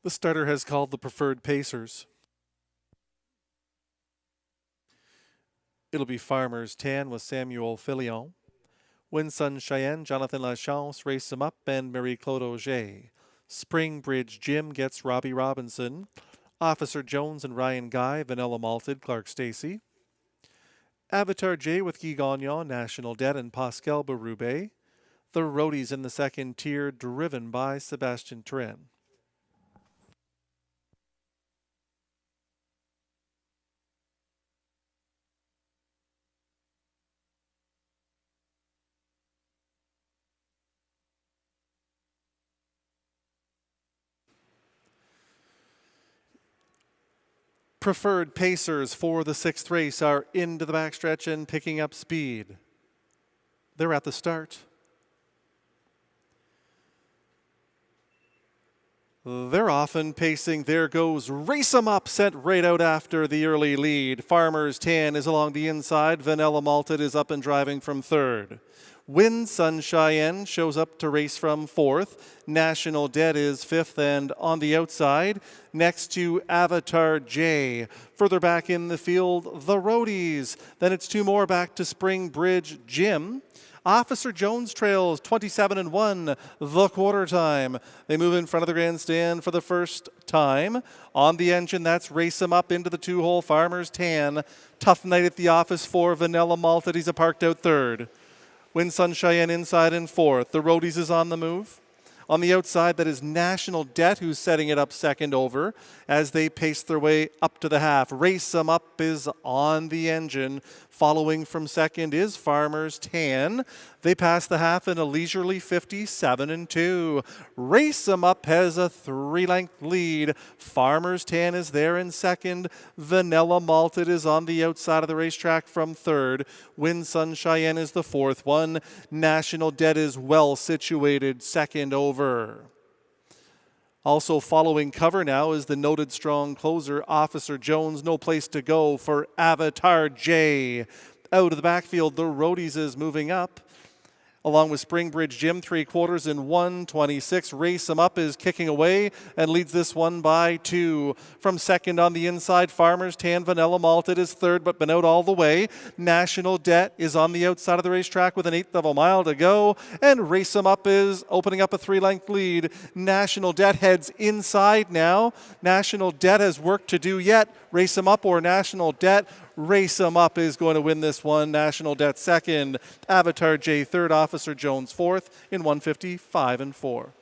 The starter has called the preferred pacers. It'll be Farmers 10 with Samuel Filion. Winsun Cheyenne, Jonathan Lachance, Race 'em Up, and Marie-Claude Auger. Springbridge Jim gets Robbie Robinson. Officer Jones and Ryan Guy, Vanilla Malted, Clark Stacy. Avatar J with Guy Gagnon, National Debt, and Pascal Berube. The Roadies in the second tier, driven by Sebastian Tren. Preferred pacers for the sixth race are into the backstretch and picking up speed. They're at the start. They're off and pacing. There goes Race 'em Up, set right out after the early lead. Farmers 10 is along the inside. Vanilla Malted is up and driving from third. Winsun Cheyenne shows up to race from fourth. National Debt is fifth and on the outside. Next to Avatar J. Further back in the field, the Roadies. Then it's two more back to Springbridge Jim. Officer Jones trails 27-1 the quarter time. They move in front of the grandstand for the first time. On the engine, that's Race 'em Up into the two-hole Farmers 10. Tough night at the office for Vanilla Malted. He's a parked out third. Winsun Cheyenne inside in fourth. The Roadies is on the move. On the outside, that is National Debt, who's setting it up second over as they pace their way up to the half. Race 'em Up is on the engine. Following from second is Farmers 10. They pass the half in a leisurely 57-2. Race 'em Up has a 3-length lead. Farmers 10 is there in second. Vanilla Malted is on the outside of the racetrack from third. Winsun Cheyenne is the fourth one. National Debt is well situated second over. Also following cover now is the noted strong closer, Officer Jones. No place to go for Avatar J. Out of the backfield, the Roadies is moving up. Along with Springbridge Jim, 3/4 in 1:26. Race 'em Up is kicking away and leads this one by 2. From second on the inside, Farmers 10. Vanilla Malted is third, but been out all the way. National Debt is on the outside of the racetrack with an 1/8 of a mile to go. And Race 'em Up is opening up a 3-length lead. National Debt heads inside now. National Debt has work to do yet. Race 'em Up or National Debt? Race 'em Up is going to win this one. National Debt second. Avatar J third. Officer Jones fourth in 1:55-4.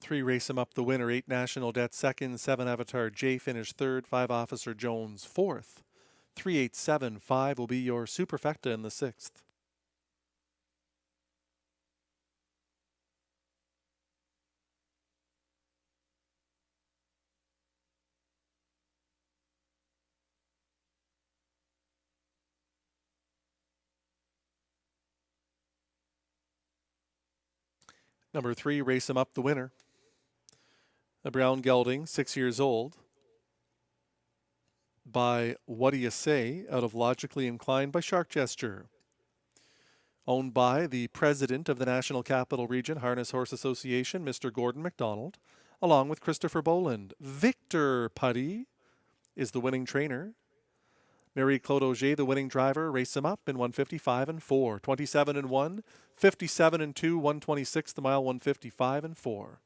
Three Race 'em Up the winner, 8 National Debt second, 7 Avatar J finished third, 5 Officer Jones fourth. 3875 will be your superfecta in the 6th. Number 3, Race 'em Up, the winner. A brown gelding, 6 years old, by What Do You Say, out of Logically Inclined by Shark Gesture. Owned by the president of the National Capital Region Harness Horse Association, Mr. Gordon McDonald, along with Christopher Boland. Victor Putty is the winning trainer. Marie-Claude Auger, the winning driver, Race 'em Up in 155 and 4. 27 and 1, 57 and 2, 126 the mile, 155 and 4.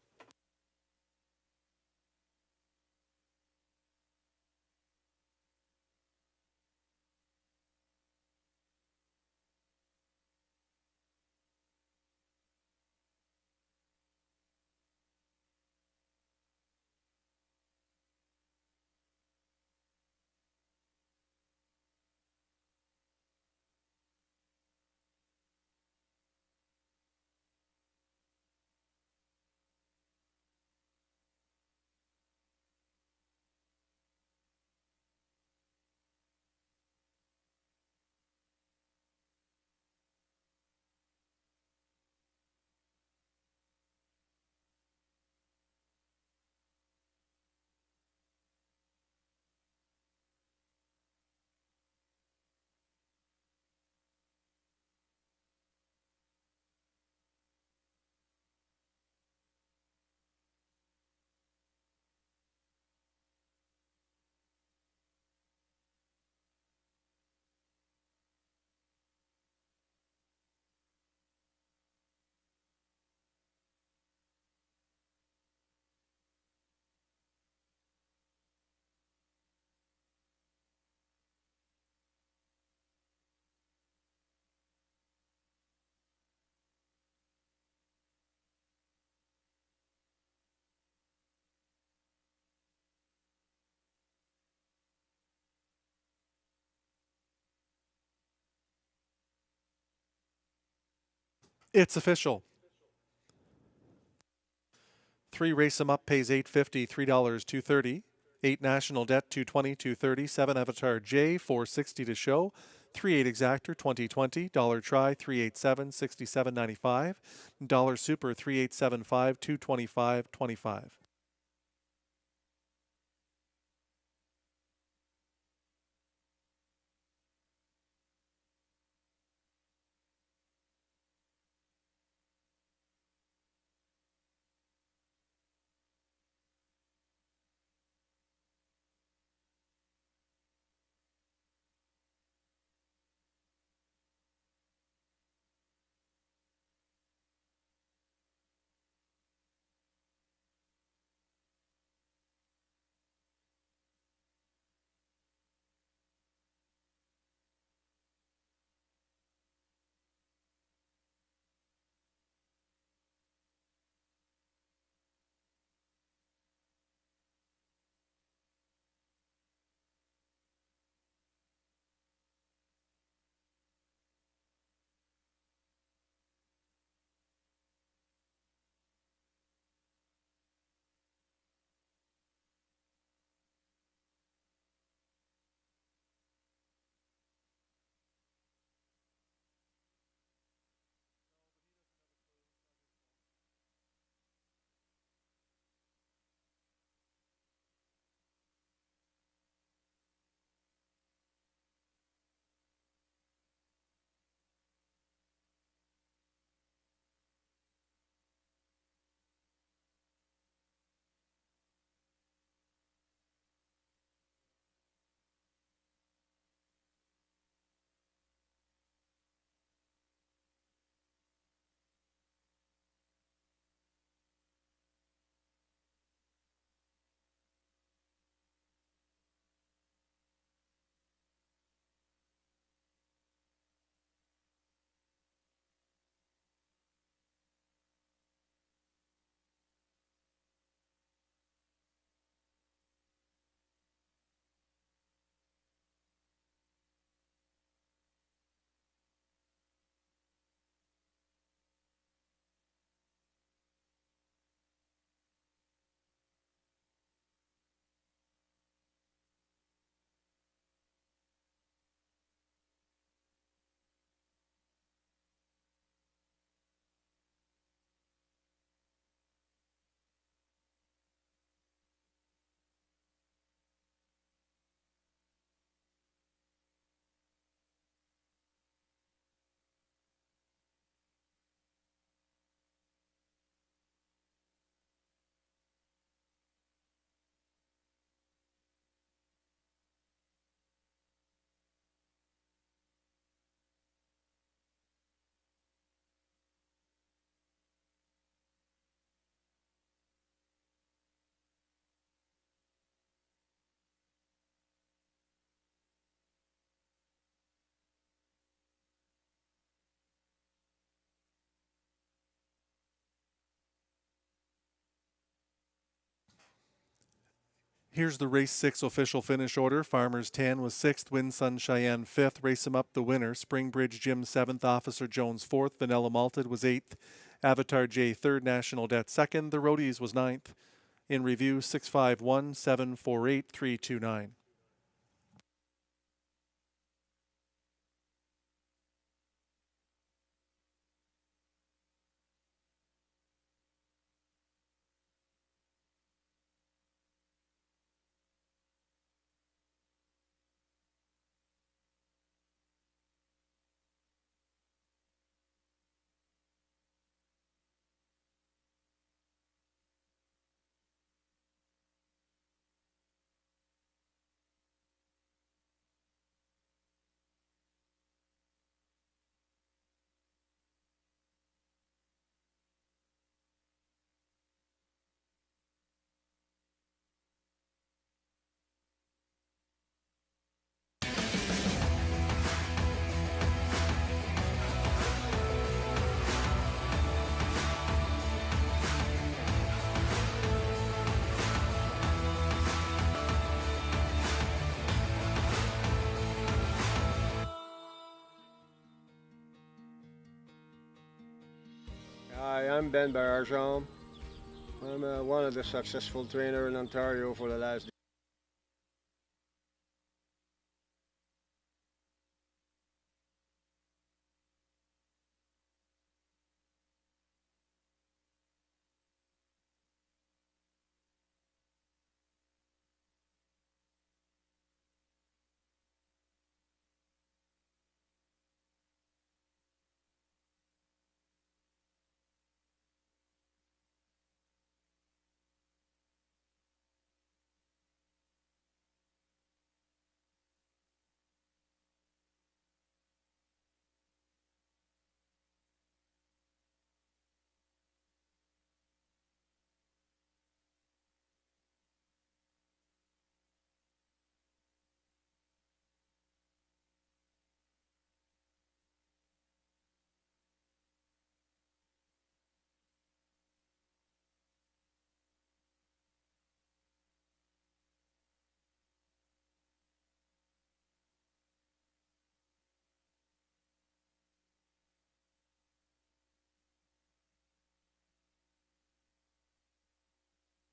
It's official. 3, Race 'em Up pays $8.50, $3 $2.30. 8, National Debt $2.20, $2.30. 7, Avatar J $4.60 to show. 3, 8, Exactor $20.20. Dollar Try $3.87, $67.95. Dollar Super $3.875, $2.25, $25. Here's the race 6 official finish order. Farmers 10 was 6th, Wind Sun Cheyenne 5th, Race 'em Up the winner. Springbridge Jim 7th, Officer Jones 4th, Vanilla Malted was 8th, Avatar J 3rd, National Debt 2nd, the Roadies was 9th. In review 651-748-329. Hi, I'm Ben Barjom. I'm one of the successful trainers in Ontario for the last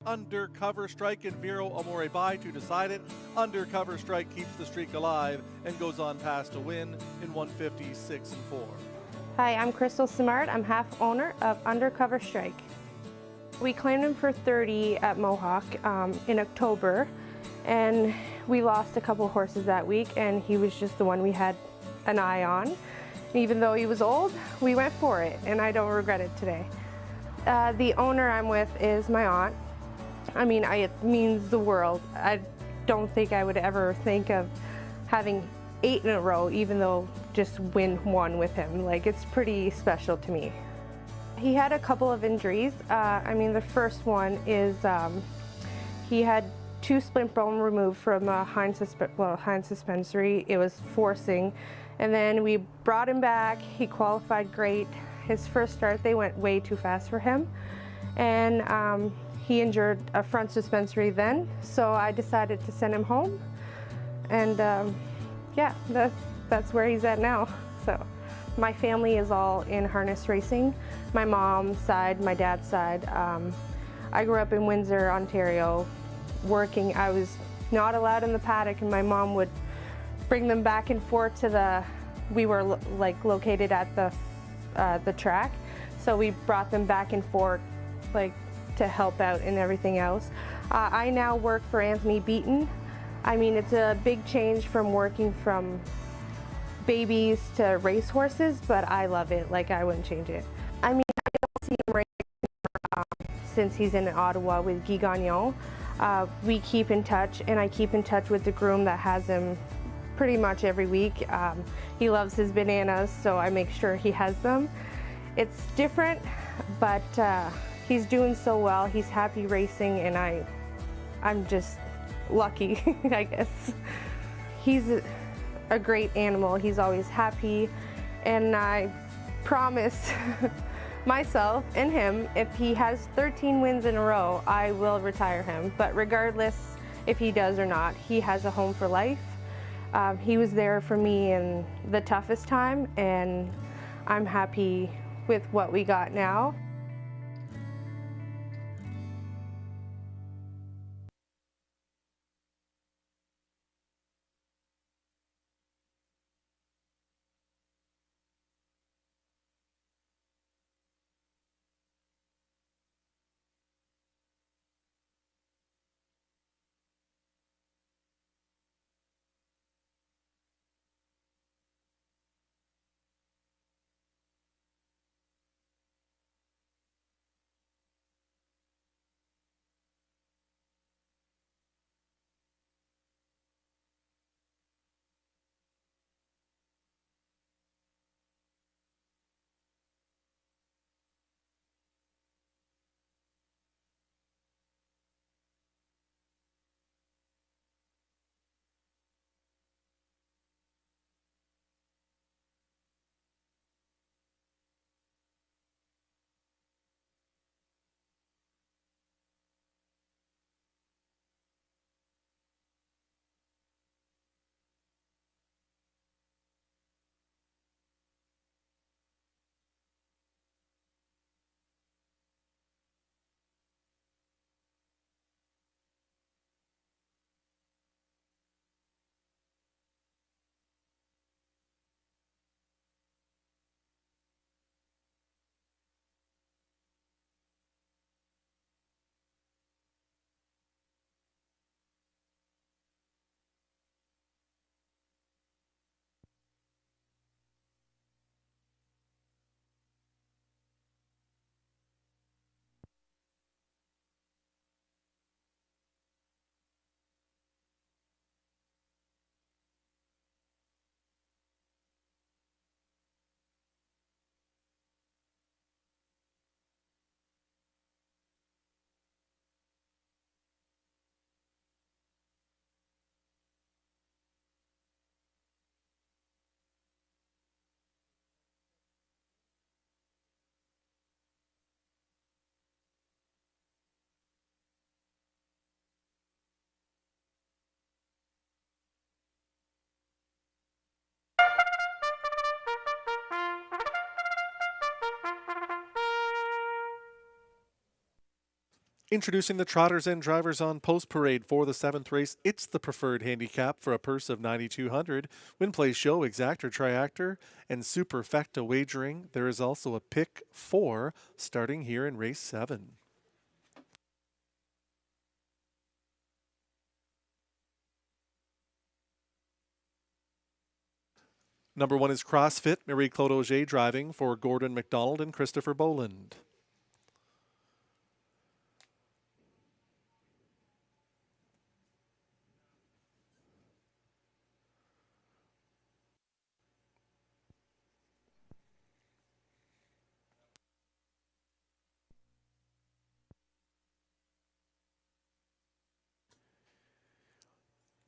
Undercover Strike and Vero Amore Bai to decide it. Undercover Strike keeps the streak alive and goes on past a win in 156-4. Hi, I'm Crystal Simard. I'm half owner of Undercover Strike. We claimed him for 30 at Mohawk in October, and we lost a couple horses that week, and he was just the one we had an eye on. Even though he was old, we went for it, and I don't regret it today. The owner I'm with is my aunt. I mean, it means the world. I don't think I would ever think of having 8 in a row, even though just win 1 with him. Like, it's pretty special to me. He had a couple of injuries. I mean, the first one is he had 2 splint bone removed from hind suspensory. It was forcing. And then we brought him back. He qualified great. His first start, they went way too fast for him. And he injured a front suspensory then, so I decided to send him home. And yeah, that's where he's at now. So my family is all in harness racing. My mom's side, my dad's side. I grew up in Windsor, Ontario, working. I was not allowed in the paddock, and my mom would bring them back and forth to we were like located at the track, so we brought them back and forth like to help out and everything else. I now work for Anthony Beaton. I mean, it's a big change from working from babies to racehorses, but I love it. Like, I wouldn't change it. I mean, I don't see him racing since he's in Ottawa with Guy Gagnon. We keep in touch, and I keep in touch with the groom that has him pretty much every week. He loves his bananas, so I make sure he has them. It's different, but he's doing so well. He's happy racing, and I'm just lucky, I guess. He's a great animal. He's always happy, and I promise myself and him, if he has 13 wins in a row, I will retire him. But regardless, if he does or not. He has a home for life. He was there for me in the toughest time, and I'm happy with what we got now. Introducing the Trotters and Drivers on Post Parade for the 7th race. It's the preferred handicap for a purse of $9,200. Win, play, show, exactor, triactor, and superfecta wagering. There is also a pick 4 starting here in race 7. Number 1 is CrossFit. Marie-Claude Auger driving for Gordon McDonald and Christopher Boland.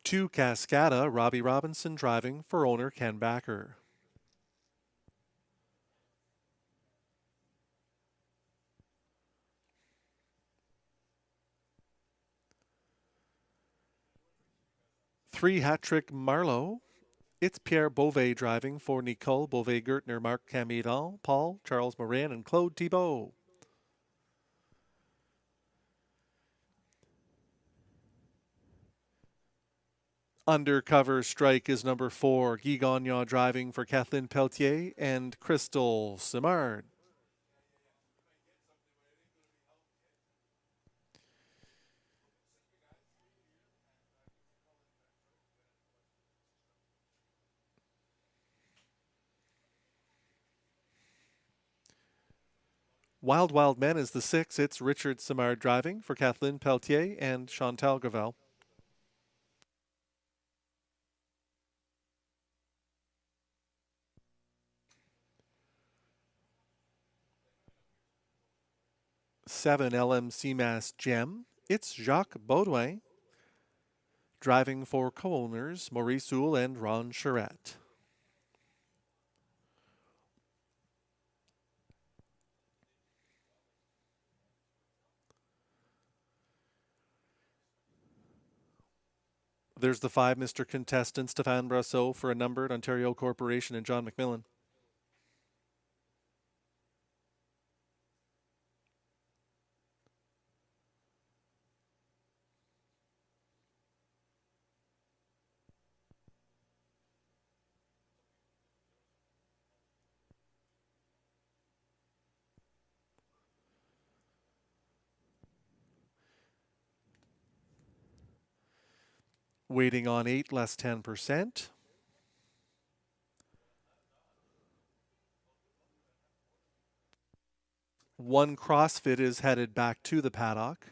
Two Cascada, Robbie Robinson driving for owner Ken Backer. Three Hat-Trick Marlowe. It's Pierre Beauvais driving for Nicole Beauvais-Gertner, Marc Camidon, Paul, Charles Morin, and Claude Thibault. Undercover Strike is number 4. Guy Gagnon driving for Kathleen Pelletier and Crystal Simard. Wild Wild Men is the 6. It's Richard Simard driving for Kathleen Pelletier and Chantal Gravel. Seven LMC Mass Gem. It's Jacques Baudouin driving for co-owners Maurice Houle and Ron Charette. There's the 5, Mr. Contestant, Stéphane Brasseau for a numbered Ontario Corporation and John McMillan. Waiting on 8 less 10%. One CrossFit is headed back to the paddock.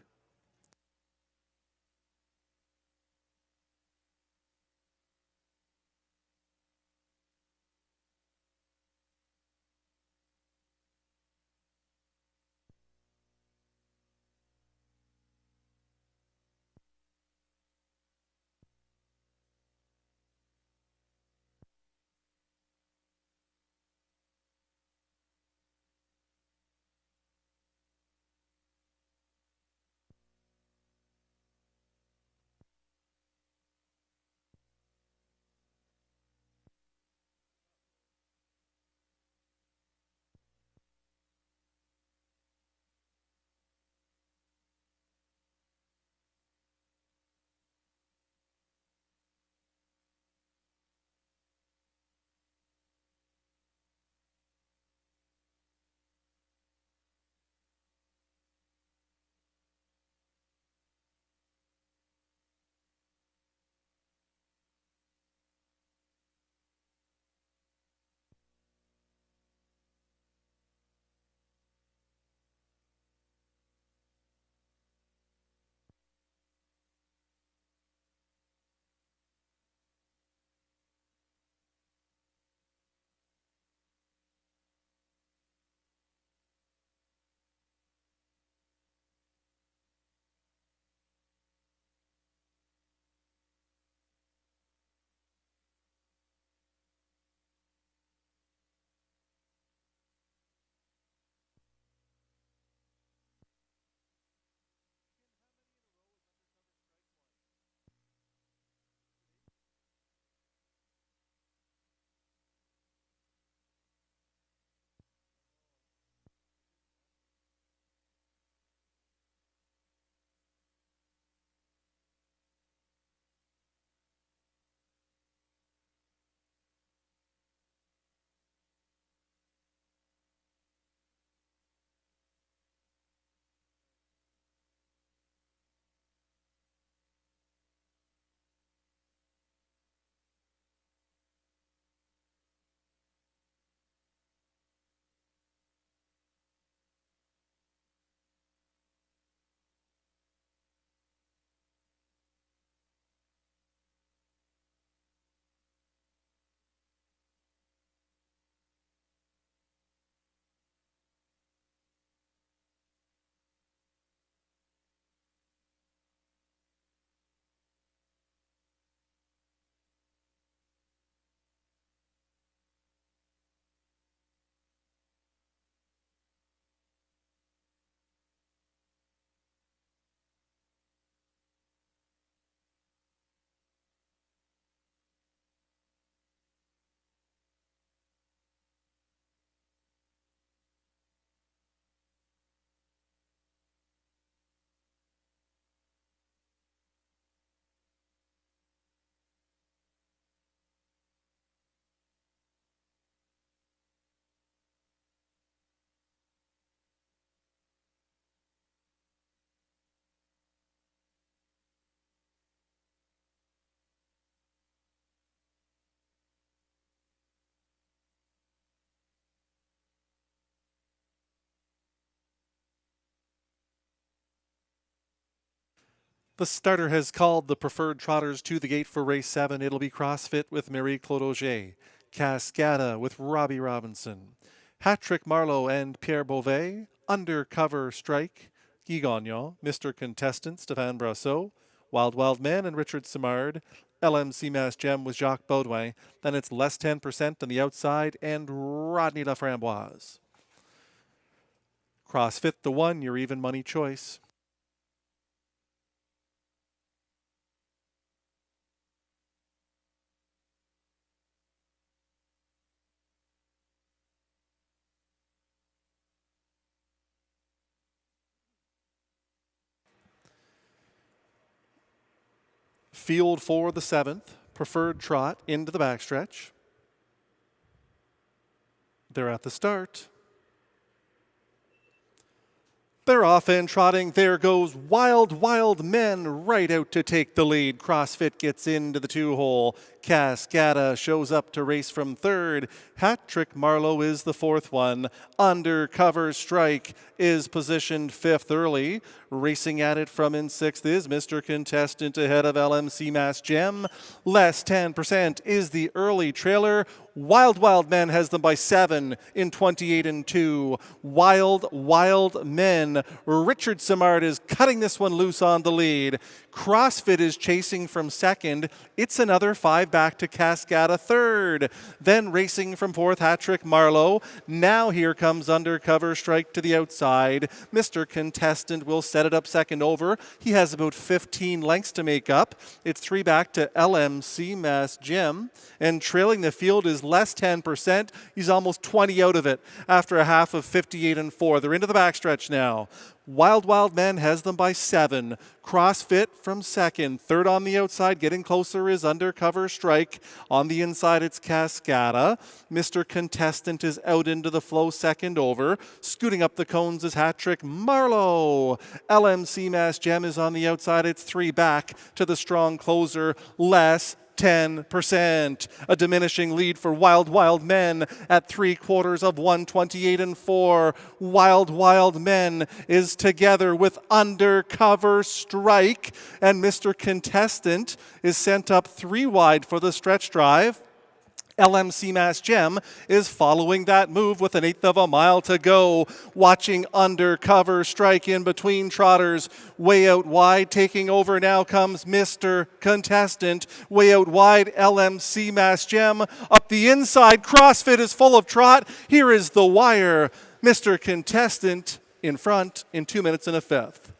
The starter has called the preferred trotters to the gate for race 7. It'll be CrossFit with Marie-Claude Auger, Cascada with Robbie Robinson, Hattrick Marlowe and Pierre Beauvais, Undercover Strike, Guy Gagnon, Mr. Contestant Stéphane Brasseau, Wild Wild Man and Richard Simard, LMC Mass Gem with Jacques Baudouin. Then it's less 10% on the outside and Rodney Laframboise. CrossFit the 1, your even money choice. Field for the 7th. Preferred trot into the backstretch. They're at the start. They're off and trotting. There goes Wild Wild Men right out to take the lead. CrossFit gets into the 2-hole. Cascada shows up to race from 3rd. Hat Trick Marlowe is the 4th one. Undercover Strike is positioned 5th early. Racing at it from in 6th is Mr. Contestant ahead of LMC Mass Gem. Less 10% is the early trailer. Wild Wild Men has them by 7 in 28 and 2. Wild Wild Men. Richard Simard is cutting this one loose on the lead. CrossFit is chasing from 2nd. It's another 5 back to Cascada 3rd. Then racing from 4th, Hat Trick Marlowe. Now here comes Undercover Strike to the outside. Mr. Contestant will set it up 2nd over. He has about 15 lengths to make up. It's 3 back to LMC Mass Gem. And trailing the field is less 10%. He's almost 20 out of it after a half of 58 and 4. They're into the backstretch now. Wild Wild Men has them by 7. CrossFit from 2nd. 3rd on the outside, getting closer is Undercover Strike. On the inside, it's Cascada. Mr. Contestant is out into the flow 2nd over. Scooting up the cones is Hat Trick Marlowe. LMC Mass Gem is on the outside. It's 3 back to the strong closer. Less 10%. A diminishing lead for Wild Wild Men at 3/4 of 128 and 4. Wild Wild Men is together with Undercover Strike, and Mr. Contestant is sent up 3 wide for the stretch drive. LMC Mass Gem is following that move with 1/8 of a mile to go. Watching Undercover Strike in between trotters. Way out wide, taking over now comes Mr. Contestant. Way out wide, LMC Mass Gem. Up the inside, CrossFit is full of trot. Here is the wire. Mr. Contestant in front in 2 minutes and a 5th.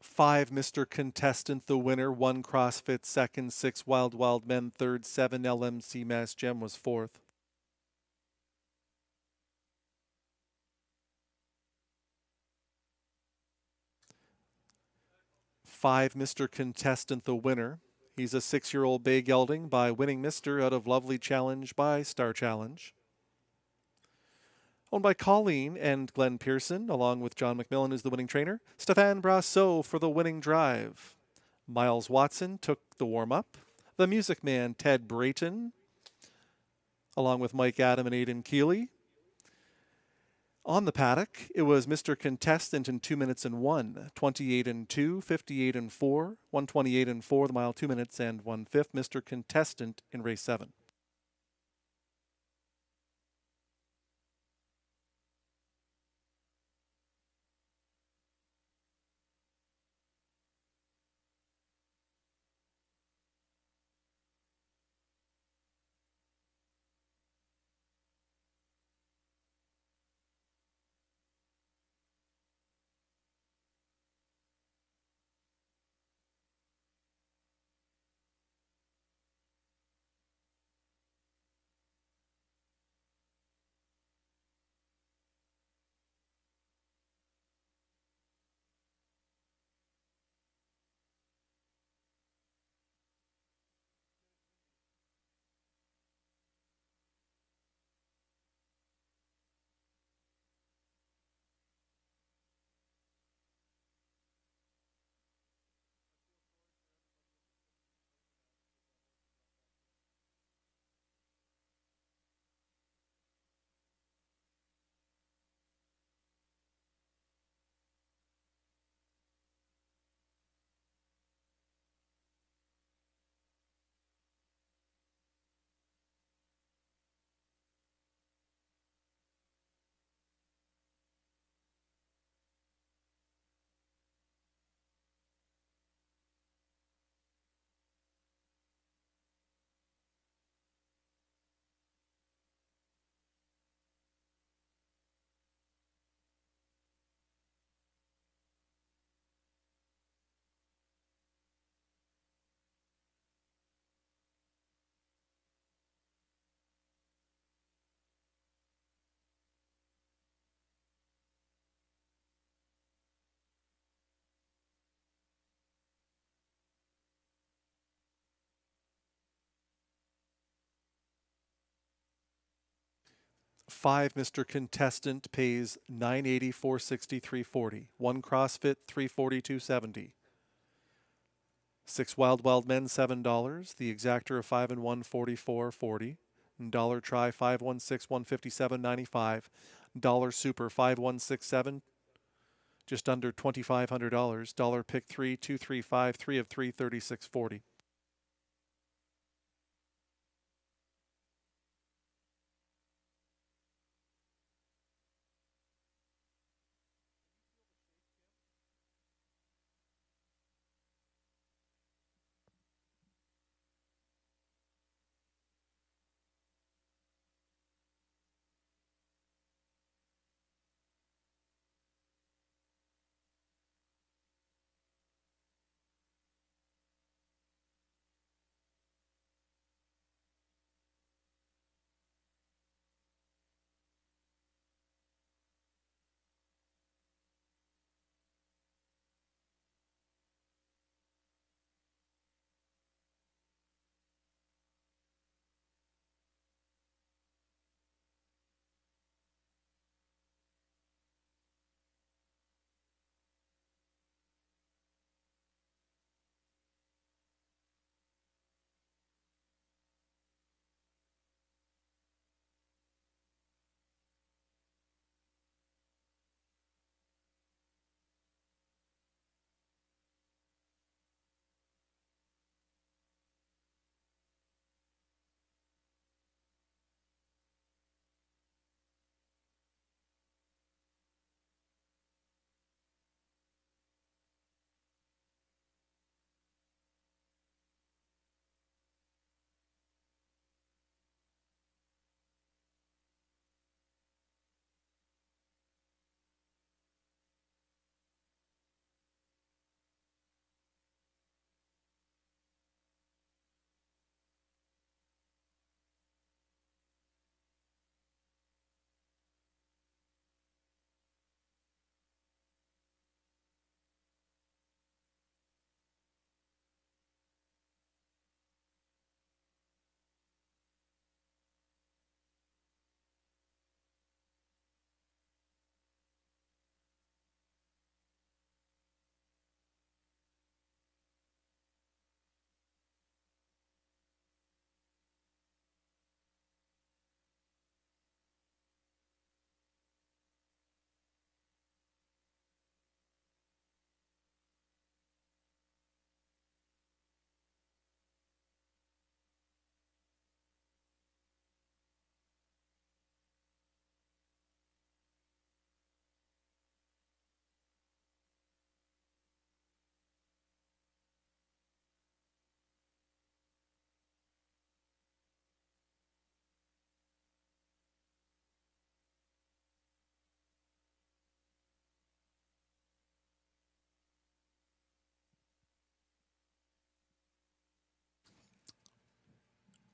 Five, Mr. Contestant, the winner. 1, CrossFit, 2nd. 6, Wild Wild Men, 3rd. 7, LMC Mass Gem was 4th. Five, Mr. Contestant, the winner. He's a 6-year-old bay gelding by Winning Mister out of Lovely Challenge by Star Challenge. Owned by Colleen and Glenn Pearson, along with John McMillan as the winning trainer. Stéphane Brassot for the winning drive. Miles Watson took the warm-up. The Music Man, Ted Brayton, along with Mike Adam and Aidan Keeley. On the paddock, it was Mr. Contestant in 2 minutes and 1, 28 and 2, 58 and 4, 128 and 4, the mile 2 minutes and 1/5. Mr. Contestant in race 7. 5 Mr. Contestant pays $980, $460, $340. 1 CrossFit $340, $270. 6 Wild Wild Men $7. The Exactor of 5 and 1 $44.40. Dollar Try 516 $157.95. Dollar Super 5167 just under $2,500. Dollar Pick 3 235 3 of 3 36.40.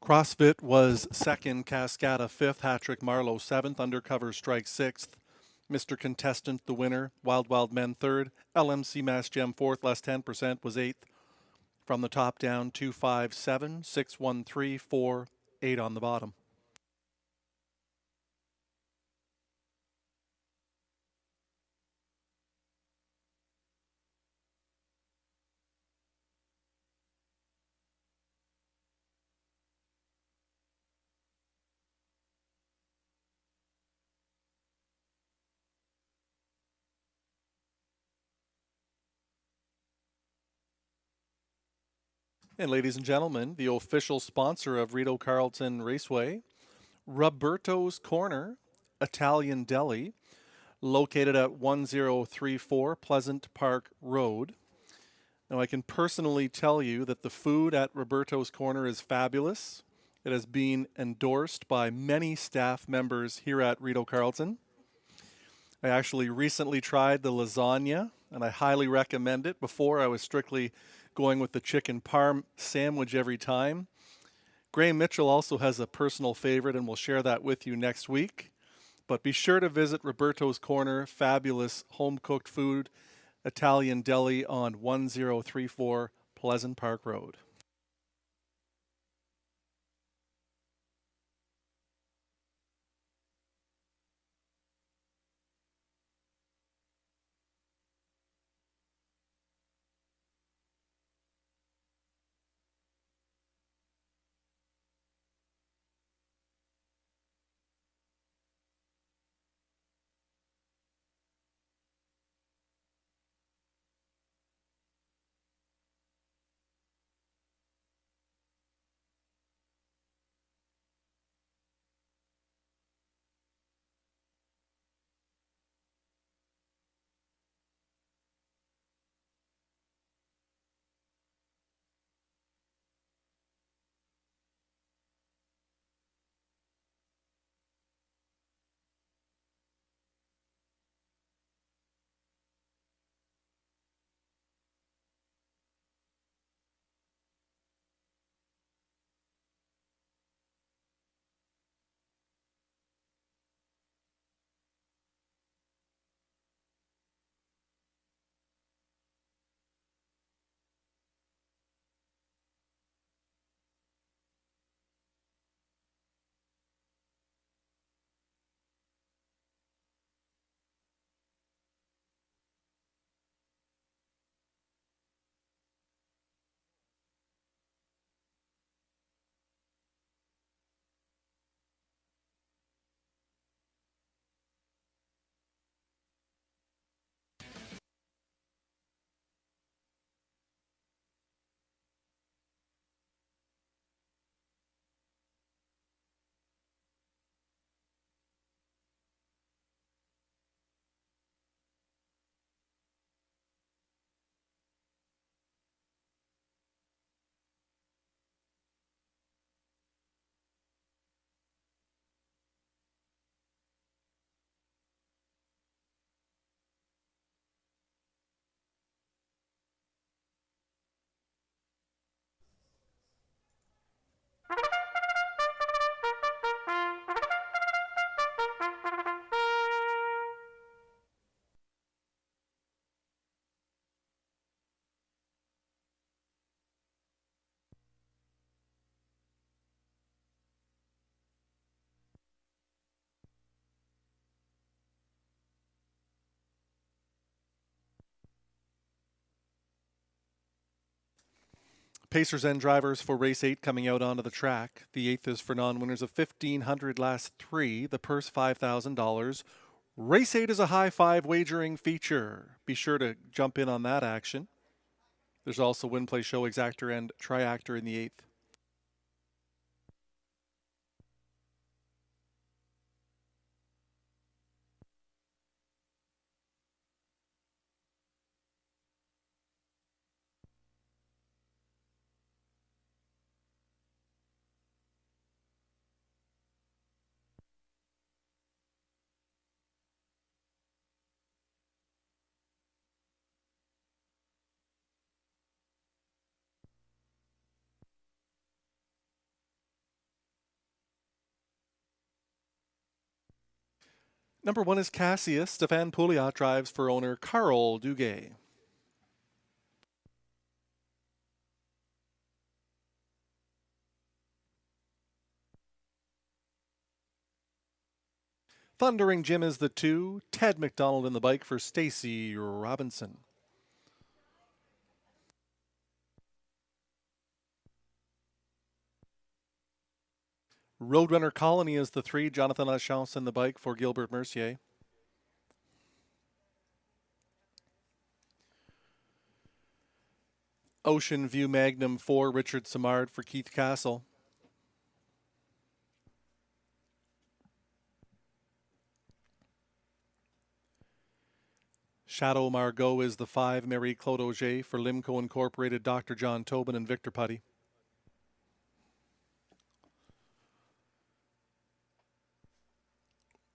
CrossFit was second, Cascada fifth, Hattrick Marlowe seventh, Undercover Strike sixth, Mr. Contestant the winner, Wild Wild Men third, LMC Mass Gem fourth, less 10% was eighth. From the top down, 257, 613, 4, 8 on the bottom. And ladies and gentlemen, the official sponsor of Rideau Carleton Raceway, Roberto's Corner Italian Deli, located at 1034 Pleasant Park Road. Now, I can personally tell you that the food at Roberto's Corner is fabulous. It has been endorsed by many staff members here at Rideau Carleton. I actually recently tried the lasagna, and I highly recommend it. Before, I was strictly going with the chicken parm sandwich every time. Graham Mitchell also has a personal favorite, and we'll share that with you next week. But be sure to visit Roberto's Corner, fabulous home-cooked food, Italian deli on 1034 Pleasant Park Road. Pacers End drivers for race 8 coming out onto the track. The 8th is for non-winners of $1,500 last 3. The purse $5,000. Race 8 is a high five wagering feature. Be sure to jump in on that action. There's also win, play, show, exactor, and triactor in the 8th. Number 1 is Cassius. Stefan Pouliot drives for owner Carl Duguay. Thundering Jim is the 2. Ted McDonald in the bike for Stacy Robinson. Roadrunner Colony is the 3. Jonathan Lachance in the bike for Gilbert Mercier. Ocean View Magnum 4. Richard Simard for Keith Castle. Shadow Margot is the 5. Marie Claude Auger for Limco Incorporated, Dr. John Tobin and Victor Putty.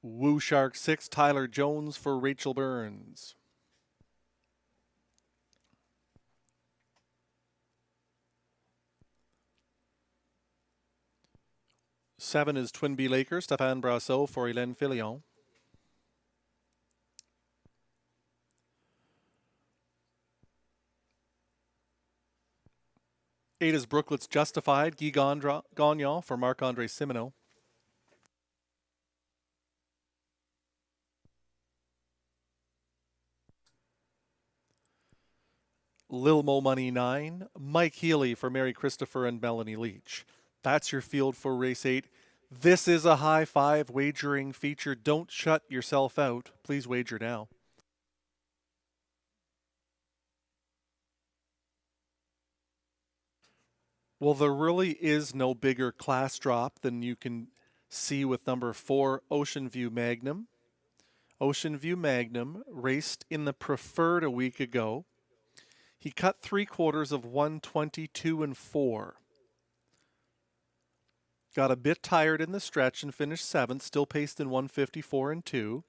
Woo Shark 6. Tyler Jones for Rachel Burns. Seven is Twin Bee Laker. Stéphane Brassot for Hélène Filion. Eight is Brooklet's Justified. Guy Gagnon for Marc-Andre Simoneau. Lil Mo Money 9. Mike Healy for Mary Christopher and Melanie Leach. That's your field for race 8. This is a high five wagering feature. Don't shut yourself out. Please wager now. Well, there really is no bigger class drop than you can see with number 4, Ocean View Magnum. Ocean View Magnum raced in the Preferred a week ago. He cut 3/4 of 122 and 4. Got a bit tired in the stretch and finished 7th, still paced in 154 and 2.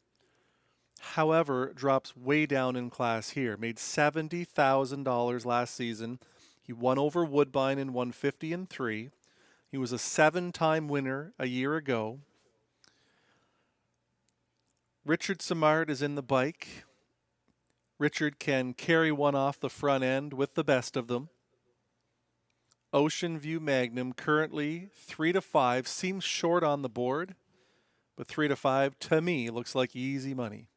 However, drops way down in class here. Made $70,000 last season. He won over Woodbine in 150 and 3. He was a 7-time winner a year ago. Richard Simard is in the bike. Richard can carry one off the front end with the best of them. Ocean View Magnum currently 3-5. Seems short on the board, but 3-5 to me looks like easy money.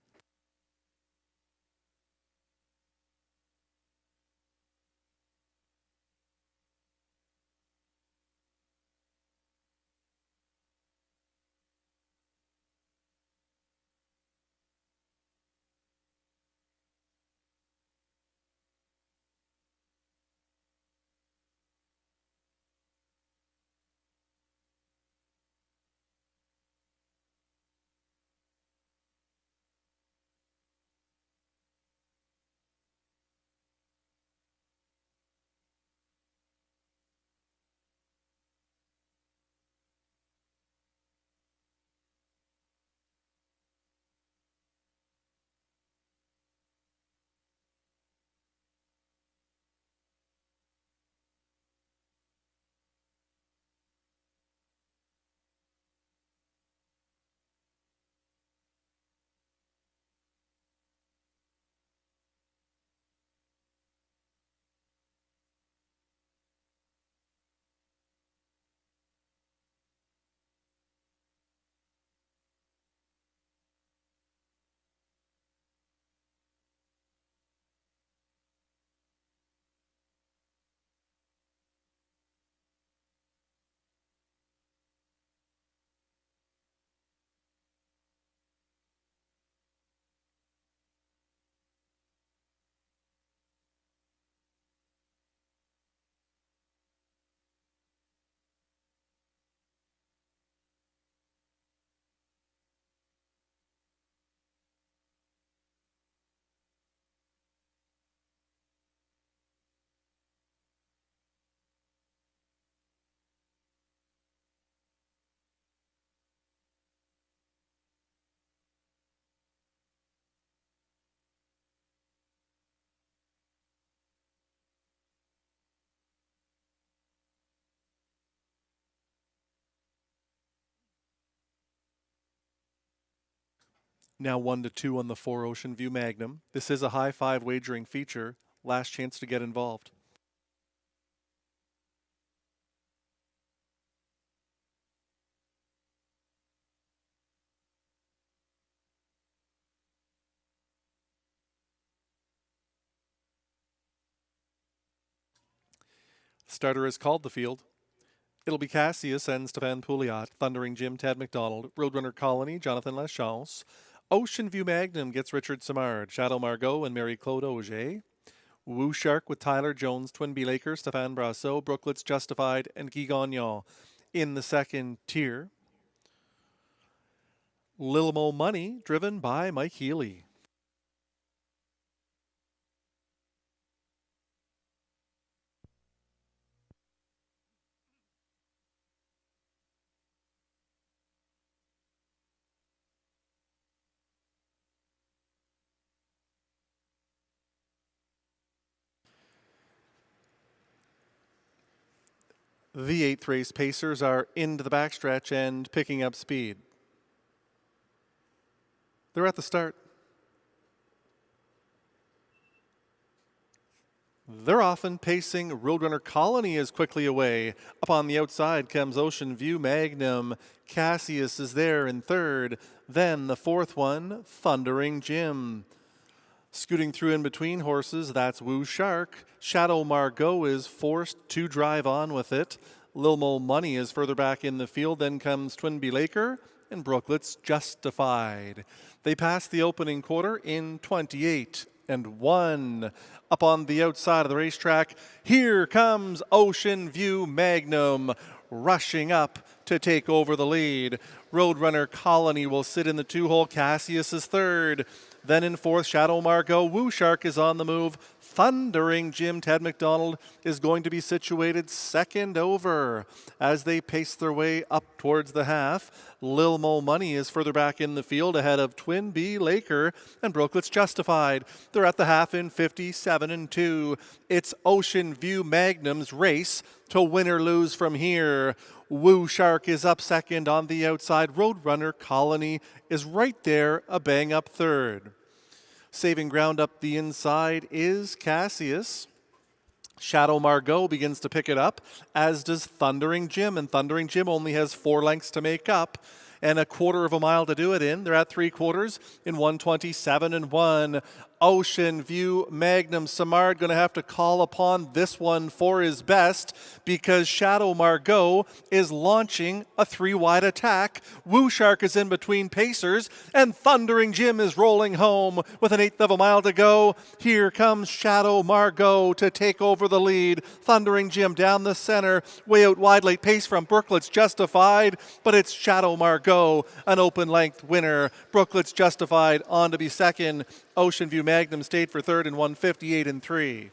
Now 1-2 on the 4 Ocean View Magnum. This is a high five wagering feature. Last chance to get involved. Starter is called the field. It'll be Cassius and Stefan Pouliot, Thundering Jim, Tad McDonald, Roadrunner Colony, Jonathan Lachance. Ocean View Magnum gets Richard Simard, Shadow Margot, and Mary-Claude Auger. Woo Shark with Tyler Jones, Twin B Laker, Stéphane Brassot, Brooklets Justified, and Guy Gagnon in the second tier. Lil Mo Money, driven by Mike Healy. The 8th race pacers are into the backstretch and picking up speed. They're at the start. They're often pacing. Roadrunner Colony is quickly away. Up on the outside comes Ocean View Magnum. Cassius is there in third. Then the fourth one, Thundering Jim. Scooting through in between horses, that's Woo Shark. Shadow Margot is forced to drive on with it. Lil Mo Money is further back in the field. Then comes Twin B Laker and Brooklets Justified. They pass the opening quarter in 28-1. Up on the outside of the racetrack, here comes Ocean View Magnum rushing up to take over the lead. Roadrunner Colony will sit in the 2-hole. Cassius is third. Then in fourth, Shadow Margot. Woo Shark is on the move. Thundering Jim, Ted McDonald, is going to be situated second over. As they pace their way up towards the half, Lil Mo Money is further back in the field ahead of Twin B Laker and Brooklets Justified. They're at the half in 57-2. It's Ocean View Magnum's race to win or lose from here. Woo Shark is up second on the outside. Roadrunner Colony is right there, a bang-up third. Saving ground up the inside is Cassius. Shadow Margot begins to pick it up, as does Thundering Jim. And Thundering Jim only has 4 lengths to make up and a quarter of a mile to do it in. They're at 3/4 in 1:27-1. Ocean View Magnum. Simard going to have to call upon this one for his best because Shadow Margot is launching a 3-wide attack. Woo Shark is in between pacers and Thundering Jim is rolling home with an 1/8 of a mile to go. Here comes Shadow Margot to take over the lead. Thundering Jim down the center, way out wide, late pace from Brooklets Justified, but it's Shadow Margot, an open length winner. Brooklets Justified on to be second. Ocean View Magnum stayed for third in 1:58-3.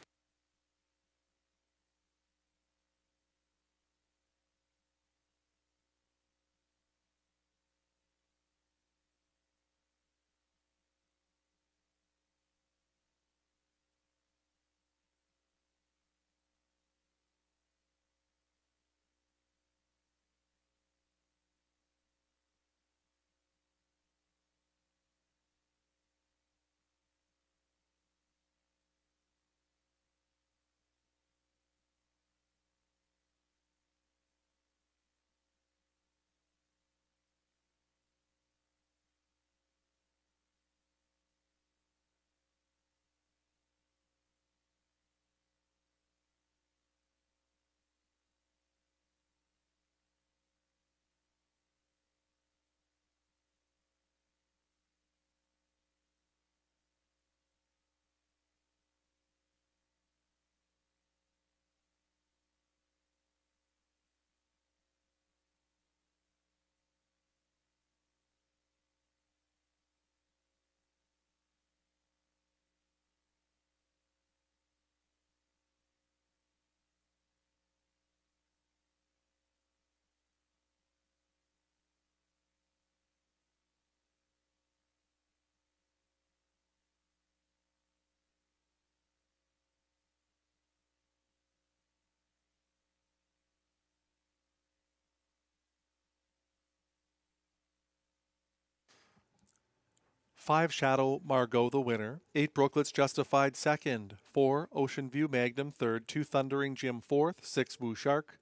5 Shadow Margot the winner, 8 Brooklets Justified second, 4 Ocean View Magnum third, 2 Thundering Jim fourth, 6 Woo Shark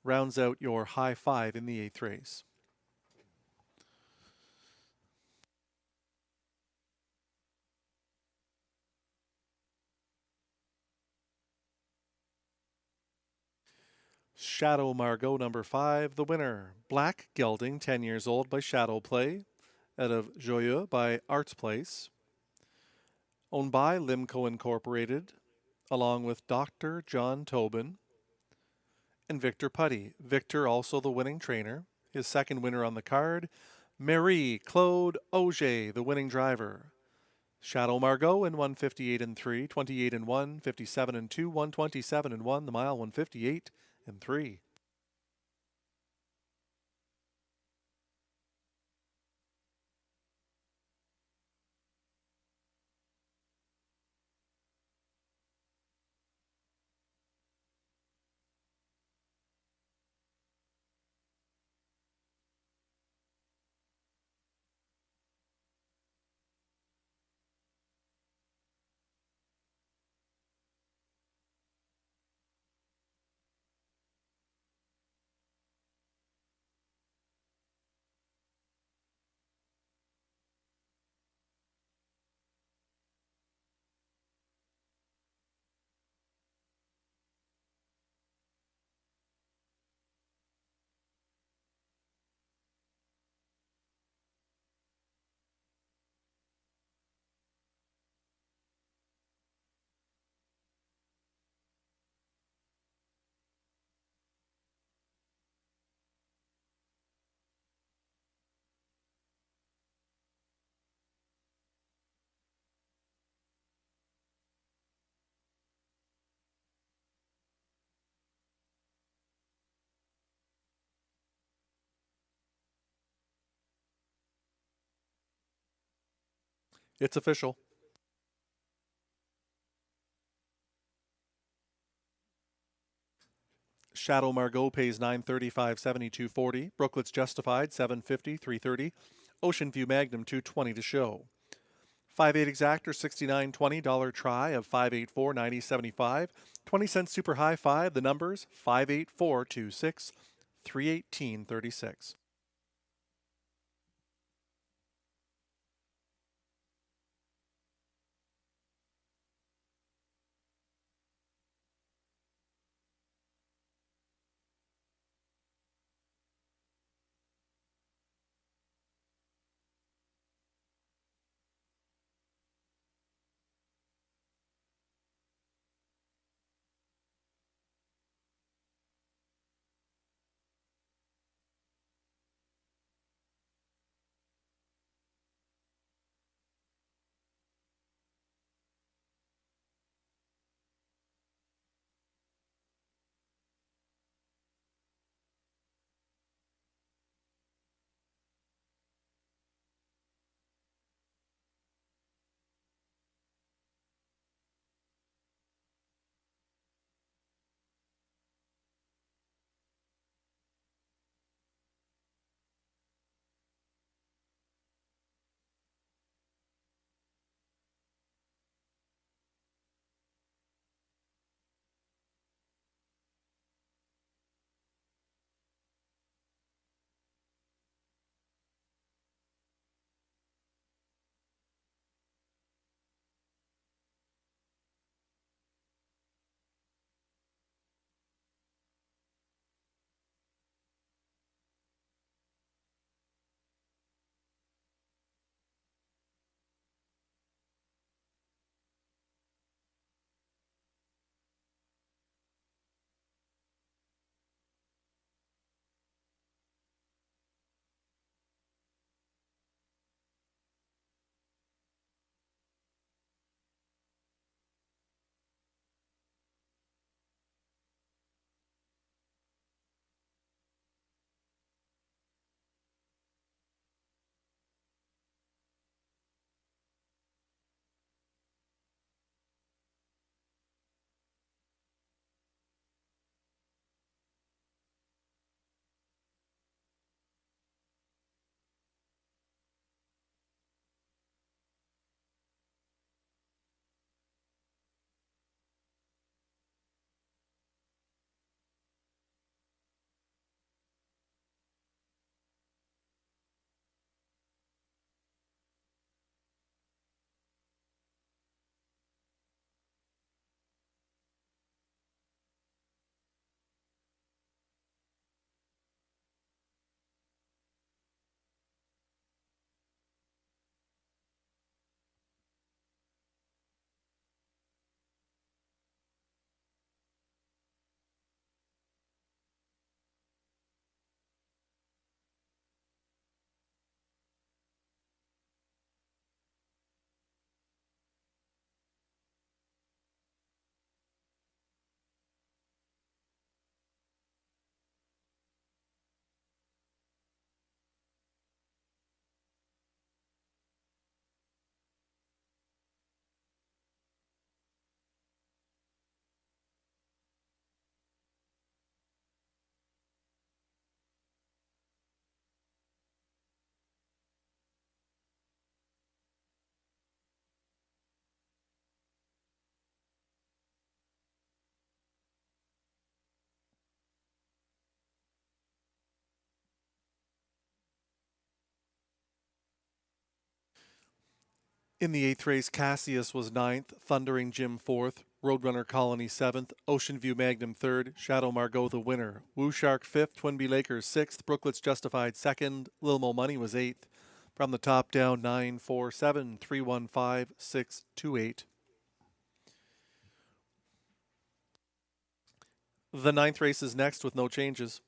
rounds out your high 5 in the 8th race. Shadow Margot number 5, the winner. Black Gelding, 10 years old by Shadow Play, out of Joyeux by Arts Place. Owned by Limco Incorporated, along with Dr. John Tobin and Victor Putty. Victor also the winning trainer. His second winner on the card, Marie-Claude Auger, the winning driver. Shadow Margot in 158 and 3, 28 and 1, 57 and 2, 127 and 1, the mile 158 and 3. It's official. Shadow Margot pays $935, $72.40. Brooklets Justified $750, $330. Ocean View Magnum $220 to show. 5/8 exactor $69.20. Dollar try of $584, $90.75. 20 cents super high 5. The numbers 58426, 318.36. In the 8th race, Cassius was 9th, Thundering Jim 4th, Roadrunner Colony 7th, Ocean View Magnum 3rd, Shadow Margot the winner, Woo Shark 5th, Twinbee Lakers 6th, Brooklets Justified 2nd, Lil Mo Money was 8th. From the top down, 9, 4, 7, 3, 1, 5, 6, 2, 8. The 9th race is next with no changes.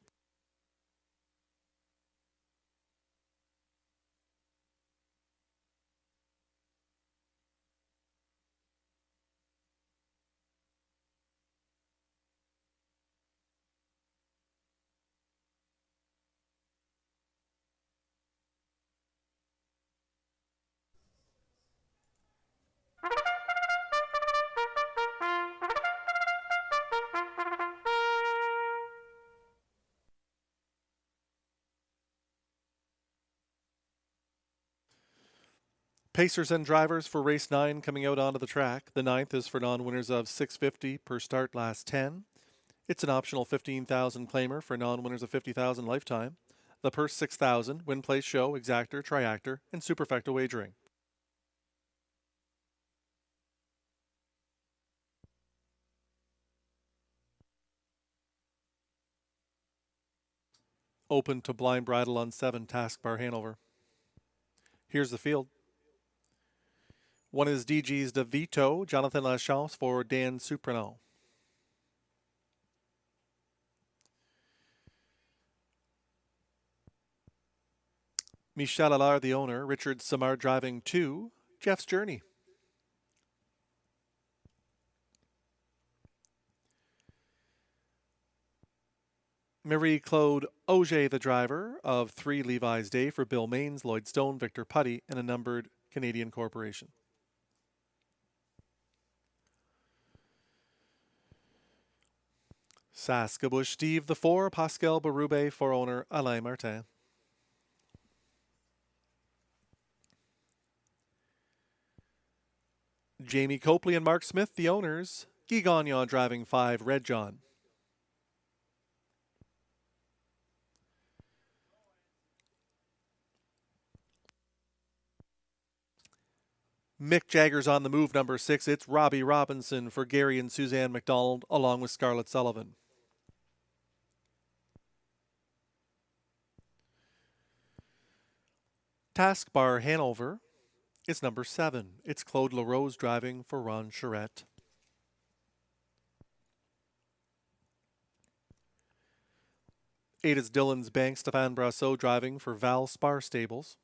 Pacers and drivers for race 9 coming out onto the track. The 9th is for non-winners of $650 per start last 10. It's an optional $15,000 claimer for non-winners of $50,000 lifetime. The purse $6,000, win, place, show, exactor, triactor, and superfecta wagering. Open to blind bridle on 7, Taskbar Hanover. Here's the field. 1 is DG's DeVito, Jonathan Lachance for Dan Suprano. Michel Allard, the owner, Richard Samar driving 2, Jeff's Journey. Marie-Claude Auger, the driver of 3, Levi's Day for Bill Maines, Lloyd Stone, Victor Putty, and a numbered Canadian corporation. Saskabush Steve the 4, Pascal Berube for owner Alain Martin. Jamie Copley and Mark Smith, the owners, Guy Gagnon driving 5, Red John. Mick Jagger's on the move, number 6. It's Robbie Robinson for Gary and Suzanne McDonald, along with Scarlett Sullivan. Taskbar Hanover is number 7. It's Claude LaRose driving for Ron Charette. Eight is Dylan's Bank, Stéphane Brassot driving for Val Spar Stables.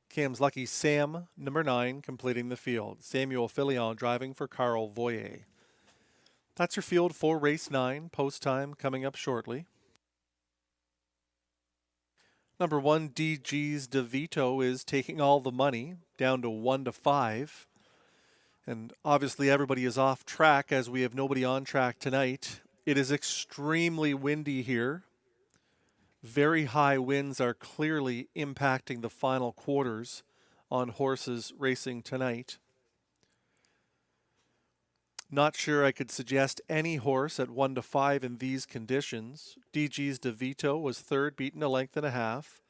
Cam's Lucky Sam, number 9, completing the field. Samuel Filion driving for Carl Voyer. That's your field for race 9. Post time coming up shortly. Number 1, DG's DeVito is taking all the money, down to 1 to 5. And obviously everybody is off track as we have nobody on track tonight. It is extremely windy here. Very high winds are clearly impacting the final quarters on horses racing tonight. Not sure I could suggest any horse at 1 to 5 in these conditions. DG's DeVito was 3rd, beaten a length and a half.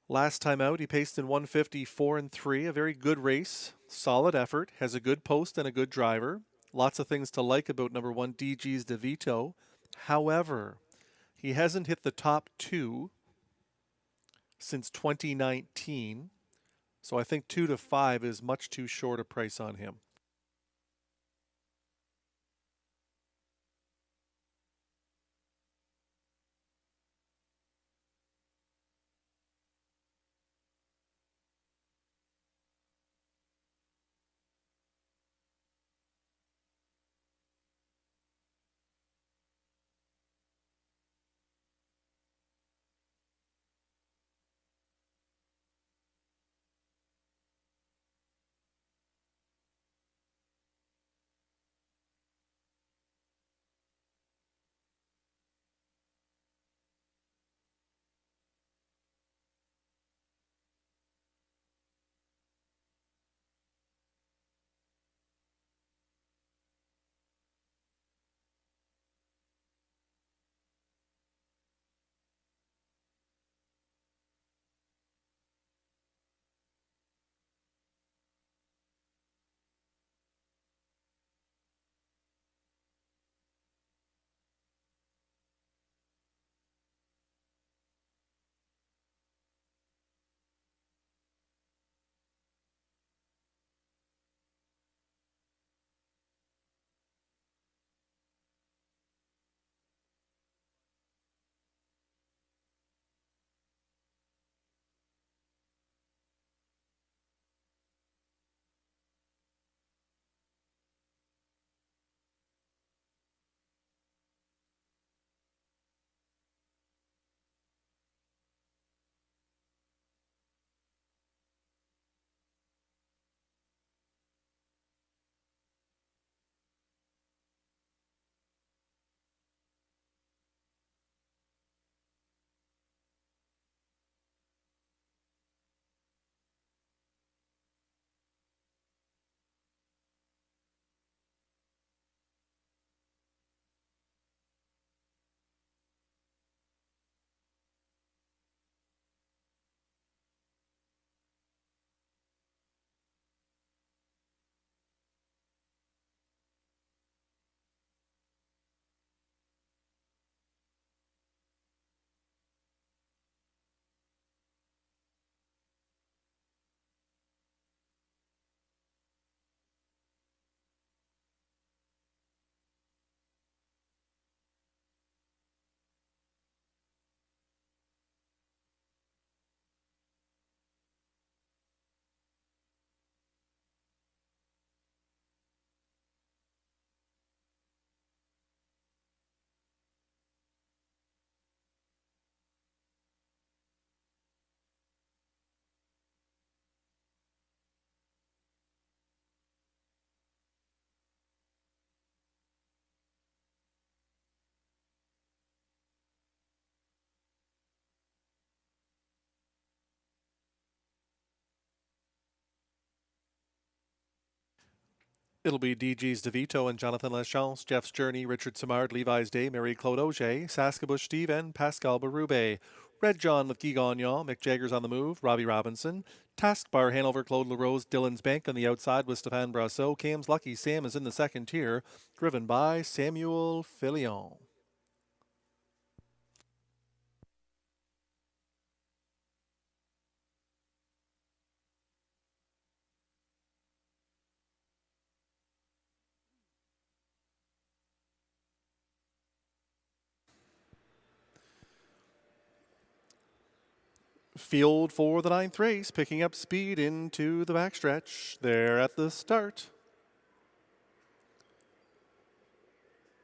Last time out, he paced in 154 and 3, a very good race, solid effort, has a good post and a good driver. Lots of things to like about number 1, DG's DeVito. However, he hasn't hit the top 2 since 2019, so I think 2 to 5 is much too short a price on him. It'll be DG's DeVito and Jonathan Lachance, Jeff's Journey, Richard Simard, Levi's Day, Marie-Claude Auger, Saskabush Steve, and Pascal Berube. Red John with Guy Gagnon, Mick Jagger's on the move, Robbie Robinson. Taskbar, Hanover, Claude LaRose, Dylan's Bank on the outside with Stéphane Brassot. Cam's Lucky Sam is in the second tier, driven by Samuel Filion. Field for the ninth race, picking up speed into the backstretch. They're at the start.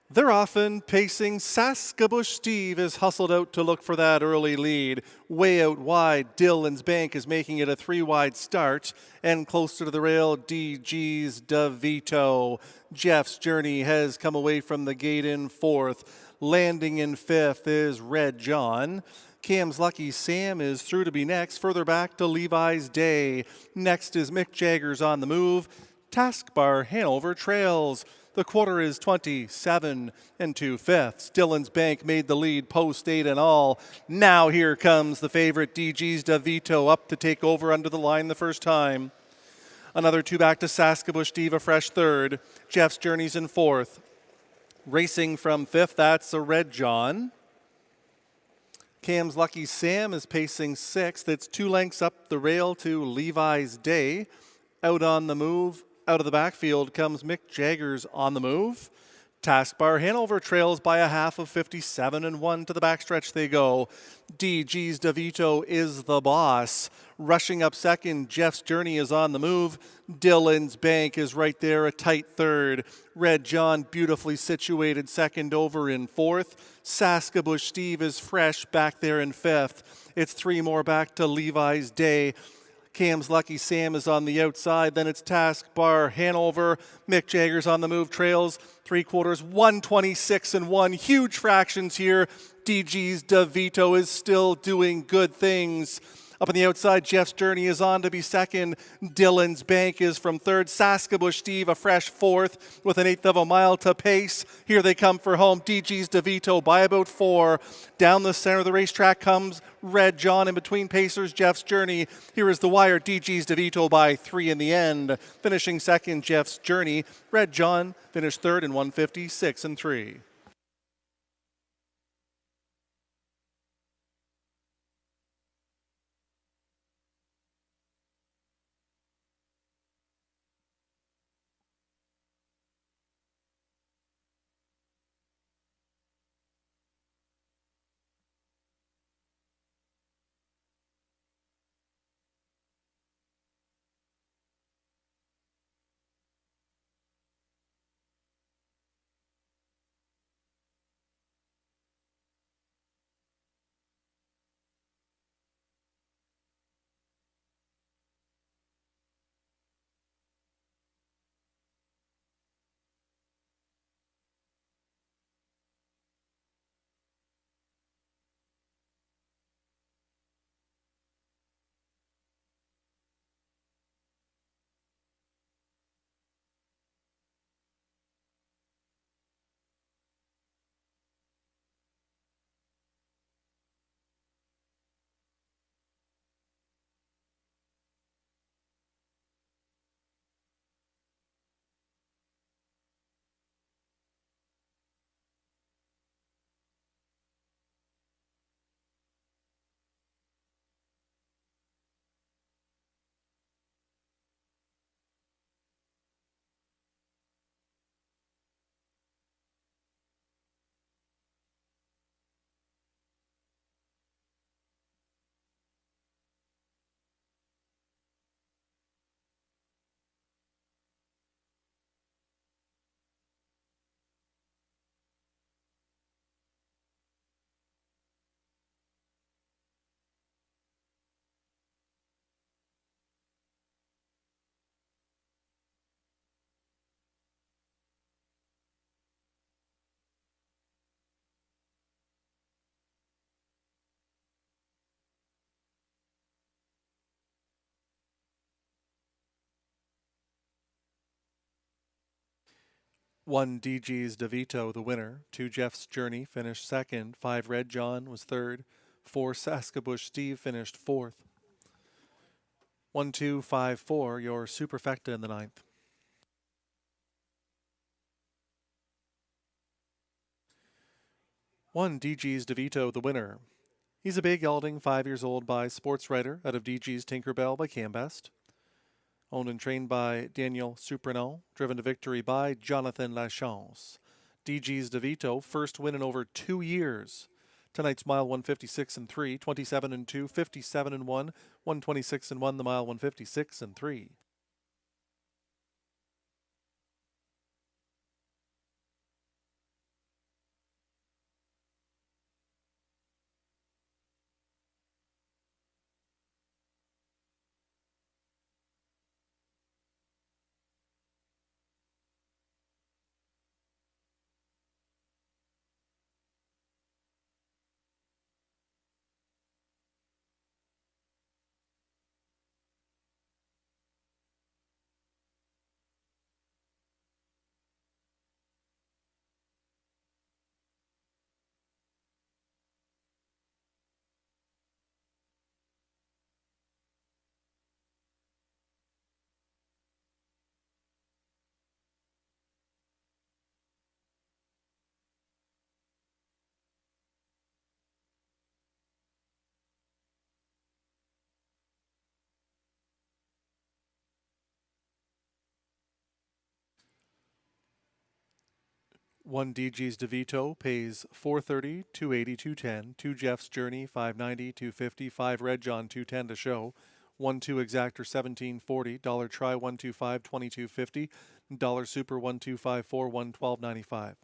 They're often pacing. Saskabush Steve is hustled out to look for that early lead. Way out wide, Dylan's Bank is making it a 3-wide start. And closer to the rail, DG's DeVito. Jeff's Journey has come away from the gate in fourth. Landing in fifth is Red John. Cam's Lucky Sam is through to be next. Further back to Levi's Day. Next is Mick Jagger's on the move. Taskbar Hanover trails. The quarter is 27 2/5. Dylan's Bank made the lead post 8 and all. Now here comes the favorite DG's DeVito up to take over under the line the first time. Another 2 back to Saskabush Steve, a fresh third. Jeff's Journey's in fourth. Racing from fifth, that's a Red John. Cam's Lucky Sam is pacing sixth. It's 2 lengths up the rail to Levi's Day. Out on the move, out of the backfield comes Mick Jagger's on the move. Taskbar Hanover trails by a half of 57 1 to the backstretch they go. DG's DeVito is the boss. Rushing up second, Jeff's Journey is on the move. Dylan's Bank is right there, a tight third. Red John beautifully situated second over in fourth. Saskabush Steve is fresh back there in fifth. It's 3 more back to Levi's Day. Cam's Lucky Sam is on the outside. Then it's Taskbar Hanover. Mick Jagger's on the move, trails 3/4, 126 1. Huge fractions here. DG's DeVito is still doing good things. Up on the outside, Jeff's Journey is on to be second. Dylan's Bank is from third. Saskabush Steve, a fresh fourth with an 1/8 of a mile to pace. Here they come for home. DG's DeVito by about 4. Down the center of the racetrack comes Red John in between pacers. Jeff's Journey. Here is the wire. DG's DeVito by 3 in the end. Finishing second, Jeff's Journey. Red John finished third in 156 3. 1 DG's DeVito, the winner. 2 Jeff's Journey finished second. 5 Red John was third. 4 Saskabush Steve finished fourth. 1 2 5 4, your Superfecta in the ninth. One DG's DeVito, the winner. He's a big gelding, 5 years old, by Sports Writer out of DG's Tinkerbell by Cambest. Owned and trained by Daniel Suprenault, driven to victory by Jonathan Lachance. DG's DeVito, first win in over 2 years. Tonight's mile 156 and 3, 27 and 2, 57 and 1, 126 and 1, the mile 156 and 3. One DG's DeVito pays $430, $280, $210. 2 Jeff's Journey $590, $250. 5 Red John $210 to show. 1 2 Exactor $1740. Dollar Try $125, $2250. Dollar Super $1254, $112.95.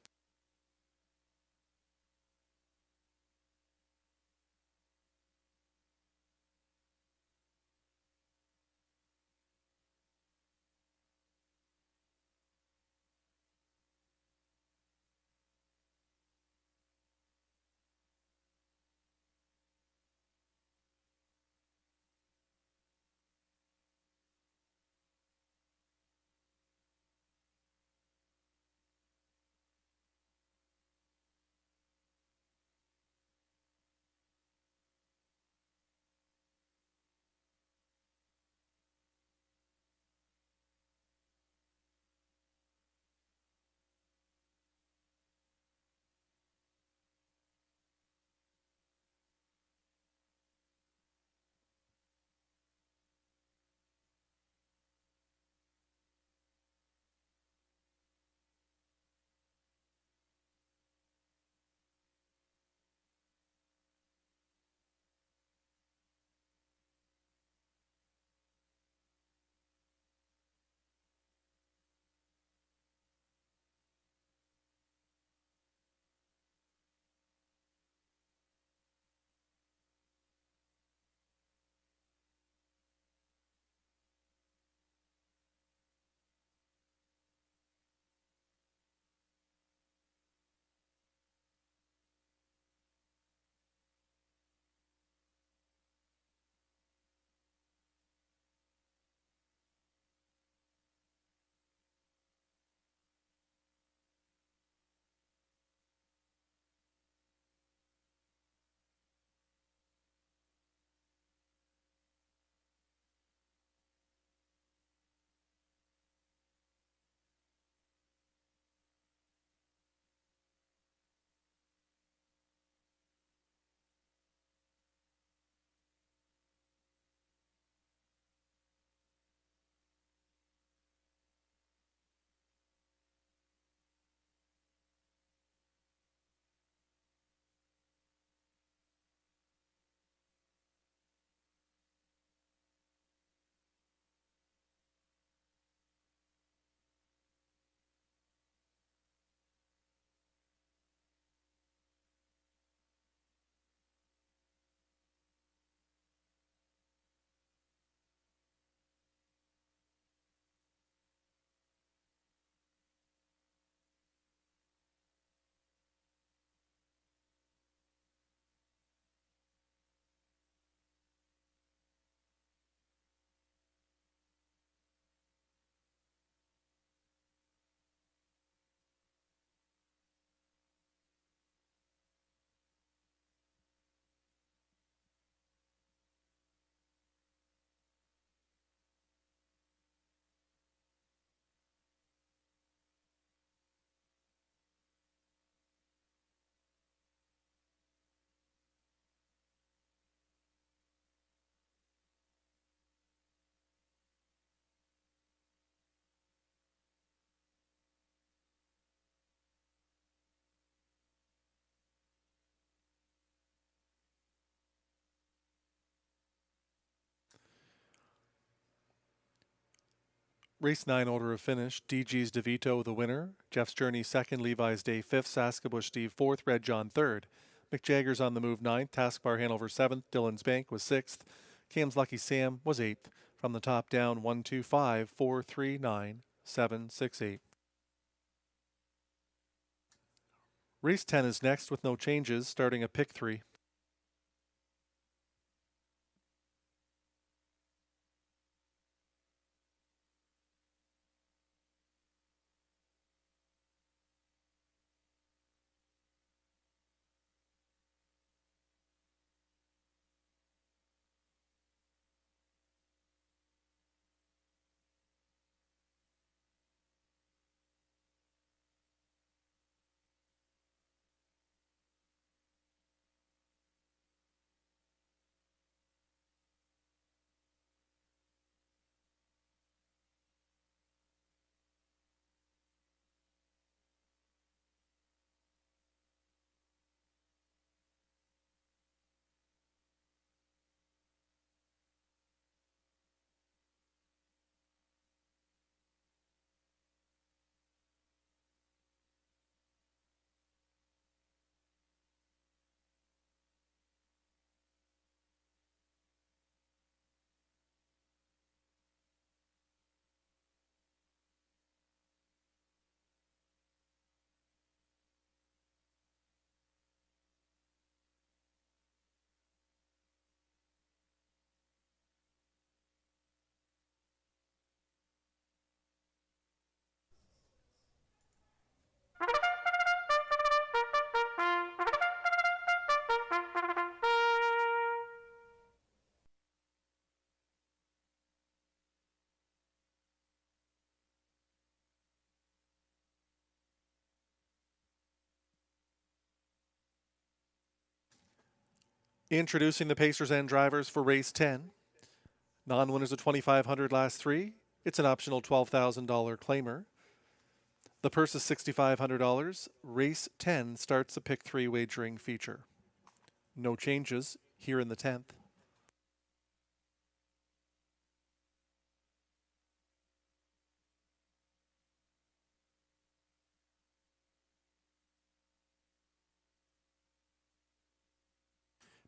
Race 9 order of finish. DG's DeVito the winner. Jeff's Journey second. Levi's Day fifth. Saskabush Steve fourth. Red John third. McJagger's on the move ninth. Taskbar Hanover seventh. Dylan's Bank was sixth. Cam's Lucky Sam was eighth. From the top down, 1, 2, 5, 4, 3, 9, 7, 6, 8. Race 10 is next with no changes, starting at pick 3. Introducing the pacers and drivers for race 10. Non-winners of $2,500 last 3. It's an optional $12,000 claimer. The purse is $6,500. Race 10 starts the pick 3 wagering feature. No changes here in the 10th.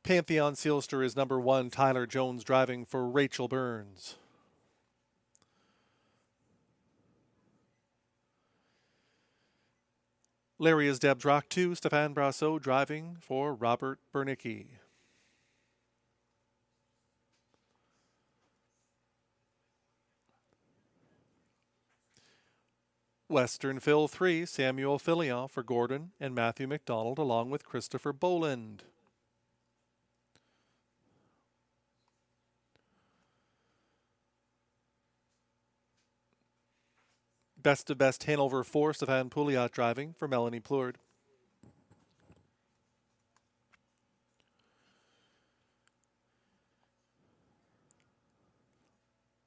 Pantheon Sealster is number 1. Tyler Jones driving for Rachel Burns. Larry is Deb's Rock 2. Stefan Brasso driving for Robert Bernicki. Western Phil 3. Samuel Fillion for Gordon and Matthew McDonald along with Christopher Boland. Best of Best Hanover 4, Stefan Pouliot driving for Melanie Plourde.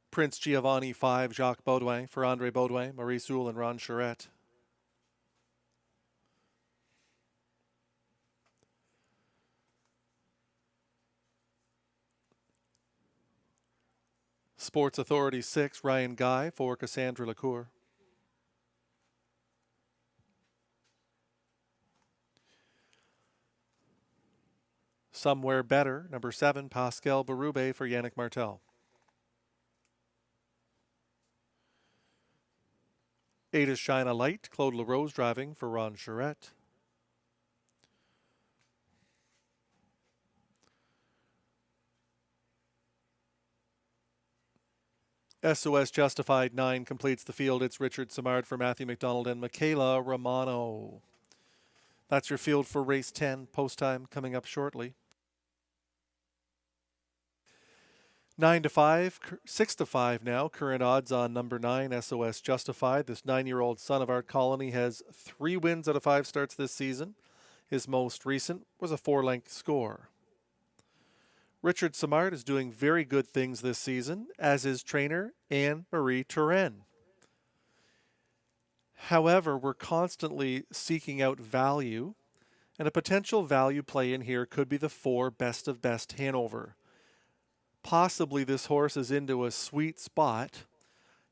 Prince Giovanni 5, Jacques Baudouin for Andre Baudouin, Maurice Houle and Ron Charette. Sports Authority 6, Ryan Guy for Cassandra Lacour. Somewhere Better, number 7, Pascal Berube for Yannick Martel. 8 is Shine a Light, Claude LaRose driving for Ron Charette. SOS Justified 9 completes the field. It's Richard Simard for Matthew McDonald and Michaela Romano. That's your field for race 10. Post time coming up shortly. 9 to 5, 6 to 5 now. Current odds on number 9, SOS Justified. This 9-year-old son of Art Colony has 3 wins out of 5 starts this season. His most recent was a 4-length score. Richard Simard is doing very good things this season, as is trainer Anne-Marie Turenne. However, we're constantly seeking out value, and a potential value play in here could be the 4 Best of Best Hanover. Possibly this horse is into a sweet spot.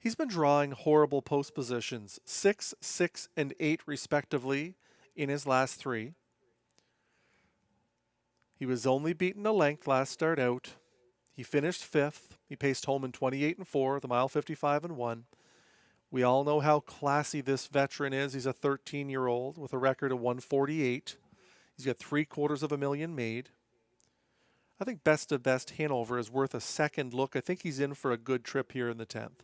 He's been drawing horrible post positions, 6, 6, and 8 respectively in his last 3. He was only beaten a length last start out. He finished 5th. He paced home in 28 and 4, the mile 55 and 1. We all know how classy this veteran is. He's a 13-year-old with a record of 148. He's got $750,000 made. I think Best of Best Hanover is worth a second look. I think he's in for a good trip here in the 10th.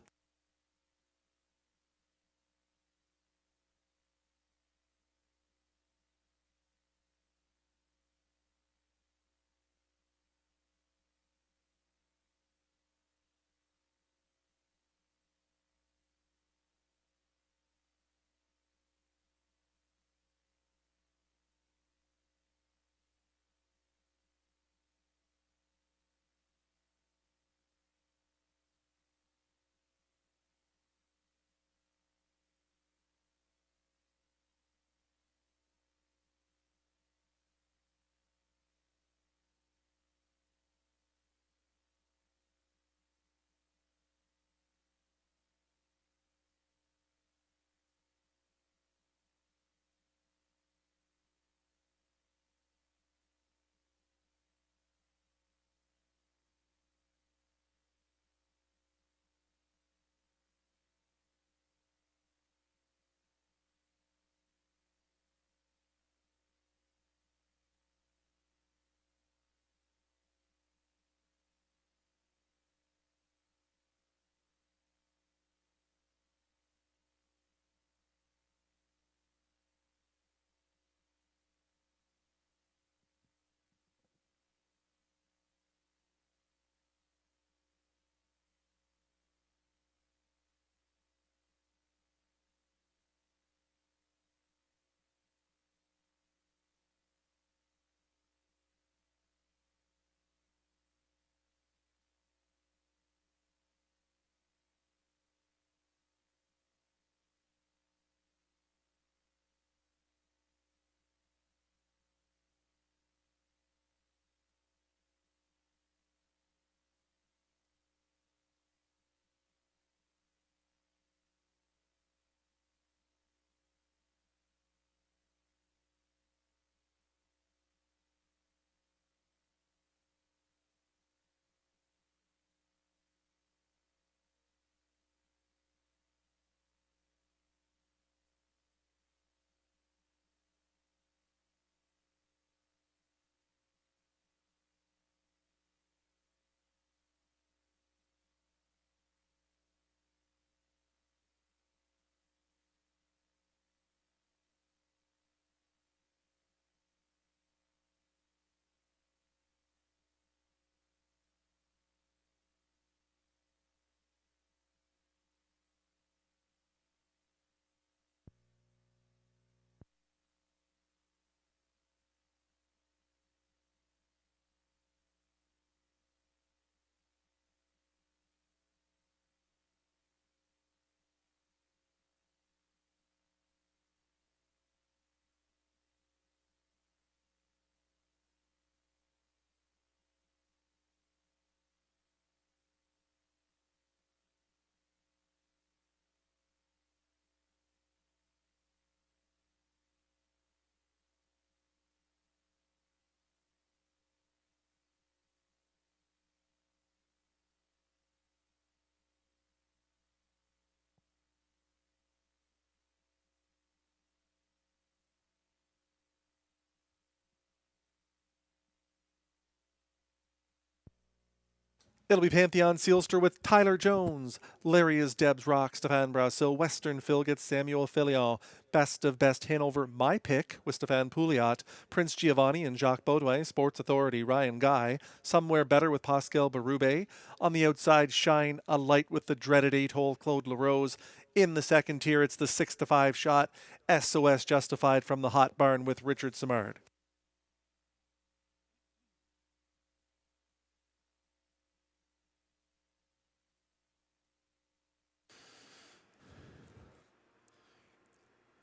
It'll be Pantheon Sealster with Tyler Jones. Larry is Debs Rock, Stefan Brasil. Western Phil gets Samuel Filion. Best of Best Hanover, my pick, with Stefan Pouliot. Prince Giovanni and Jacques Baudouin. Sports Authority, Ryan Guy. Somewhere Better with Pascal Berube. On the outside, Shine a Light with the dreaded 8-hole Claude LaRose. In the second tier, it's the 6-5 shot. SOS Justified from the Hot Barn with Richard Simard.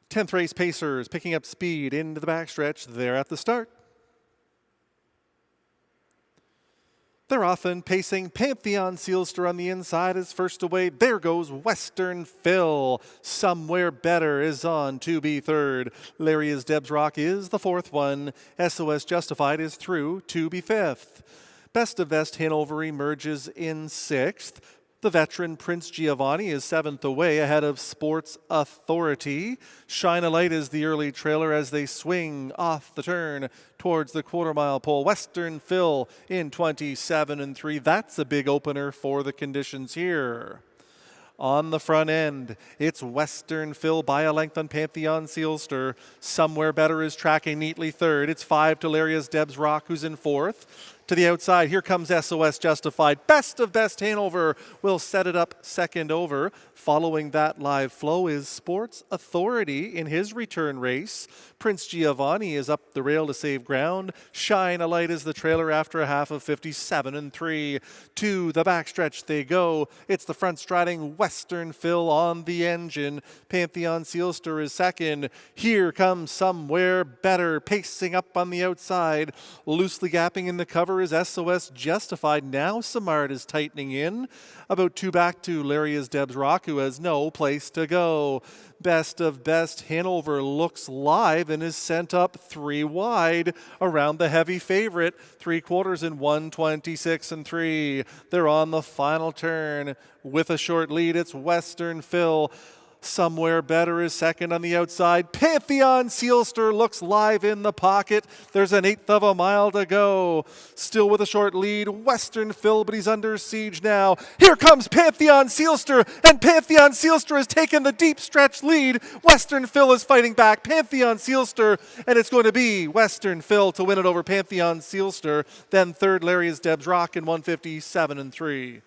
Tenth race Pacers picking up speed into the backstretch. They're at the start. They're often pacing. Pantheon Sealster on the inside is first away. There goes Western Phil. Somewhere Better is on to be third. Larry's Debs Rock is the fourth one. SOS Justified is through to be fifth. Best of Best Hanover emerges in sixth. The veteran Prince Giovanni is seventh away ahead of Sports Authority. Shine a Light is the early trailer as they swing off the turn towards the quarter-mile pole. Western Phil in 27-3. That's a big opener for the conditions here. On the front end, it's Western Phil by a length on Pantheon Sealster. Somewhere Better is tracking neatly third. It's 5 to Laria's Debs Rock, who's in fourth. To the outside, here comes SOS Justified. Best of Best Hanover will set it up second over. Following that live flow is Sports Authority in his return race. Prince Giovanni is up the rail to save ground. Shine a Light is the trailer after a half of 57-3. To the backstretch they go. It's the front striding Western Phil on the engine. Pantheon Sealster is second. Here comes Somewhere Better pacing up on the outside. Loosely gapping in the cover is SOS Justified. Now Samard is tightening in. About two back to Laria's Debs Rock, who has no place to go. Best of Best Hanover looks live and is sent up 3 wide around the heavy favorite. 3/4 in 1:26-3. They're on the final turn with a short lead. It's Western Phil. Somewhere Better is second on the outside. Pantheon Sealster looks live in the pocket. There's an 1/8 of a mile to go. Still with a short lead, Western Phil, but he's under siege now. Here comes Pantheon Sealster, and Pantheon Sealster has taken the deep stretch lead. Western Phil is fighting back. Pantheon Sealster, and it's going to be Western Phil to win it over Pantheon Sealster. Then third, Larry's Debs Rock in 1:57-3.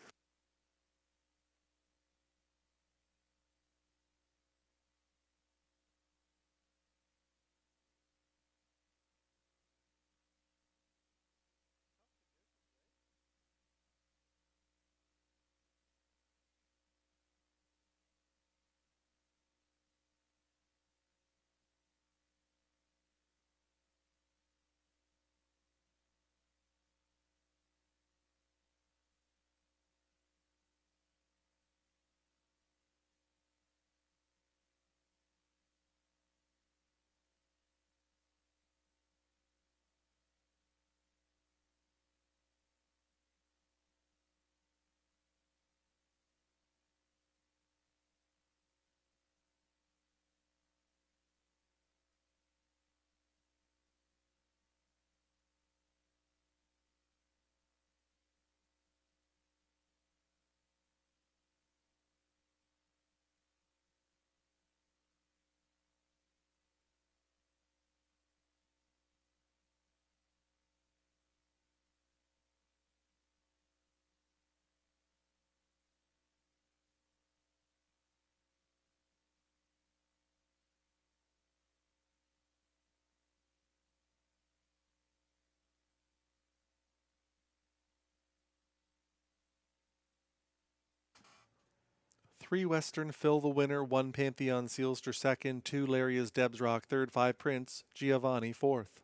Three Western Phil the winner, 1 Pantheon Sealster second, 2 Laria's Debs Rock third, 5 Prince Giovanni fourth.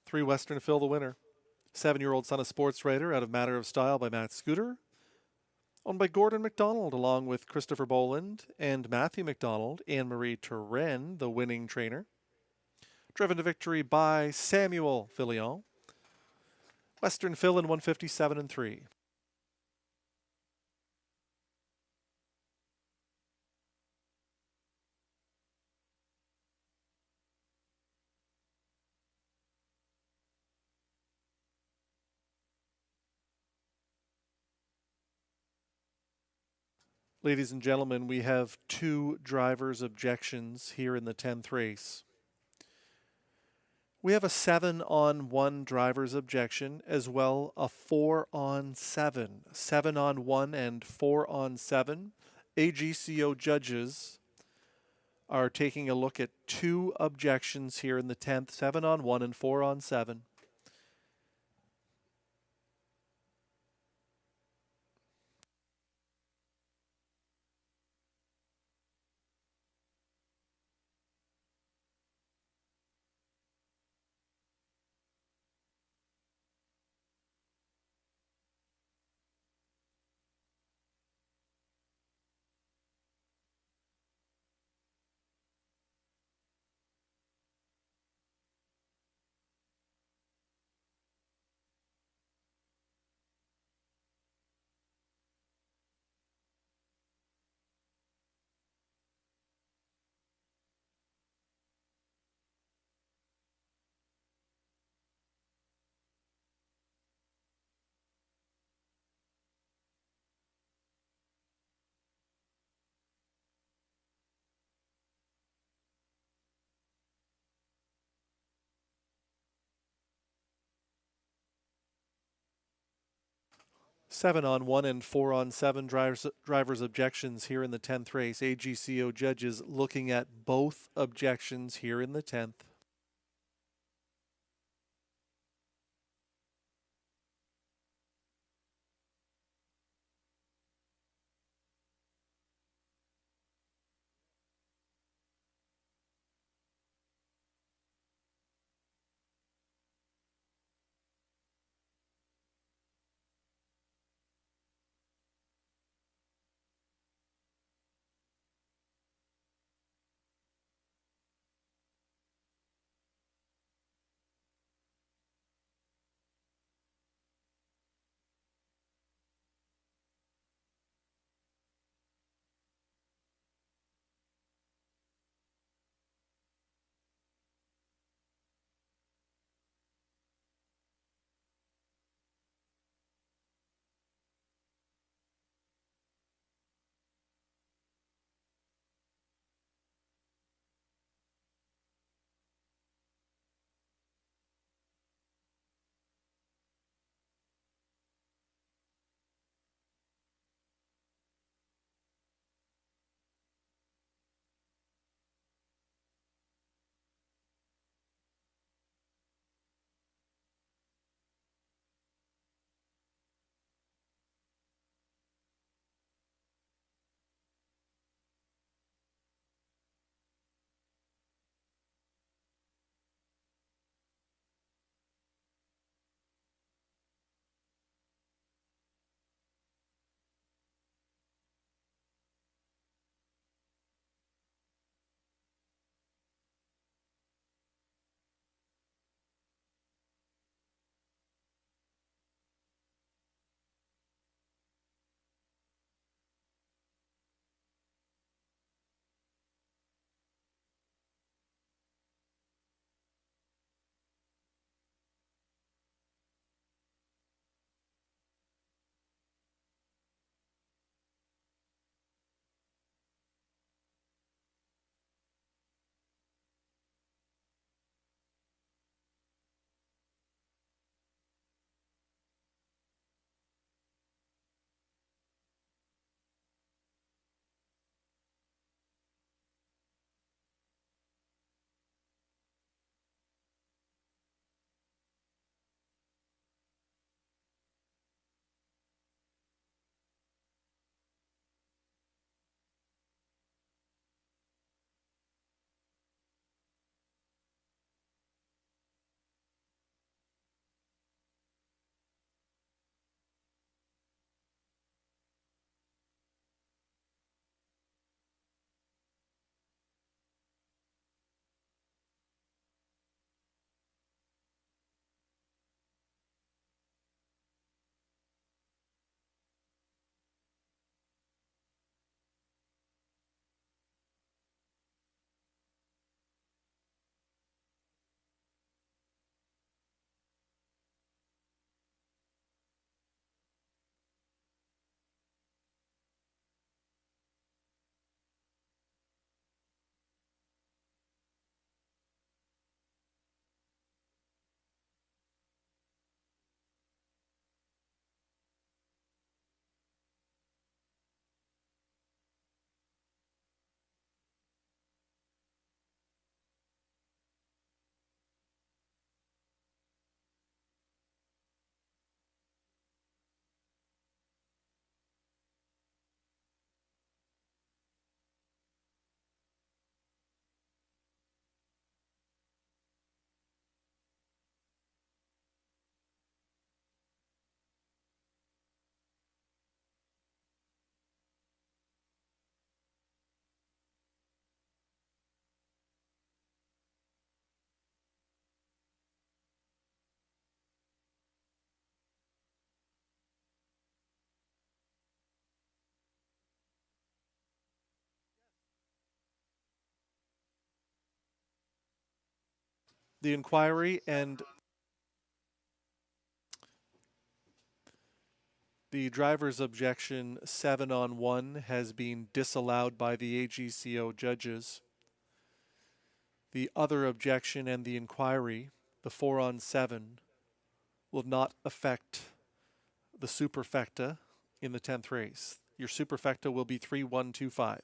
Three Western Phil the winner. 7-year-old son of sports writer out of Matter of Style by Matt Scooter. Owned by Gordon McDonald along with Christopher Boland and Matthew McDonald. Anne-Marie Turenne, the winning trainer. Driven to victory by Samuel Fillion. Western Phil in 1:57-3. Ladies and gentlemen, we have 2 drivers' objections here in the 10th race. We have a 7-on-1 driver's objection, as well a 4-on-7. 7-on-1 and 4-on-7. AGCO judges are taking a look at 2 objections here in the 10th, 7 on 1 and 4 on 7. Seven on 1 and 4 on 7 drivers objections here in the 10th race. AGCO judges looking at both objections here in the 10th. The inquiry and the driver's objection 7-on-1 has been disallowed by the AGCO judges. The other objection and the inquiry, the 4-on-7, will not affect the superfecta in the 10th race. Your superfecta will be 3-1-2-5.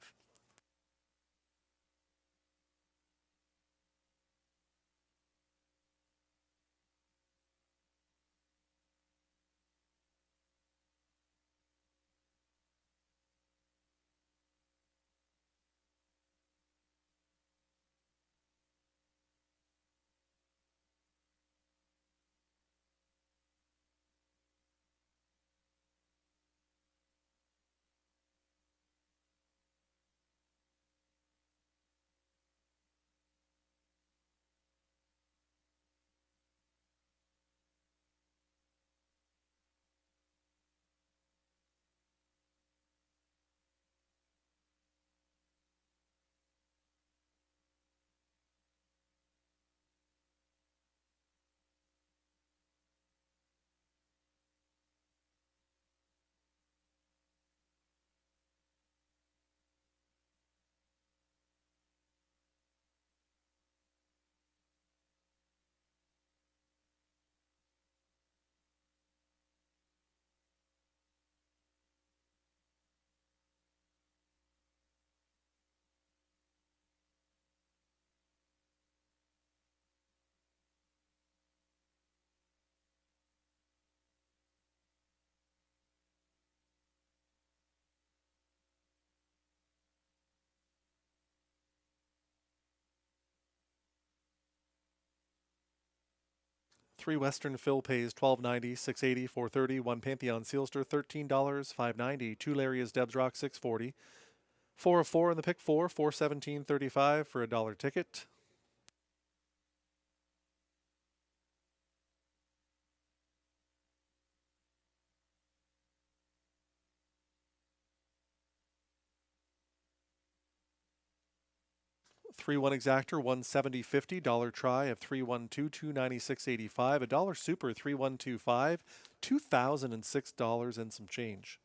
Three Western Phil pays $12.90, $6.80, $4.30. One Pantheon Sealster $13, $5.90. Two Laria's Debs Rock $6.40. 4 of 4 in the pick four, $417.35 for a $1 ticket. $3-1 exactor, $170.50. Dollar try of 3-1-2, $296.85. A dollar super, 3-1-2-5, $2,006 and some change.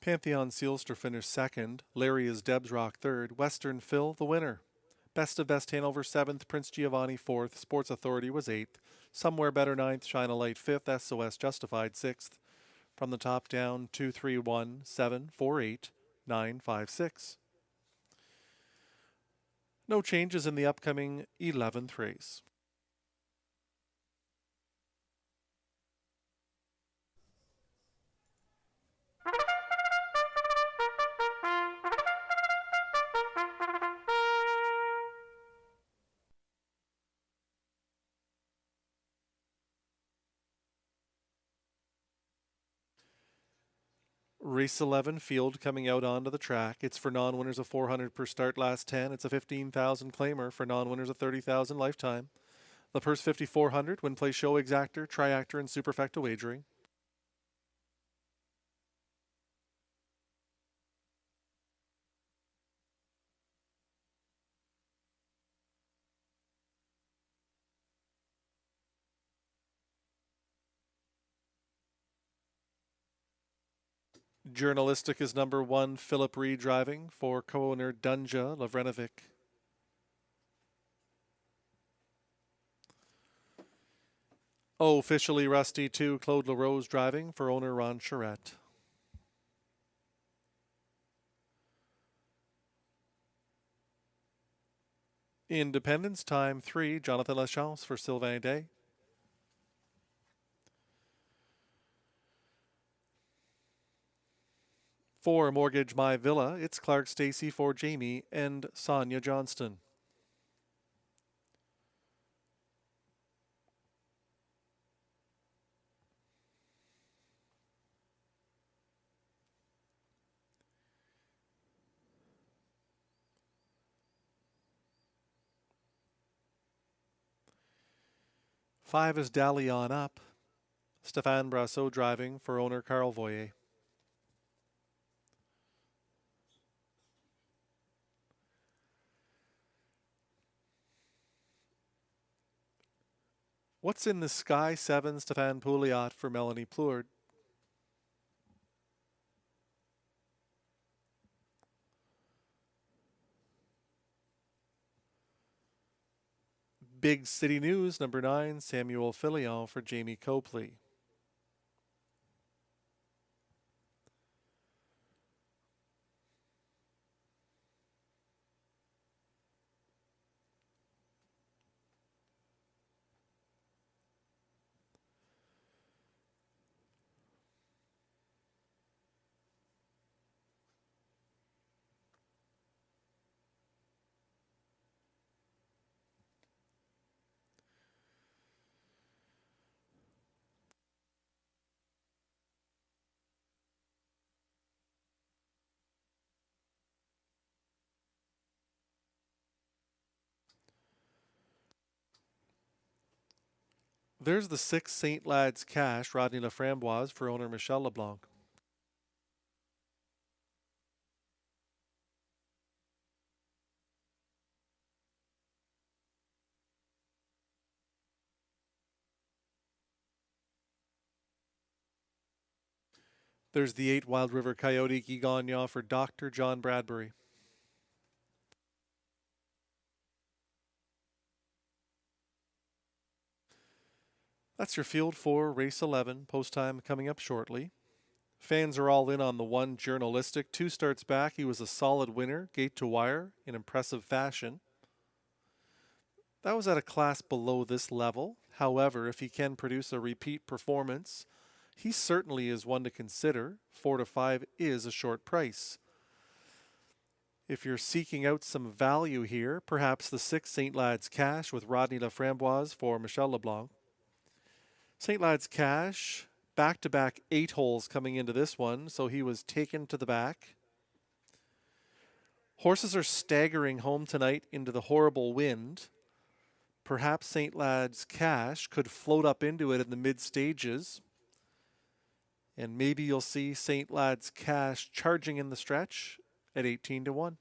Pantheon Sealster finished second. Larry is Debs Rock third. Western Phil the winner. Best of Best Hanover seventh. Prince Giovanni fourth. Sports Authority was eighth. Somewhere Better ninth. Shine a Light fifth. SOS Justified sixth. From the top down, 2, 3, 1, 7, 4, 8, 9, 5, 6. No changes in the upcoming 11th race. Race 11 field coming out onto the track. It's for non-winners of 400 per start, last 10. It's a 15,000 claimer for non-winners of 30,000 lifetime. The purse 5,400, win play show exactor, triactor, and superfecta wagering. Journalistic is number 1, Philip Reed driving for co-owner Dunja Lavrenovic. Officially Rusty 2, Claude LaRose driving for owner Ron Charette. Independence Time 3, Jonathan Lachance for Sylvain Day. For Mortgage My Villa, it's Clark Stacy for Jamie and Sonia Johnston. Five is Dalion up. Stéphane Brassot driving for owner Carl Voyer. What's in the Sky 7, Stéphane Pouliot for Melanie Plourde. Big City News, number 9, Samuel Filion for Jamie Copley. There's the 6 St. Lads Cash, Rodney Laframboise for owner Michel LeBlanc. There's the 8 Wild River Coyote Guy Gagnon for Dr. John Bradbury. That's your field for race 11. Post time coming up shortly. Fans are all in on the 1 Journalistic. 2 starts back. He was a solid winner, gate to wire, in impressive fashion. That was at a class below this level. However, if he can produce a repeat performance, he certainly is one to consider. 4 to 5 is a short price. If you're seeking out some value here, perhaps the 6 St. Lads Cash with Rodney Laframboise for Michel LeBlanc. St. Lads Cash, back-to-back 8 holes coming into this one, so he was taken to the back. Horses are staggering home tonight into the horrible wind. Perhaps St. Lads Cash could float up into it in the mid-stages. And maybe you'll see St. Lads Cash charging in the stretch at 18 to 1.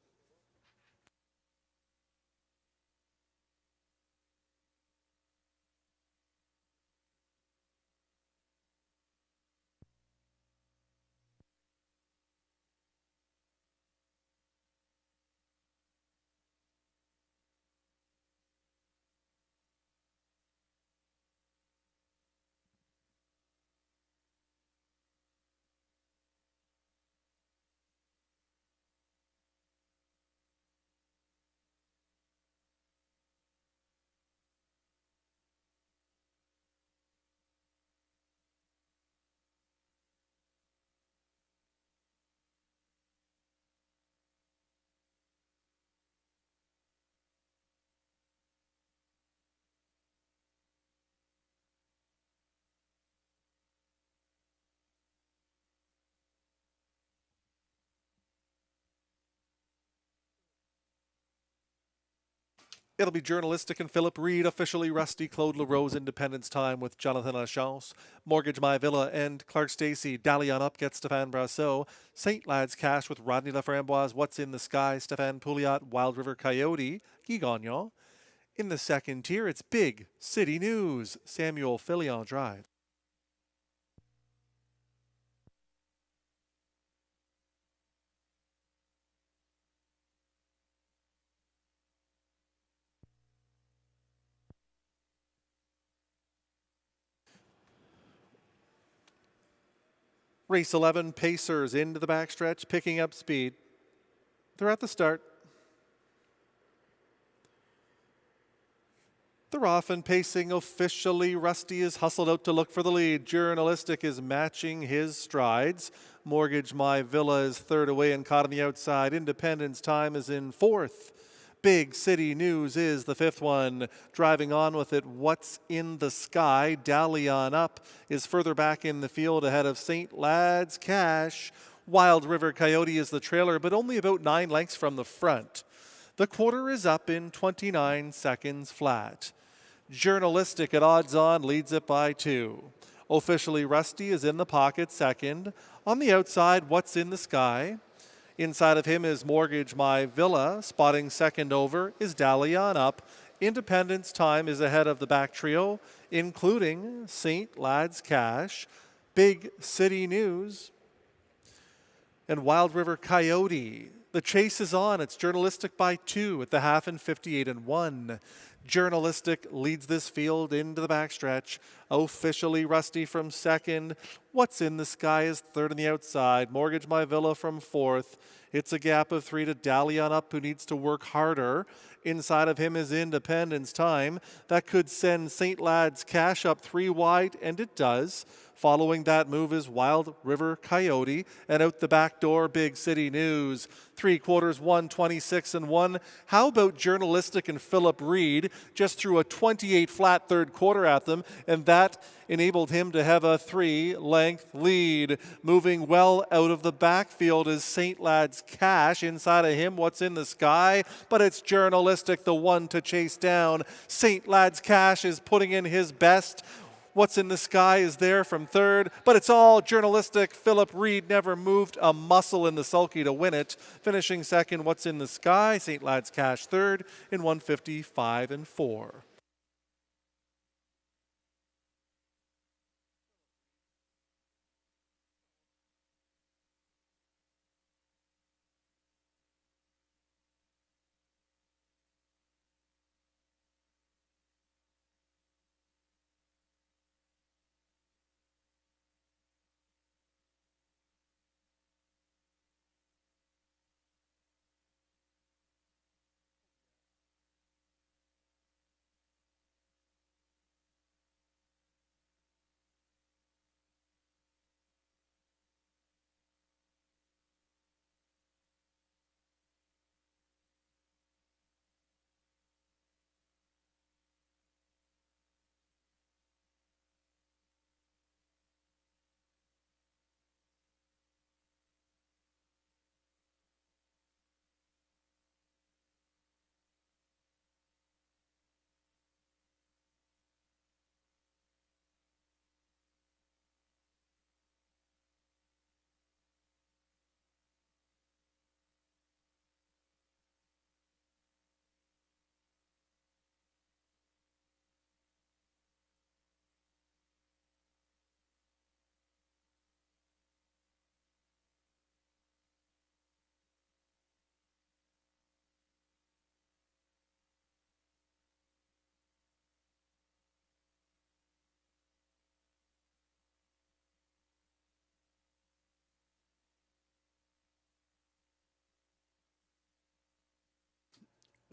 It'll be journalistic and Philip Reed, officially Rusty, Claude LaRose, Independence Time with Jonathan Lachance, Mortgage My Villa and Clark Stacey, Dally on Up, Get Stéphane Brassot, St. Lad's Cash with Rodney Laframboise, What's in the Sky, Stéphane Pouliot, Wild River Coyote, Guy Gagnon. In the second tier, it's Big City News, Samuel Fillion Drive. Race 11, Pacers into the backstretch, picking up speed. They're at the start. They're off and pacing. Officially, Rusty is hustled out to look for the lead. Journalistic is matching his strides. Mortgage My Villa is third away and caught on the outside. Independence Time is in fourth. Big City News is the fifth one. Driving on with it, What's in the Sky? Dally on Up is further back in the field ahead of St. Lad's Cash. Wild River Coyote is the trailer, but only about 9 lengths from the front. The quarter is up in 29 seconds flat. Journalistic at odds on leads it by 2. Officially Rusty is in the pocket second. On the outside, What's in the Sky? Inside of him is Mortgage My Villa. Spotting second over is Dally on Up. Independence Time is ahead of the back trio, including St. Lad's Cash, Big City News, and Wild River Coyote. The chase is on. It's journalistic by 2 at the half and 58-1. Journalistic leads this field into the backstretch. Officially Rusty from second. What's in the Sky is third on the outside. Mortgage My Villa from fourth. It's a gap of 3 to Dally on Up, who needs to work harder. Inside of him is Independence Time. That could send St. Lad's Cash up 3 wide, and it does. Following that move is Wild River Coyote, and out the back door, Big City News. 3/4, 1:26-1. How about Journalistic and Philip Reed? Just threw a 28 flat third quarter at them, and that enabled him to have a 3-length lead. Moving well out of the backfield is St. Lad's Cash. Inside of him, What's in the Sky? But it's Journalistic, the one to chase down. St. Lad's Cash is putting in his best. What's in the Sky is there from third, but it's all Journalistic. Philip Reed never moved a muscle in the sulky to win it. Finishing second, What's in the Sky? St. Lad's Cash third in 1:55-4.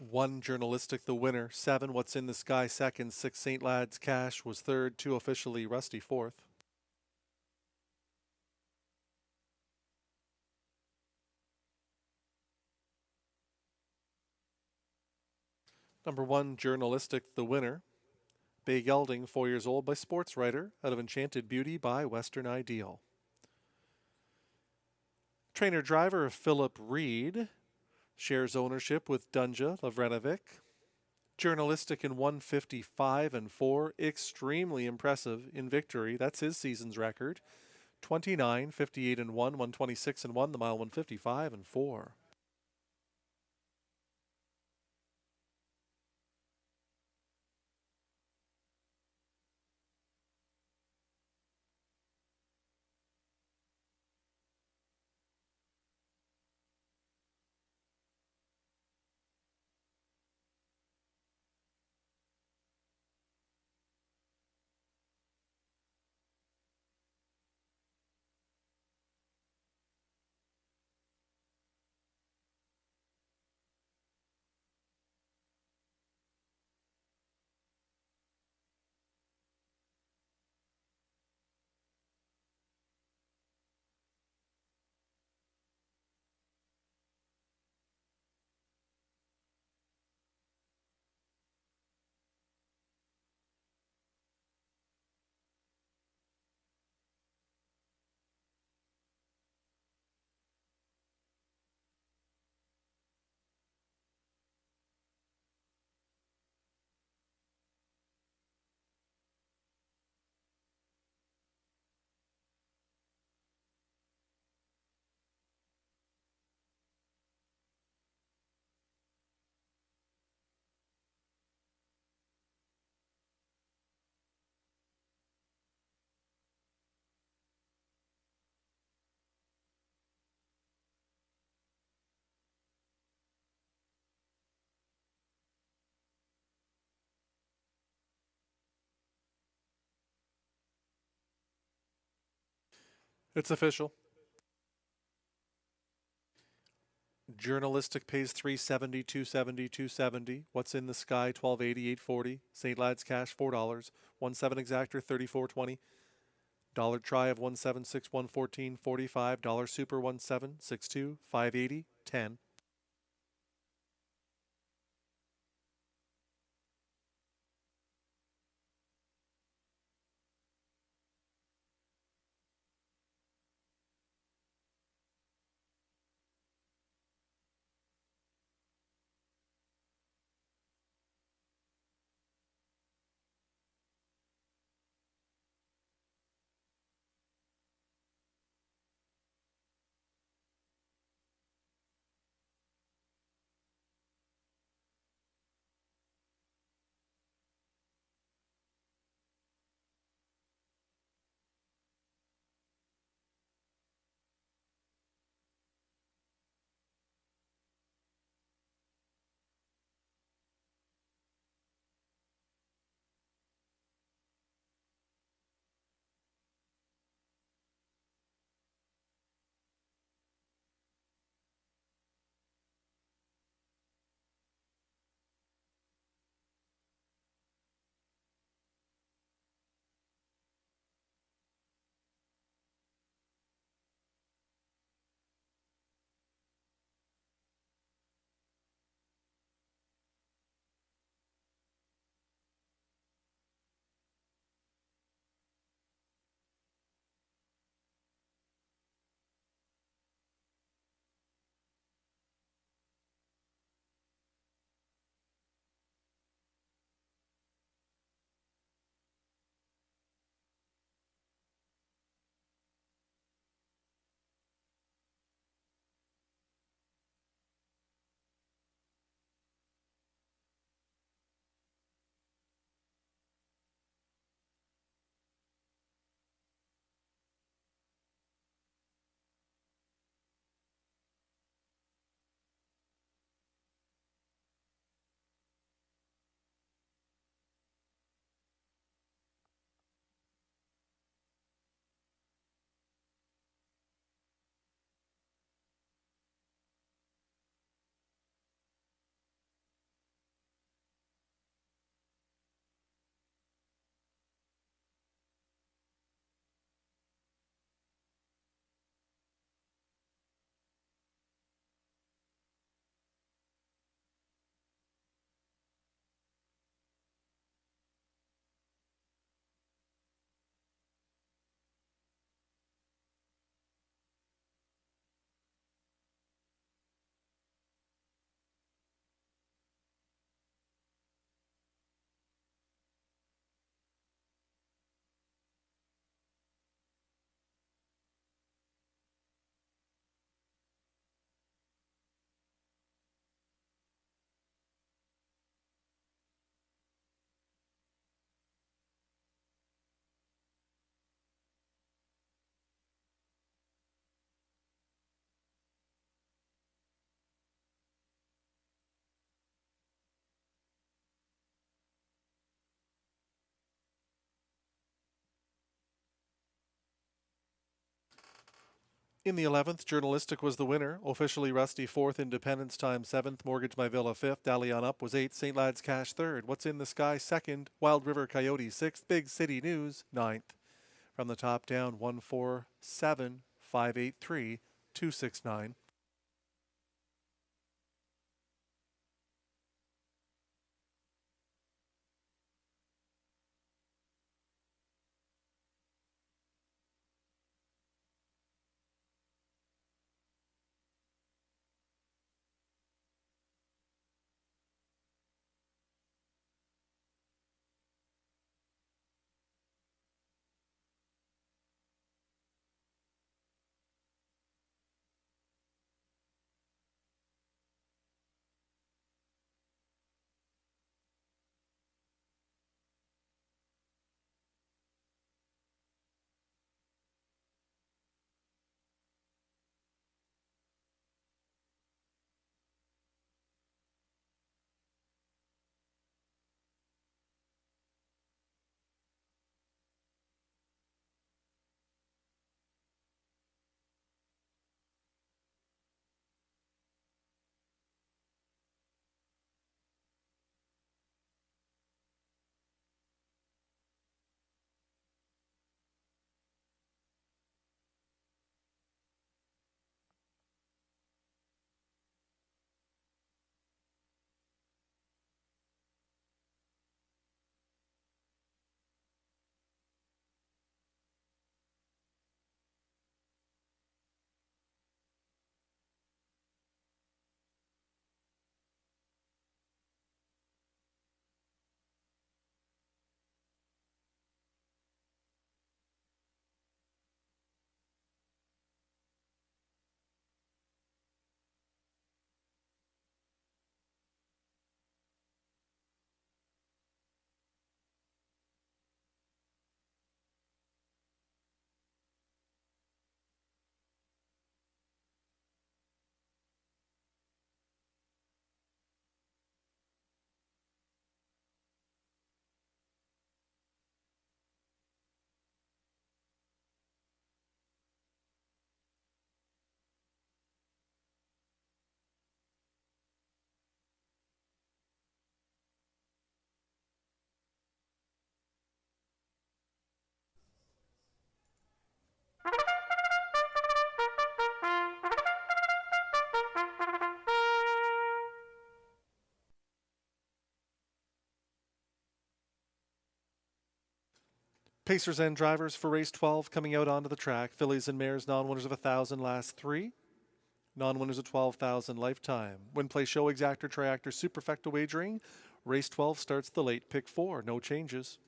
One Journalistic, the winner. 7, What's in the Sky second. 6, St. Lad's Cash was third. 2, Officially Rusty fourth. Number 1, Journalistic, the winner. Bay Gelding, 4 years old, by Sports Writer, out of Enchanted Beauty by Western Ideal. Trainer-driver Philip Reed shares ownership with Dunja Lavrenovic. Journalistic in 155 and 4, extremely impressive in victory. That's his season's record. 29, 58 and 1, 126 and 1, the mile 155 and 4. It's official. Journalistic pays 370, 270, 270. What's in the sky 1280, 840. St. Lad's cash $4. 17 exactor 3420. Dollar try of 176, 114, 45. Dollar super 1762, 580, 10. In the 11th, Journalistic was the winner. Officially Rusty 4th, Independence Time 7th, Mortgage My Villa 5th, Dalian Up was 8th, St. Lad's Cash 3rd, What's in the Sky 2nd, Wild River Coyote 6th, Big City News 9th. From the top down, 147 583 269. Pacers and drivers for race 12 coming out onto the track. Fillies and mares, non-winners of 1,000 last 3. Non-winners of 12,000 lifetime. Win, play, show, exactor, triactor, superfecta wagering. Race 12 starts the late pick 4. No changes.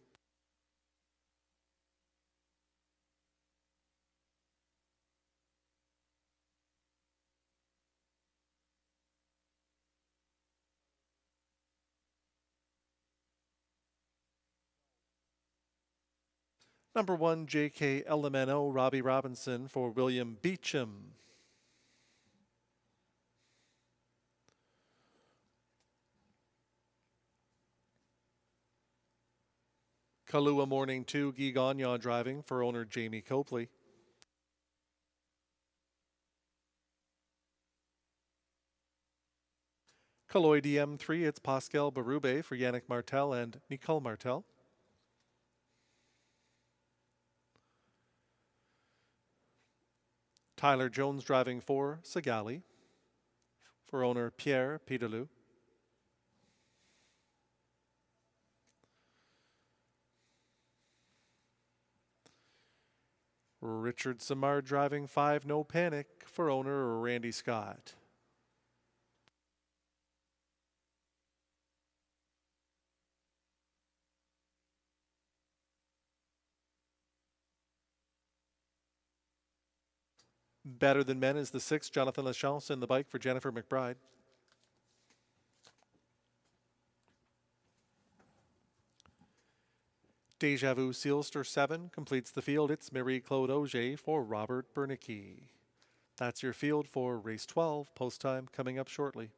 Number 1, JK LMNO, Robbie Robinson for William Beecham. Kahlua Morning 2, Guy Gagnon driving for owner Jamie Copley. Kaloi DM3, it's Pascal Berube for Yannick Martel and Nicole Martel. Tyler Jones driving for Sagali for owner Pierre Peterlou. Richard Samard driving 5, No Panic for owner Randy Scott. Better Than Men is the 6th, Jonathan Lachance in the bike for Jennifer McBride. Deja Vu Sealster 7 completes the field. It's Marie-Claude Auger for Robert Bernicki. That's your field for race 12. Post time coming up shortly.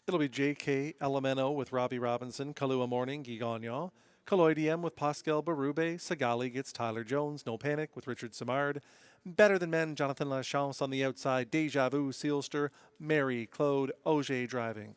It'll be JK Elemento with Robbie Robinson, Kalua Morning, Guy Gagnon. Colloidium with Pascal Berube. Sagali gets Tyler Jones, No Panic with Richard Simard. Better Than Men, Jonathan Lachance on the outside. Deja Vu, Sealster. Mary Claude Auger driving.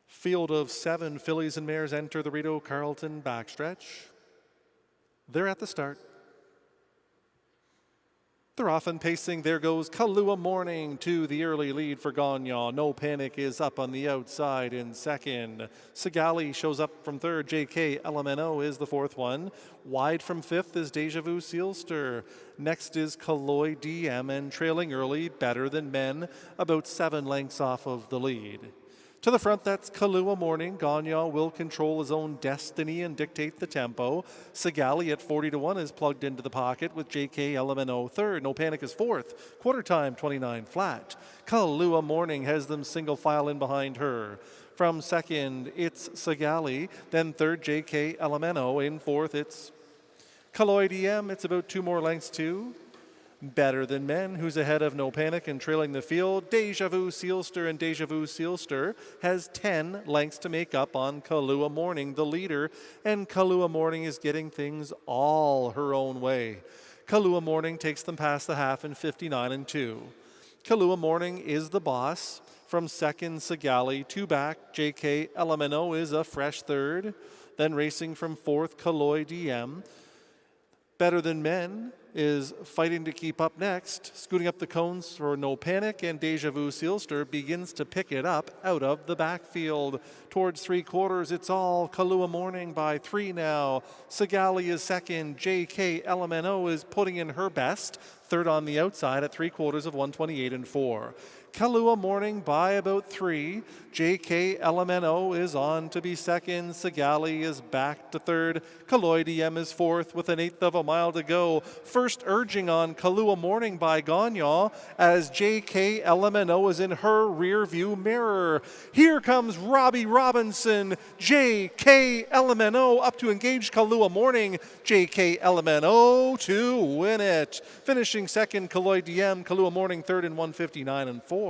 Field of 7 fillies and mares enter the Rideau Carleton backstretch. They're at the start. They're off and pacing. There goes Kalua Morning to the early lead for Gagnon. No Panic is up on the outside in second. Sagali shows up from third. JK Elemento is the fourth one. Wide from fifth is Deja Vu Sealster. Next is Kaloi DM, and trailing early, Better Than Men, about 7 lengths off of the lead. To the front, that's Kalua Morning. Gagnon will control his own destiny and dictate the tempo. Sagali at 40-1 is plugged into the pocket with JK Elemento third. No Panic is fourth. Quarter time, 29 flat. Kalua Morning has them single file in behind her. From second, it's Sagali. Then third, JK Elemento. In fourth, it's Colloidium. It's about 2 more lengths too. Better Than Men, who's ahead of No Panic and trailing the field. Deja Vu Sealster, and Deja Vu Sealster has 10 lengths to make up on Kalua Morning, the leader, and Kalua Morning is getting things all her own way. Kalua Morning takes them past the half in 59-2. Kalua Morning is the boss. From second, Sagali. 2 back, JK Elemento is a fresh third. Then racing from fourth, Kaloi DM. Better Than Men is fighting to keep up next. Scooting up the cones for No Panic, and Deja Vu Sealster begins to pick it up out of the backfield. Towards 3/4, it's all Kalua Morning by 3 now. Sagali is second. JK Elemento is putting in her best. Third on the outside at 3/4 of 128-4. Kalua Morning by about 3. JK Elemento is on to be second. Sagali is back to third. Colloidium is fourth with 1/8 of a mile to go. First urging on Kalua Morning by Gagnon as JK Elemento is in her rear view mirror. Here comes Robbie Robinson. JK Elemento up to engage Kalua Morning. JK Elemento to win it. Finishing second, Colloidium. Kalua Morning third in 159-4.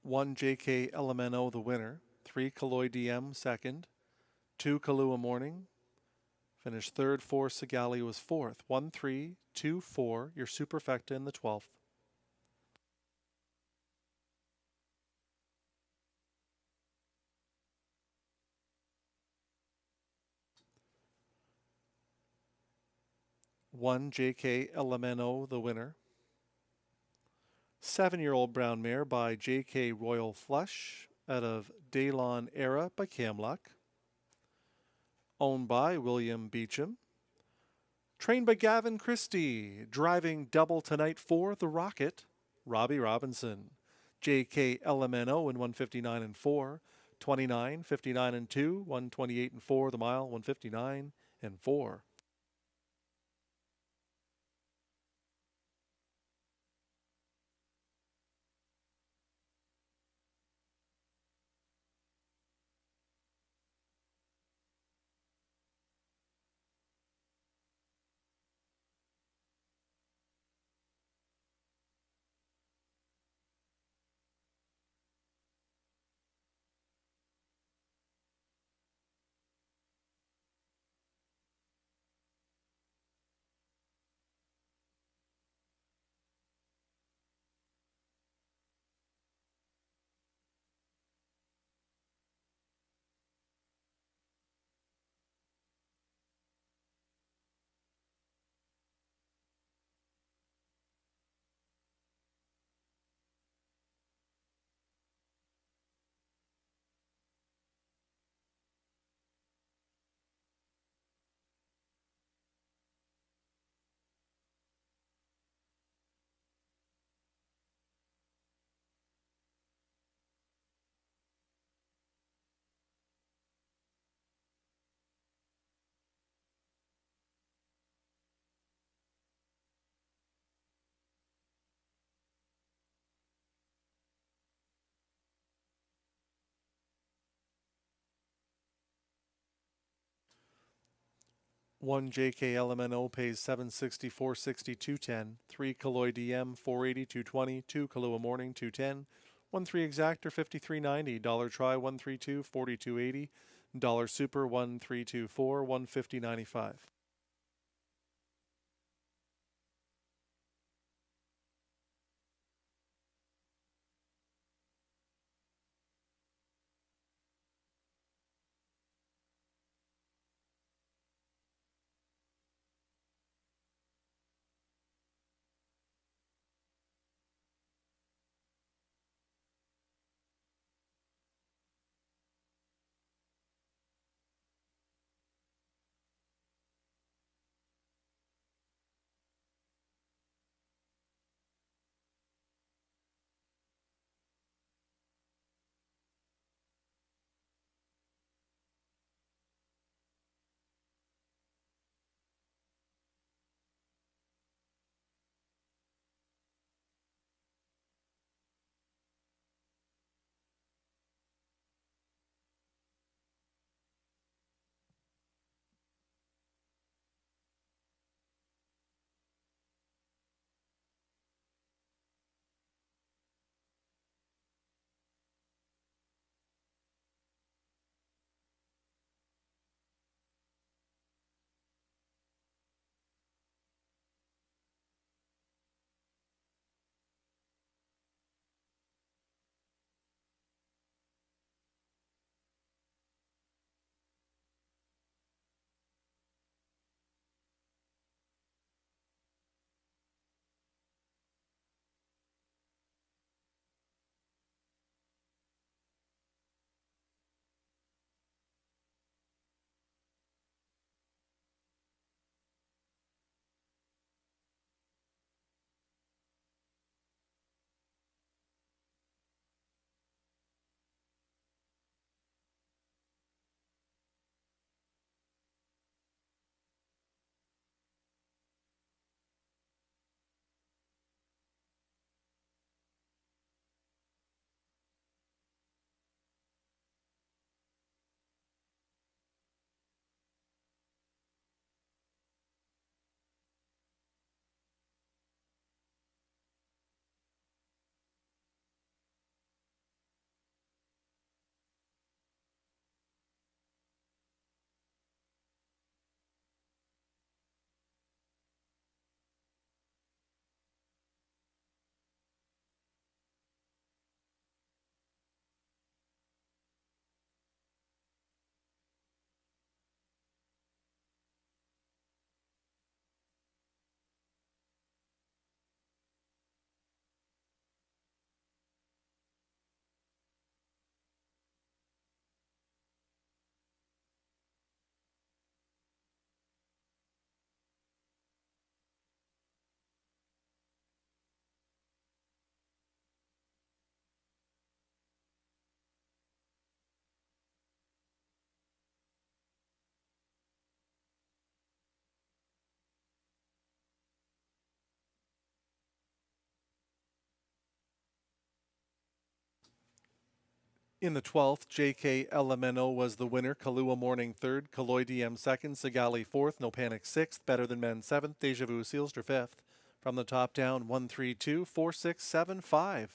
One, JK Elemento, the winner. 3, Colloidium, second. 2, Kalua Morning. Finished third. 4, Sagali was fourth. 1, 3, 2, 4. Your superfecta in the 12th. One, JK Elemento, the winner. 7-year-old brown mare by JK Royal Flush out of Daylon Era by Camluck. Owned by William Beecham. Trained by Gavin Christie. Driving double tonight for the Rocket, Robbie Robinson. JK LMNO in 159 and 4. 29, 59 and 2. 128 and 4 the mile. 159 and 4. One JK LMNO pays 760, 460, 210. 3 Kaloi DM 480, 220. 2 Kahlua Morning 210. 1-3 Exactor 53.90. Dollar Try 132, 42.80. Dollar Super 1324, 150.95. In the 12th, J.K. Elemento was the winner. Kahlua Morning third. Kaloi DM second. Sigali fourth. No Panic sixth. Better Than Men seventh. Deja Vu Sealster fifth. From the top down, 1-3-2, 4-6, 7-5.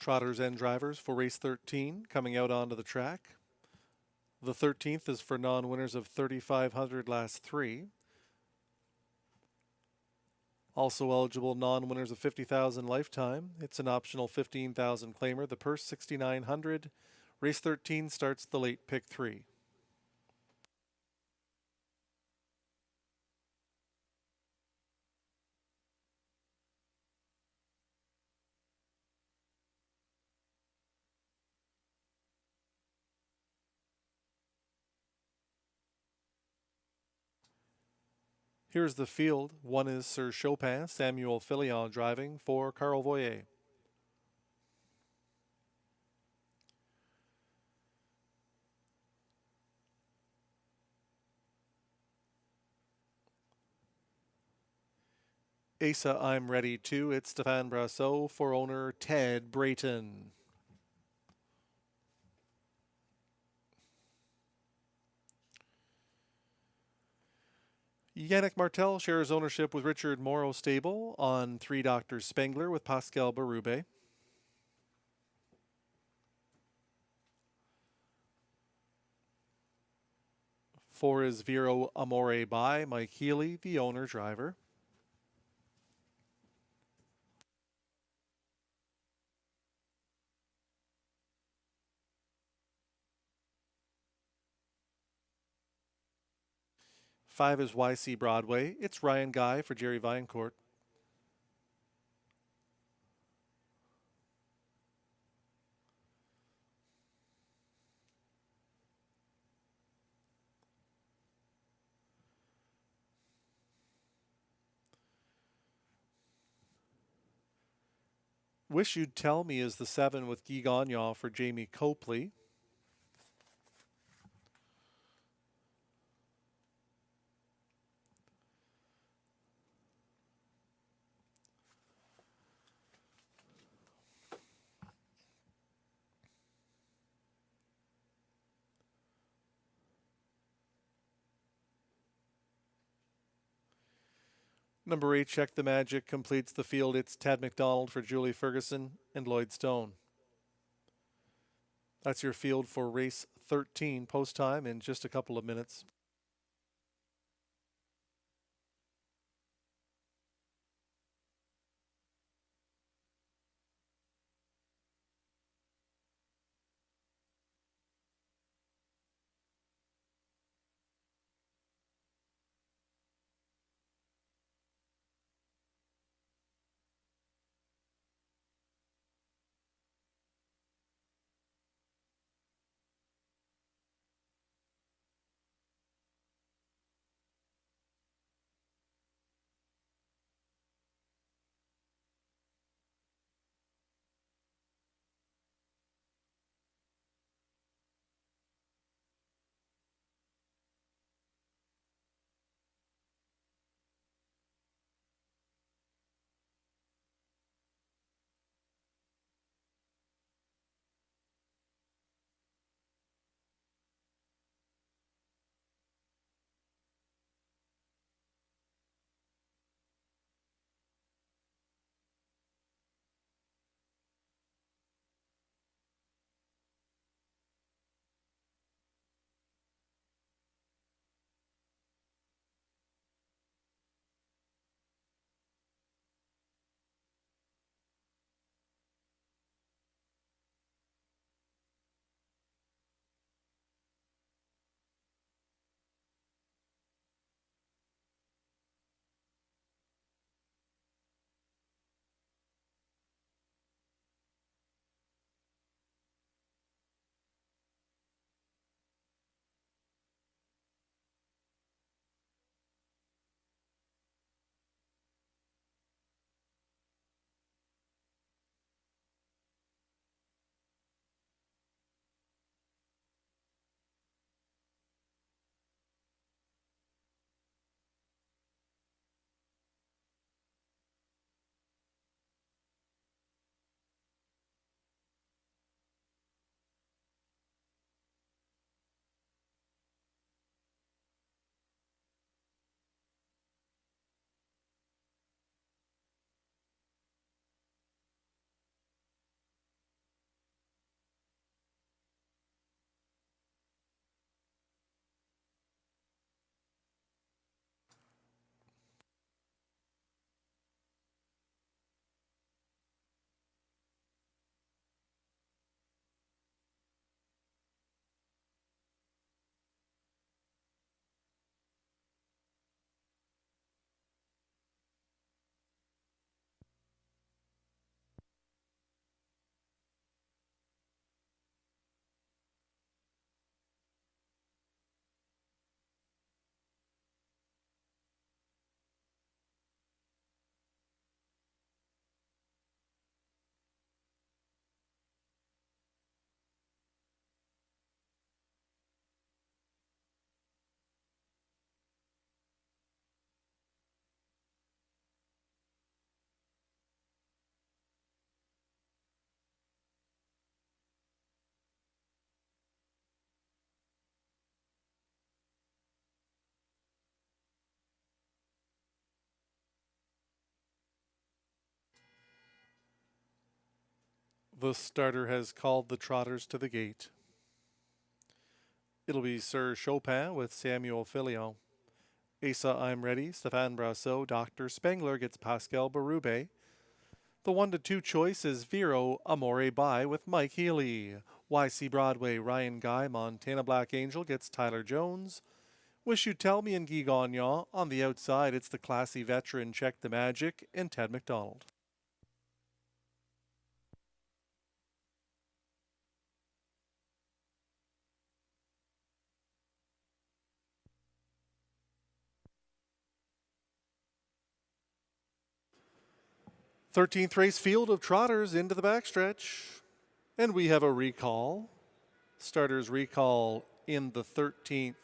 Trotters and drivers for race 13 coming out onto the track. The 13th is for non-winners of 3,500 last three. Also eligible non-winners of 50,000 lifetime. It's an optional 15,000 claimer. The purse 6,900. Race 13 starts the late pick 3. Here's the field. 1 is Sir Chopin, Samuel Filion driving for Carl Voyer. Asa, I'm ready too. It's Stéphane Brassot for owner Ted Brayton. Yannick Martel shares ownership with Richard Morrow Stable on 3 Dr. Spengler with Pascal Berube. Four is Viro Amore by Mike Healy, the owner driver. Five is YC Broadway. It's Ryan Guy for Jerry Vinecourt. Wish You'd Tell Me is the 7 with Guy Gagnon for Jamie Copley. Number 8, Check the Magic, completes the field. It's Tad McDonald for Julie Ferguson and Lloyd Stone. That's your field for race 13. Post time in just a couple of minutes. The starter has called the trotters to the gate. It'll be Sir Chopin with Samuel Filion. Asa I'm Ready, Stéphane Brassot. Dr. Spengler gets Pascal Berube. The 1-2 choice is Vero Amore By with Mike Healy. YC Broadway, Ryan Guy. Montana Black Angel gets Tyler Jones. Wish You Tell Me and Guy Gagnon. On the outside, it's the classy veteran Check the Magic and Ted McDonald. Thirteenth race field of trotters into the backstretch. And we have a recall. Starters recall in the 13th.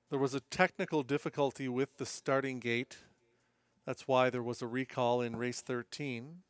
There was a technical difficulty with the starting gate. That's why there was a recall in race 13.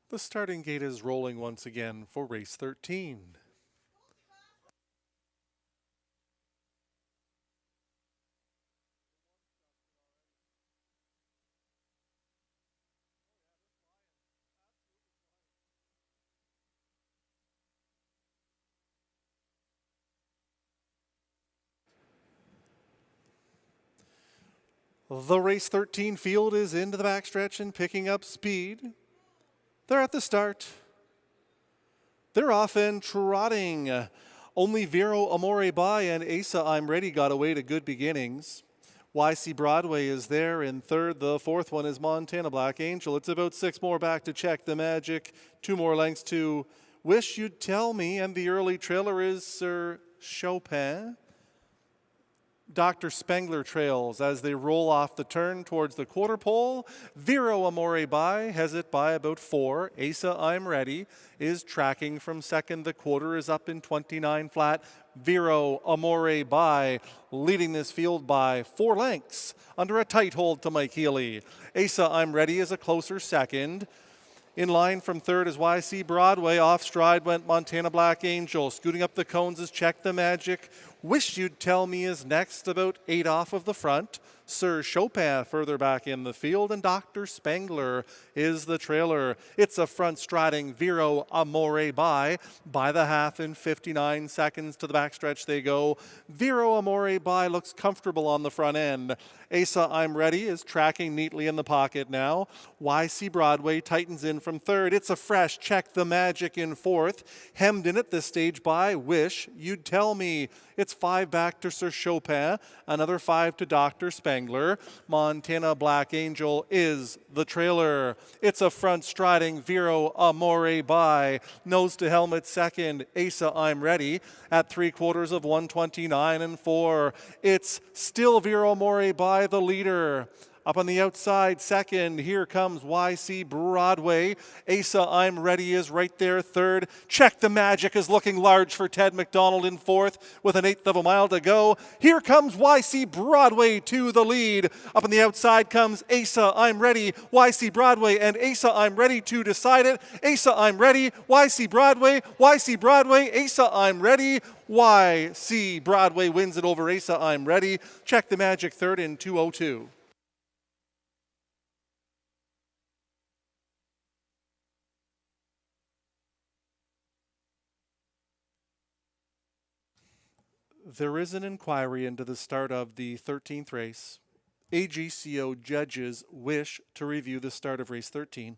The starting gate is rolling once again for race 13. The race 13 field is into the backstretch and picking up speed. They're at the start. They're off and trotting. Only Vero Amore By and Asa I'm Ready got away to good beginnings. YC Broadway is there in third. The fourth one is Montana Black Angel. It's about 6 more back to Check the Magic. 2 more lengths to Wish You'd Tell Me. And the early trailer is Sir Chopin. Dr. Spengler trails as they roll off the turn towards the quarter pole. Vero Amore By has it by about 4. Asa I'm Ready is tracking from second. The quarter is up in 29 flat. Vero Amore By leading this field by 4 lengths under a tight hold to Mike Healy. Asa I'm Ready is a closer second. In line from third is YC Broadway. Off stride went Montana Black Angel. Scooting up the cones is Check the Magic. Wish You'd Tell Me is next, about 8 off of the front. Sir Chopin further back in the field, and Dr. Spangler is the trailer. It's a front striding Vero Amore by the half in 59 seconds. To the backstretch they go. Vero Amore by looks comfortable on the front end. Asa I'm Ready is tracking neatly in the pocket now. YC Broadway tightens in from third. It's a fresh Check the Magic in fourth. Hemmed in at this stage by Wish You'd Tell Me. It's 5 back to Sir Chopin, another 5 to Dr. Spangler. Montana Black Angel is the trailer. It's a front striding Vero Amore by. Nose to helmet second, Asa I'm Ready at 3/4 of 129 and 4. It's still Vero Amore by the leader. Up on the outside, second, here comes YC Broadway. Asa I'm Ready is right there, third. Check the Magic is looking large for Ted McDonald in fourth with 1/8 of a mile to go. Here comes YC Broadway to the lead. Up on the outside comes Asa I'm Ready, YC Broadway, and Asa I'm Ready to decide it. Asa I'm Ready, YC Broadway, YC Broadway, Asa I'm Ready. YC Broadway wins it over Asa I'm Ready. Check the Magic third in 2:02. There is an inquiry into the start of the 13th race. AGCO judges wish to review the start of race 13.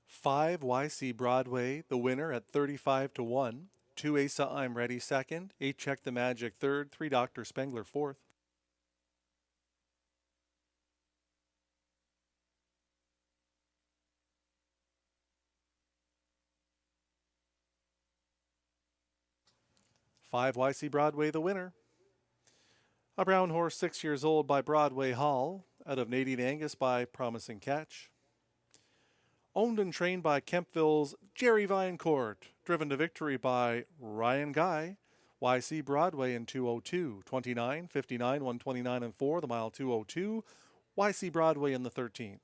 Five YC Broadway, the winner at 35-1. 2 Asa I'm Ready second. 8 Check the Magic third. 3 Dr. Spangler fourth. Five YC Broadway, the winner. A brown horse 6 years old by Broadway Hall. Out of Nadine Angus by Promising Catch. Owned and trained by Kempville's Jerry Vinecourt. Driven to victory by Ryan Guy. YC Broadway in 2:02. 29, 59, 129 and 4. The mile 2:02. YC Broadway in the 13th.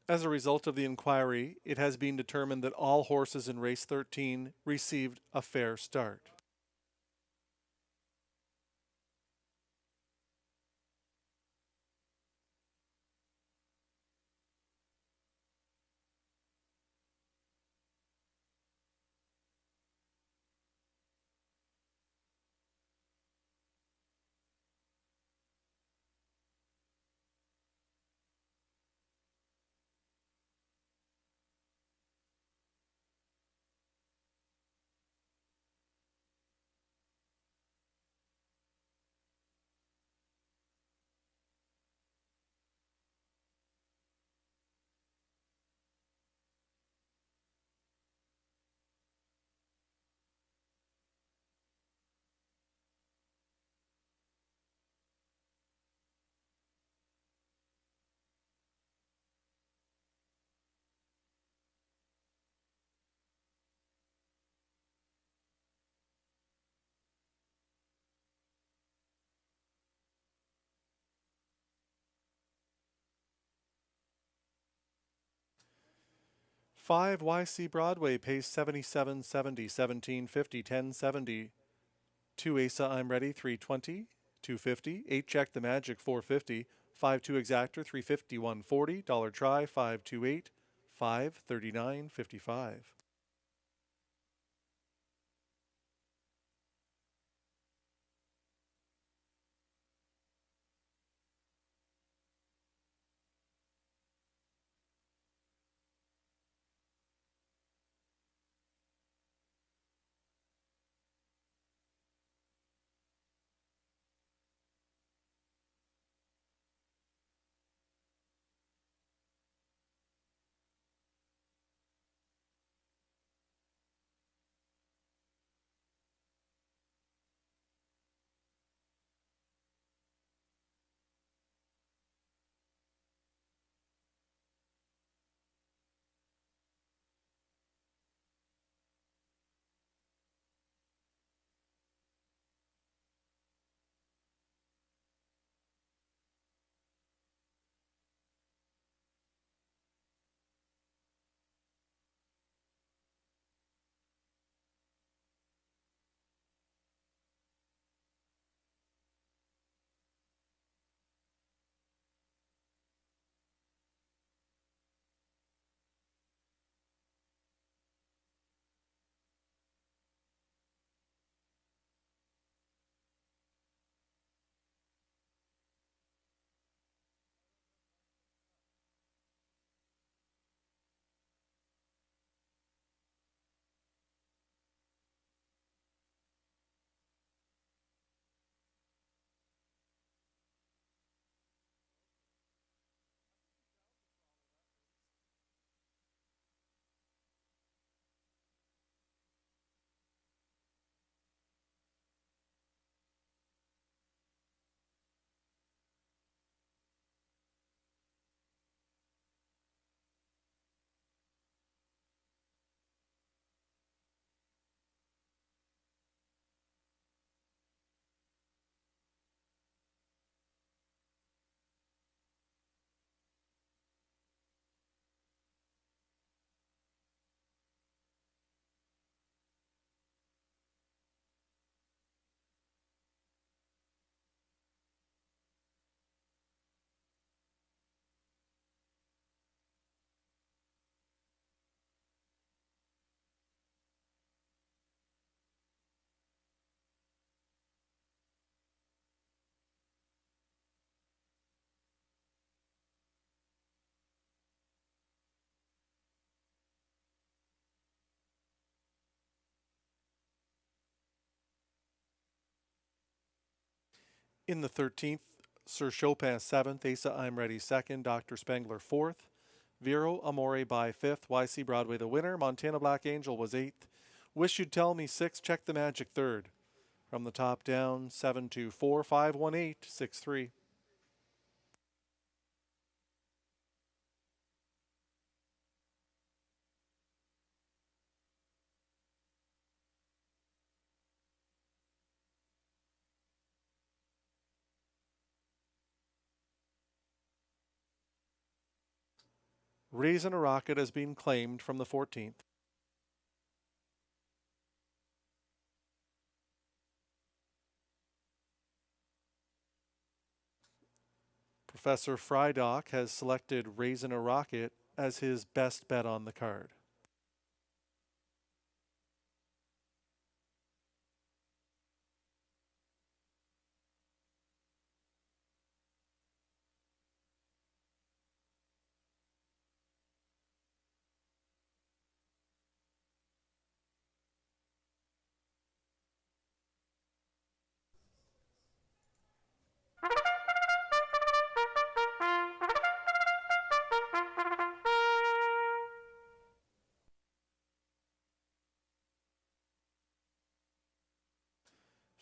As a result of the inquiry, it has been determined that all horses in race 13 received a fair start. Five YC Broadway pace 77.70, 17.50, 10.70. 2 Asa I'm Ready 320, 250. 8 Check the Magic 450. 5-2 Exactor 350, 140. Dollar Try 528, 539.55. In the 13th, Sir Chopin 7th, Asa I'm Ready 2nd, Dr. Spengler 4th, Vero Amore by 5th, YC Broadway the winner, Montana Black Angel was 8th, Wish You'd Tell Me 6th, Check the Magic 3rd. From the top down, 7-2-4, 5-1-8, 6-3. Raisin a Rocket has been claimed from the 14th. Professor Frydock has selected Raisin a Rocket as his best bet on the card.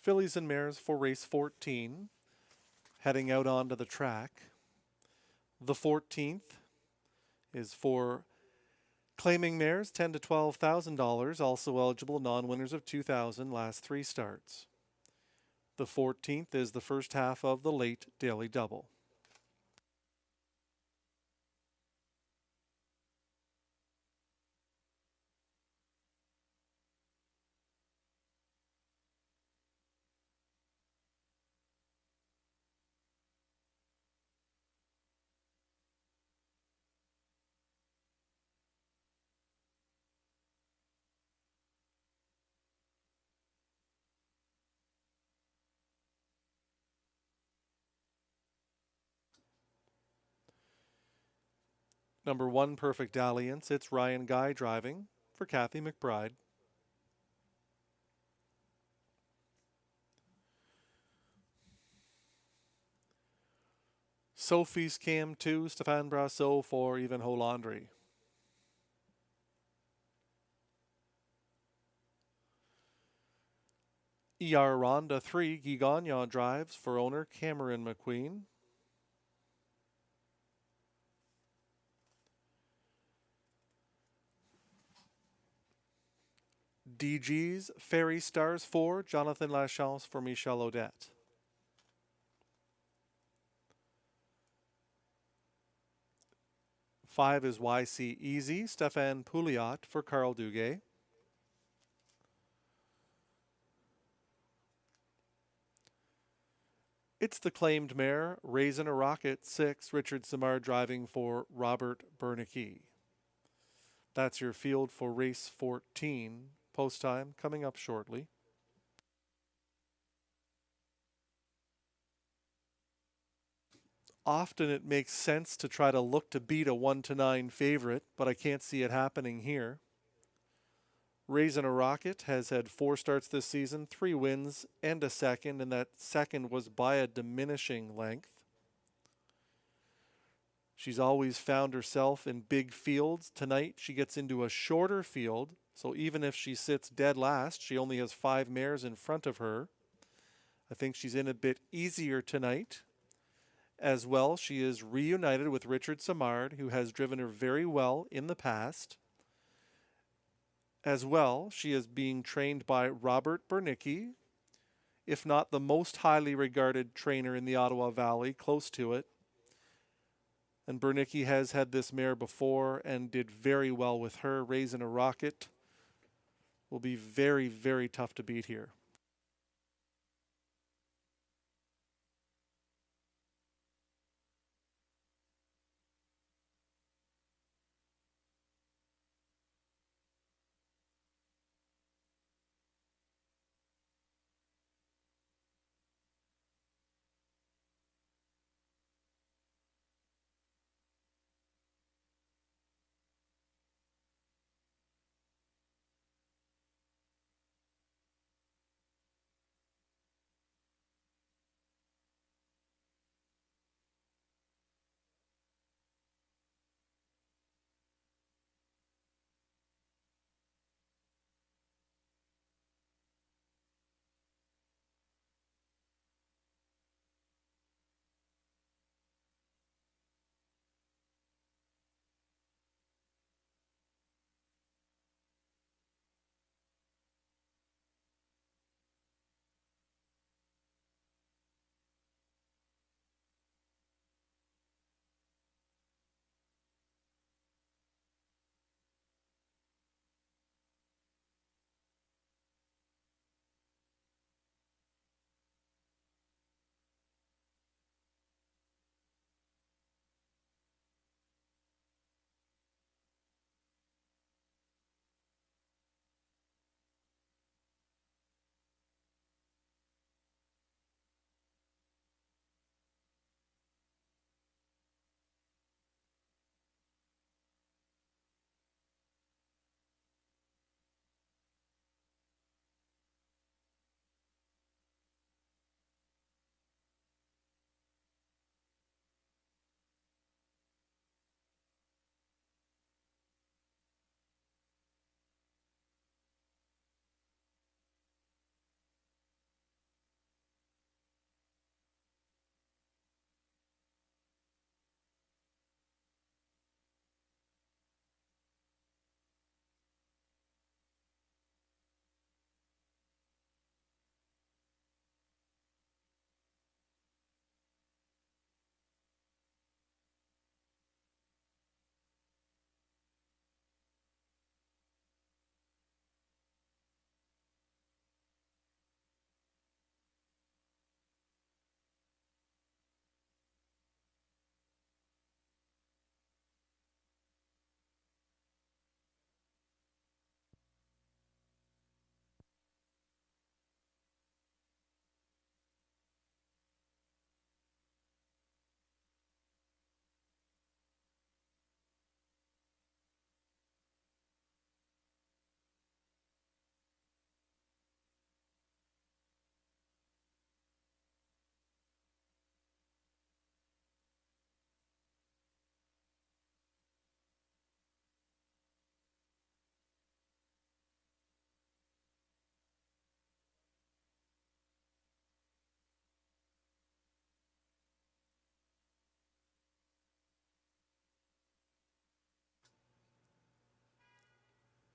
Fillies and mares for race 14, heading out onto the track. The 14th is for claiming mares, $10,000 to $12,000, also eligible non-winners of $2,000, last 3 starts. The 14th is the first half of the late daily double. Number 1, Perfect Dalliance. It's Ryan Guy driving for Kathy McBride. Sophie's Cam 2, Stéphane Brasseur for Ivanhoe Landry. ER Ronda 3, Guy Gagnon drives for owner Cameron McQueen. DG's Fairy Stars 4, Jonathan Lachance for Michel Odette. Five is YC Easy, Stéphane Pouliot for Carl Duguay. It's the claimed mare, Raisin a Rocket 6, Richard Simard driving for Robert Bernicki. That's your field for race 14. Post time coming up shortly. Often it makes sense to try to look to beat a 1-9 favorite, but I can't see it happening here. Raisin a Rocket has had 4 starts this season, 3 wins and a second, and that second was by a diminishing length. She's always found herself in big fields. Tonight she gets into a shorter field, so even if she sits dead last, she only has 5 mares in front of her. I think she's in a bit easier tonight. As well, she is reunited with Richard Simard, who has driven her very well in the past. As well, she is being trained by Robert Bernicki, if not the most highly regarded trainer in the Ottawa Valley, close to it. And Bernicki has had this mare before and did very well with her. Raisin a Rocket will be very, very tough to beat here.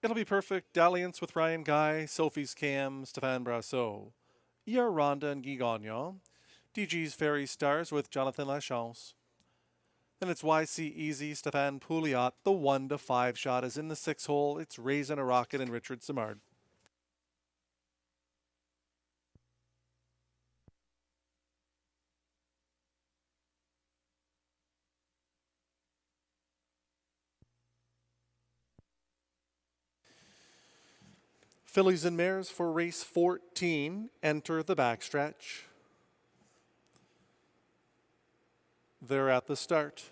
It'll be perfect. Dalliance with Ryan Guy, Sophie's Cam, Stéphane Brassot. ER Rhonda and Guy Gagnon. DG's Fairy Stars with Jonathan Lachance. Then it's YC Easy, Stéphane Pouliot. The 1 to 5 shot is in the 6 hole. It's Raisin a Rocket and Richard Simard. Fillies and mares for race 14 enter the backstretch. They're at the start.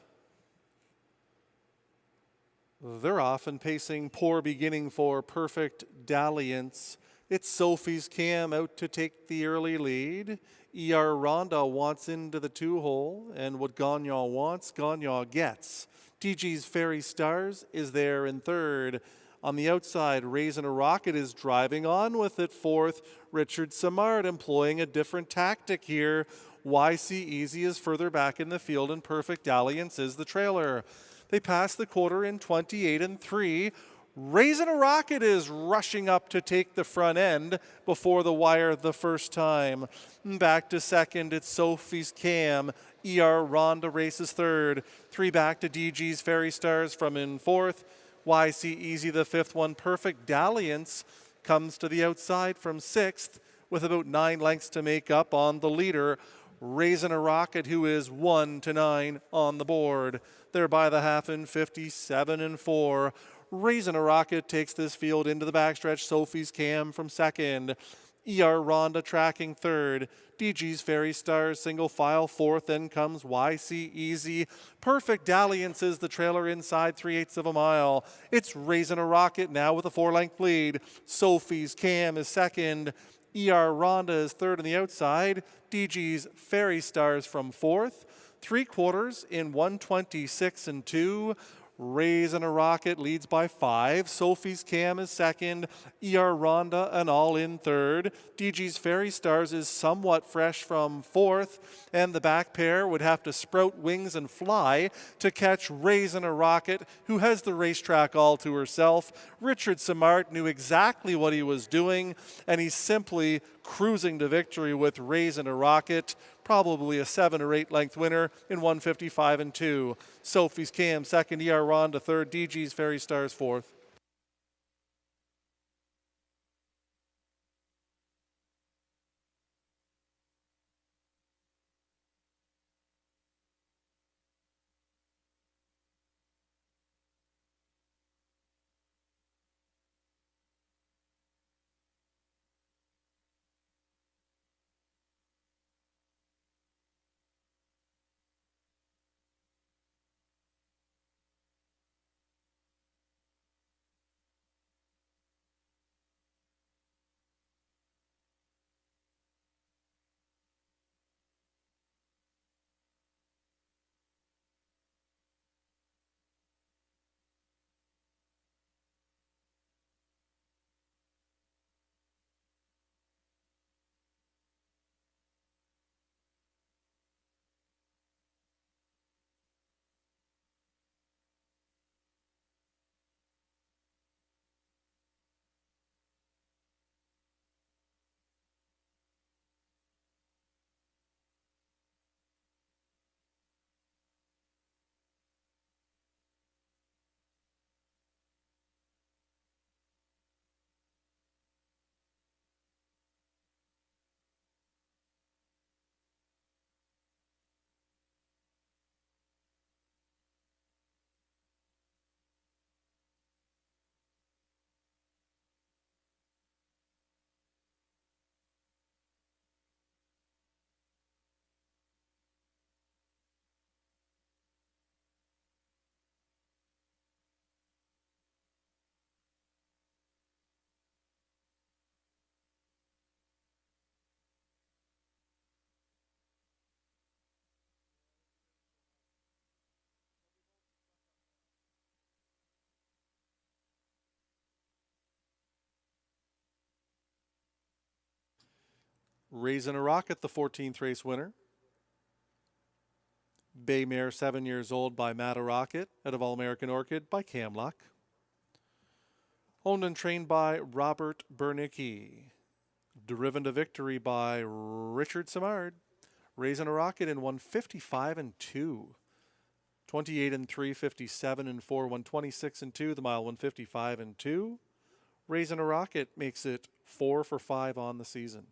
They're off and pacing. Poor beginning for Perfect Dalliance. It's Sophie's Cam out to take the early lead. ER Rhonda wants into the 2 hole, and what Gagnon wants, Gagnon gets. DG's Fairy Stars is there in third. On the outside, Raisin a Rocket is driving on with it fourth. Richard Simard employing a different tactic here. YC Easy is further back in the field, and Perfect Dalliance is the trailer. They pass the quarter in 28 and 3. Raisin a Rocket is rushing up to take the front end before the wire the first time. Back to second, it's Sophie's Cam. ER Rhonda races third. 3 back to DG's Fairy Stars from in fourth. YC Easy the fifth one. Perfect Dalliance comes to the outside from sixth with about 9 lengths to make up on the leader. Raisin a Rocket, who is 1 to 9 on the board. They're by the half in 57 and 4. Raisin a Rocket takes this field into the backstretch. Sophie's Cam from second. ER Rhonda tracking third. DG's Fairy Stars single file fourth. Then comes YC Easy. Perfect Dalliance is the trailer inside 3/8 of a mile. It's Raisin a Rocket now with a 4-length lead. Sophie's Cam is second. ER Rhonda is third on the outside. DG's Fairy Stars from fourth. 3/4 in 126 and 2. Raisin a Rocket leads by 5. Sophie's Cam is second. ER Rhonda an all-in third. DG's Fairy Stars is somewhat fresh from fourth. And the back pair would have to sprout wings and fly to catch Raisin a Rocket, who has the racetrack all to herself. Richard Simard knew exactly what he was doing, and he's simply cruising to victory with Raisin a Rocket. Probably a 7 or 8 length winner in 155 and 2. Sophie's Cam second, ER Rhonda third, DG's Fairy Stars fourth. Raisin a Rocket, the 14th race winner. Bay Mare, 7 years old by Matt a Rocket out of All American Orchid by Cam Luck. Owned and trained by Robert Bernicki. Driven to victory by Richard Simard. Raising a Rocket in 155 and 2. 28 and 3, 57 and 4, 126 and 2. The mile 155 and 2. Raising a Rocket makes it 4 for 5 on the season.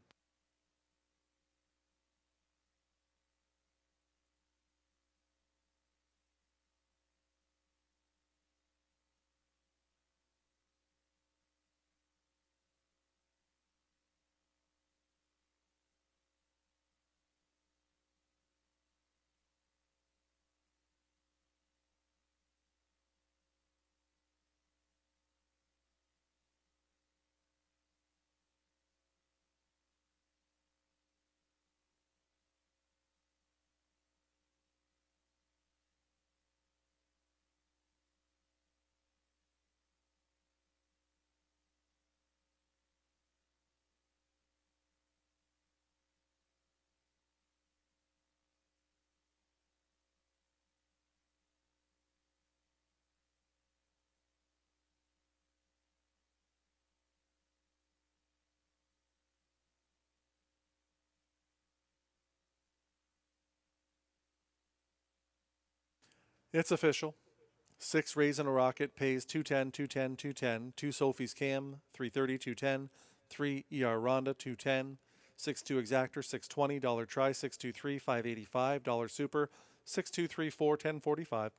It's official. 6 Raising a Rocket pays 210, 210, 210. 2 Sophie's Cam, 330, 210. 3 ER Rhonda, 210. 6-2 Exactor, 620. Dollar Try, 623, 585. Dollar Super, 6234, 1045.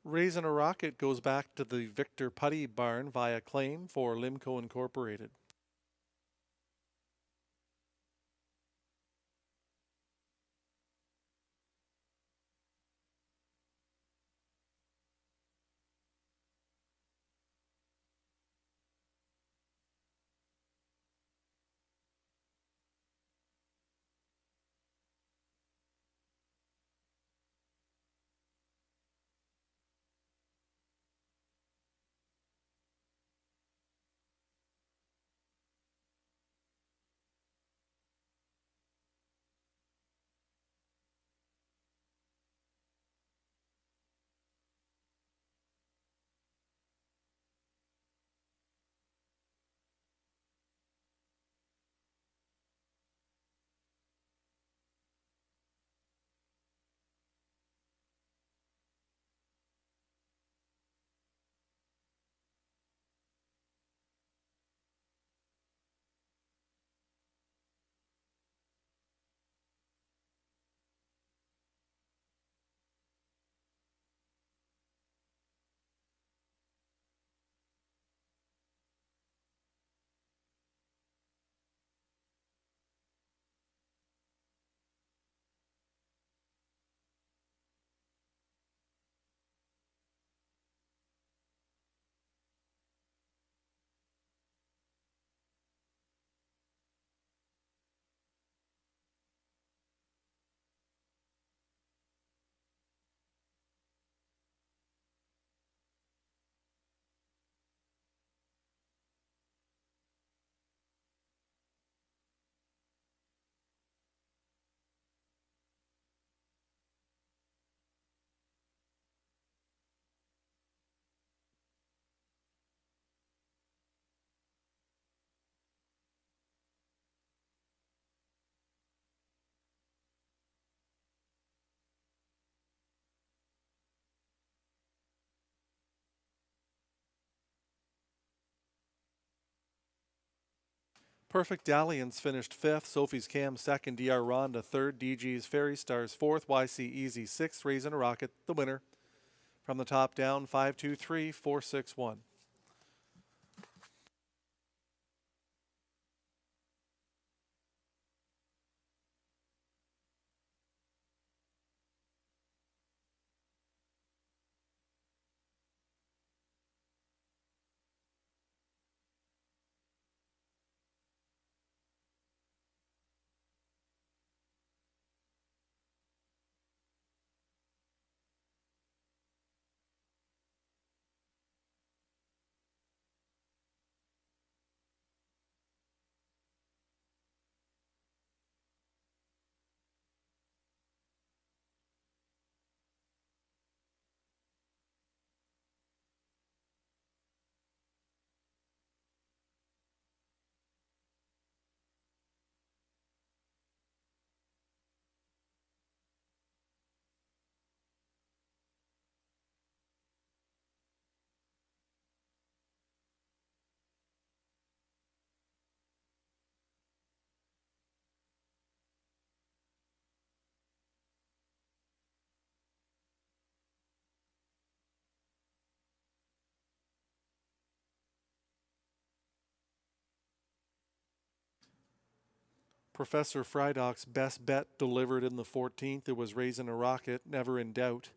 Raising a Rocket goes back to the Victor Putty Barn via claim for Limco Incorporated. Perfect Dalliance finished 5th, Sophie's Cam 2nd, DR Rhonda 3rd, DG's Fairy Stars 4th, YC Easy 6th, Raising a Rocket the winner. From the top down, 5-2-3, 4-6-1. Professor Frydock's best bet delivered in the 14th. It was Raising a Rocket, never in doubt.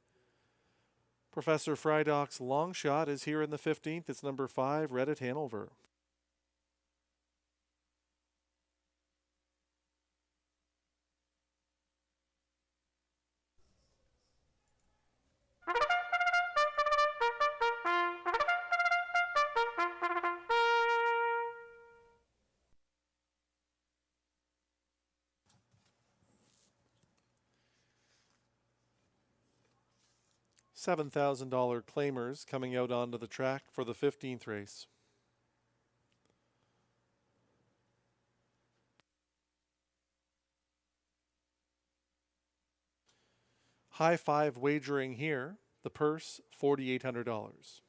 Professor Frydock's long shot is here in the 15th. It's number 5, Reddit Hanover. $7,000 claimers coming out onto the track for the 15th race. High five wagering here. The purse, $4,800.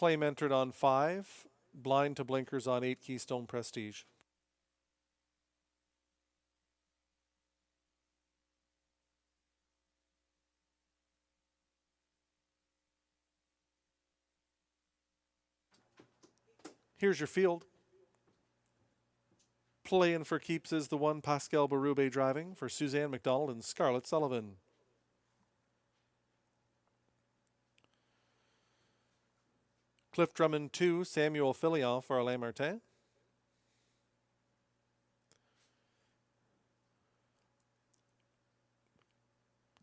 Claim entered on 5, blind to blinkers on 8, Keystone Prestige. Here's your field. Playing for keeps is the one Pascal Berube driving for Suzanne McDonald and Scarlett Sullivan. Cliff Drummond 2, Samuel Filion for Alain Martin.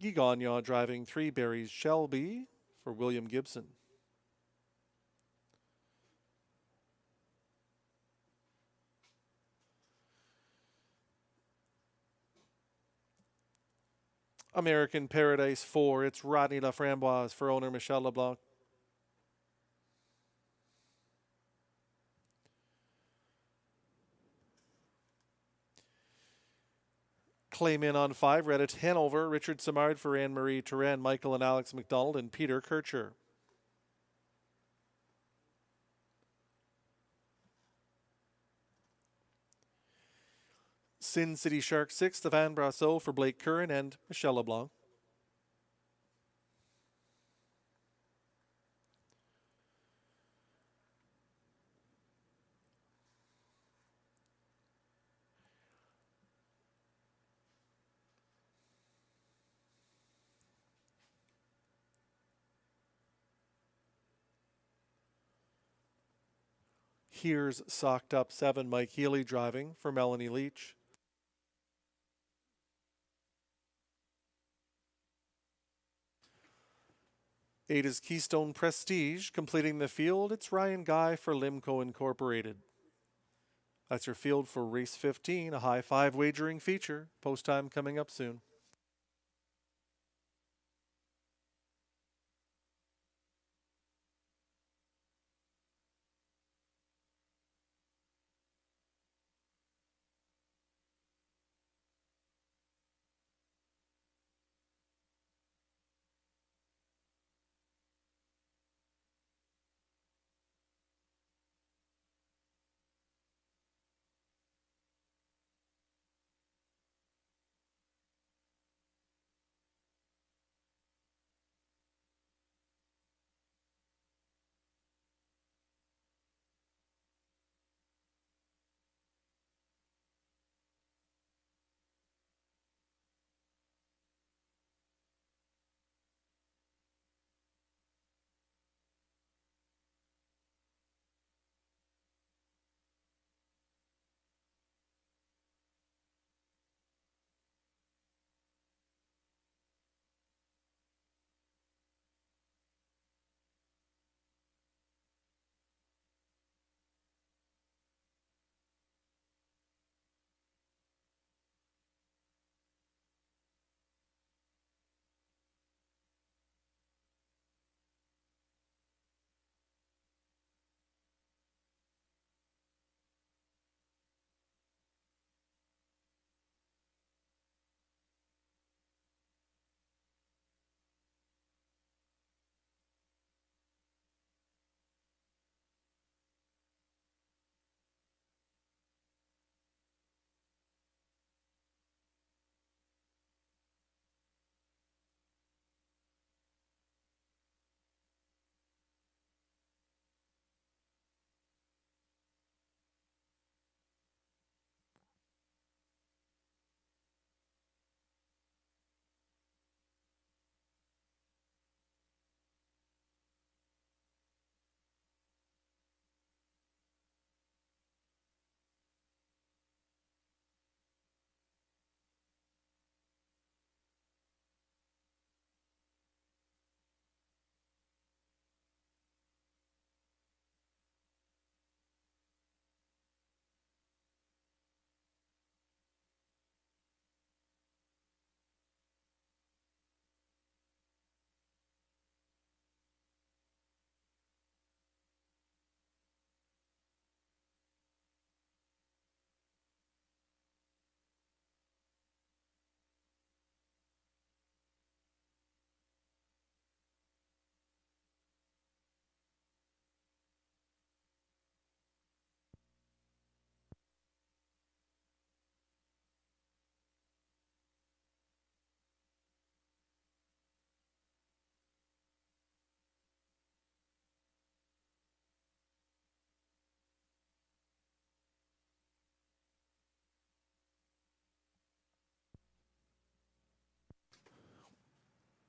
Guy Gagnon driving 3, Barry's Shelby for William Gibson. American Paradise 4, it's Rodney Laframboise for owner Michel Leblanc. Claim in on 5, Reddit Hanover, Richard Simard for Anne-Marie Turan, Michael and Alex McDonald, and Peter Kircher. Sin City Shark 6, Stéphane Brassot for Blake Curran and Michel Leblanc. Here's Socked Up 7, Mike Healy driving for Melanie Leach. Eight is Keystone Prestige. Completing the field, it's Ryan Guy for Limco Incorporated. That's your field for race 15, a high five wagering feature. Post time coming up soon.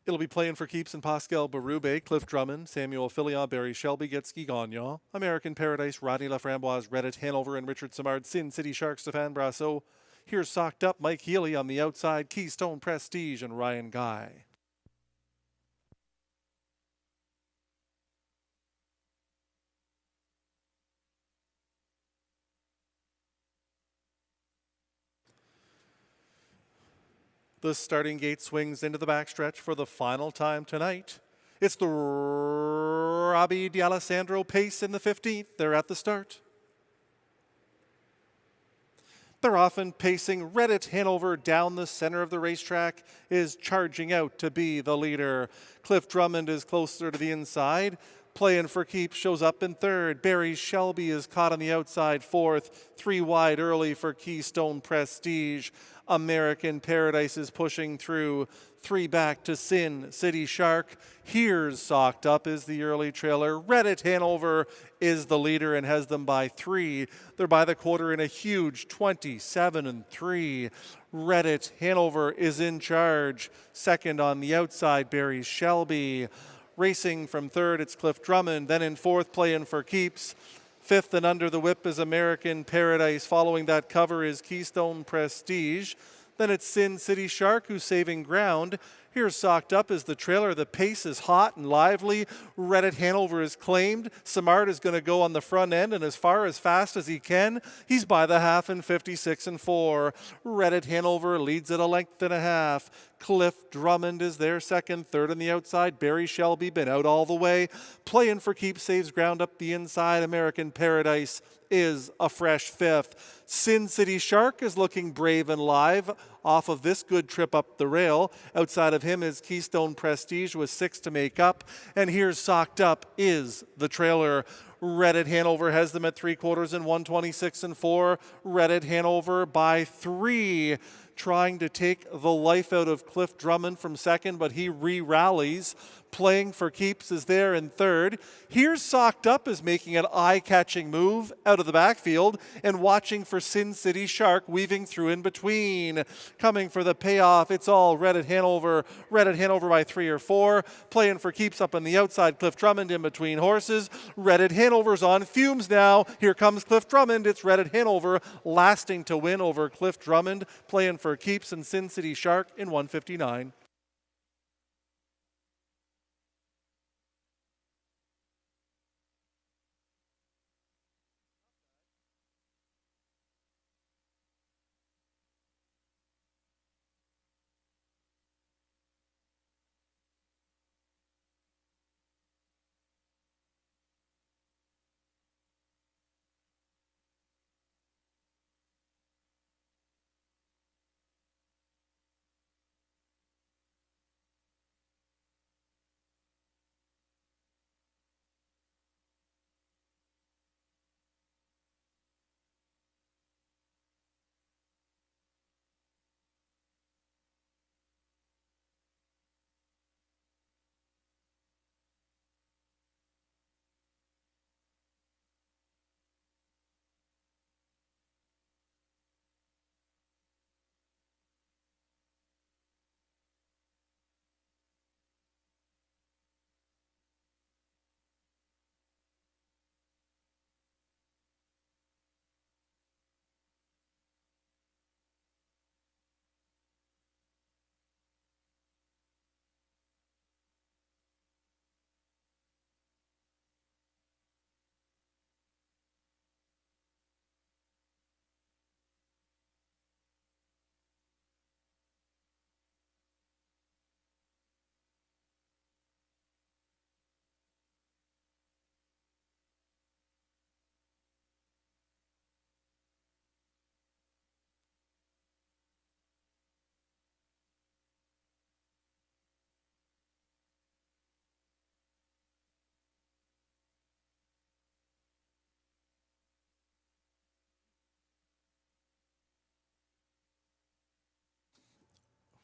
It'll be playing for keeps in Pascal Berube, Cliff Drummond, Samuel Filion, Barry Shelby, Getski Gagnon, American Paradise, Rodney Laframboise, Reddit, Hanover, and Richard Simard, Sin City Shark, Stefan Brasso. Here's Socked Up, Mike Healy on the outside, Keystone Prestige, and Ryan Guy. The starting gate swings into the backstretch for the final time tonight. It's the Robbie D'Alessandro pace in the 15th. They're at the start. They're often pacing. Reddit Hanover down the center of the racetrack is charging out to be the leader. Cliff Drummond is closer to the inside. Playing for keeps shows up in third. Barry Shelby is caught on the outside fourth. 3 wide early for Keystone Prestige. American Paradise is pushing through. 3 back to Sin City Shark. Here's Socked Up is the early trailer. Reddit Hanover is the leader and has them by 3. They're by the quarter in a huge 27-3. Reddit Hanover is in charge. Second on the outside, Barry Shelby. Racing from third, it's Cliff Drummond. Then in fourth, playing for keeps. Fifth and under the whip is American Paradise. Following that cover is Keystone Prestige. Then it's Sin City Shark who's saving ground. Here's Socked Up as the trailer. The pace is hot and lively. Reddit Hanover is claimed. Simard is going to go on the front end and as far as fast as he can. He's by the half in 56-4. Reddit Hanover leads at a length and a half. Cliff Drummond is there second. Third on the outside, Barry Shelby been out all the way. Playing for keeps, saves ground up the inside. American Paradise is a fresh fifth. Sin City Shark is looking brave and live off of this good trip up the rail. Outside of him is Keystone Prestige with 6 to make up. And here's Socked Up is the trailer. Reddit Hanover has them at 3/4 in 126-4. Reddit Hanover by 3. Trying to take the life out of Cliff Drummond from second, but he re-rallies. Playing for keeps is there in third. Here's Socked Up is making an eye-catching move out of the backfield and watching for Sin City Shark weaving through in between. Coming for the payoff, it's all Reddit Hanover. Reddit Hanover by 3 or 4. Playing for keeps up on the outside, Cliff Drummond in between horses. Reddit Hanover's on fumes now. Here comes Cliff Drummond. It's Reddit Hanover lasting to win over Cliff Drummond. Playing for keeps and Sin City Shark in 159.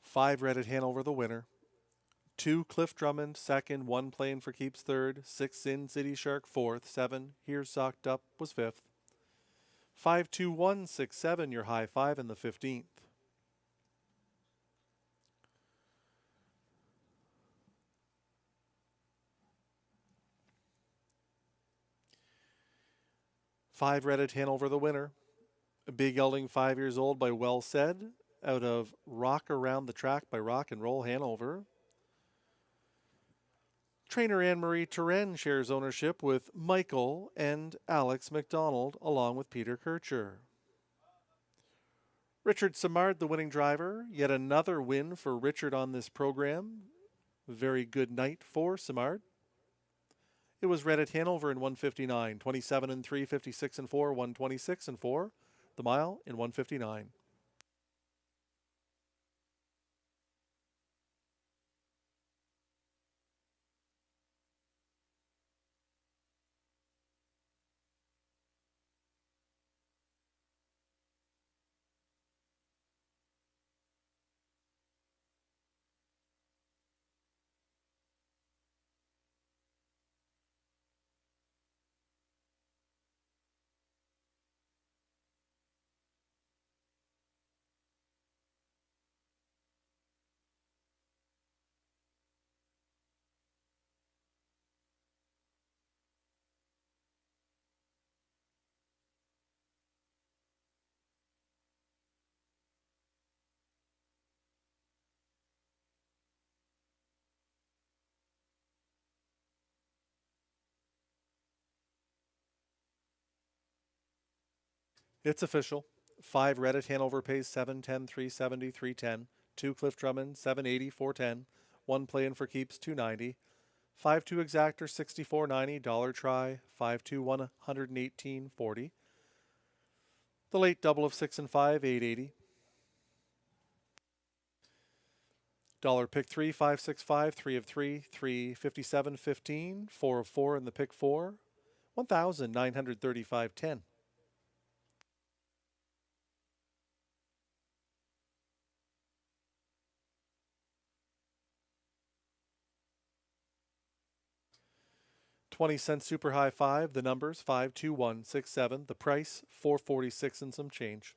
Five Reddit Hanover the winner. 2 Cliff Drummond second, 1 playing for keeps third, 6 Sin City Shark fourth, 7 Here's Socked Up was fifth. 5-2-1-6-7 your high 5 in the 15th. 5 red at Hanover, the winner. A Big Gelding, 5 years old, by Well Said, out of Rock Around the Track by Rock and Roll Hanover. Trainer Anne-Marie Turenne shares ownership with Michael and Alex McDonald, along with Peter Kircher. Richard Simard, the winning driver. Yet another win for Richard on this program. Very good night for Simard. It was red at Hanover in 159, 27 and 3, 56 and 4, 126 and 4. The mile in 159. It's official. 5 red at Hanover pays 710, 370, 310. 2 Cliff Drummond, 780, 410. 1 play in for keeps, 290. 5-2 exactor, 64.90. Dollar try, 5-2, 118.40. The late double of 6 and 5, 880. Dollar pick 3, 565, 3 of 3, 357.15. 4 of 4 in the pick 4, 1,935.10. $0.20 super high 5. The numbers 52167. The price $4.46 and some change.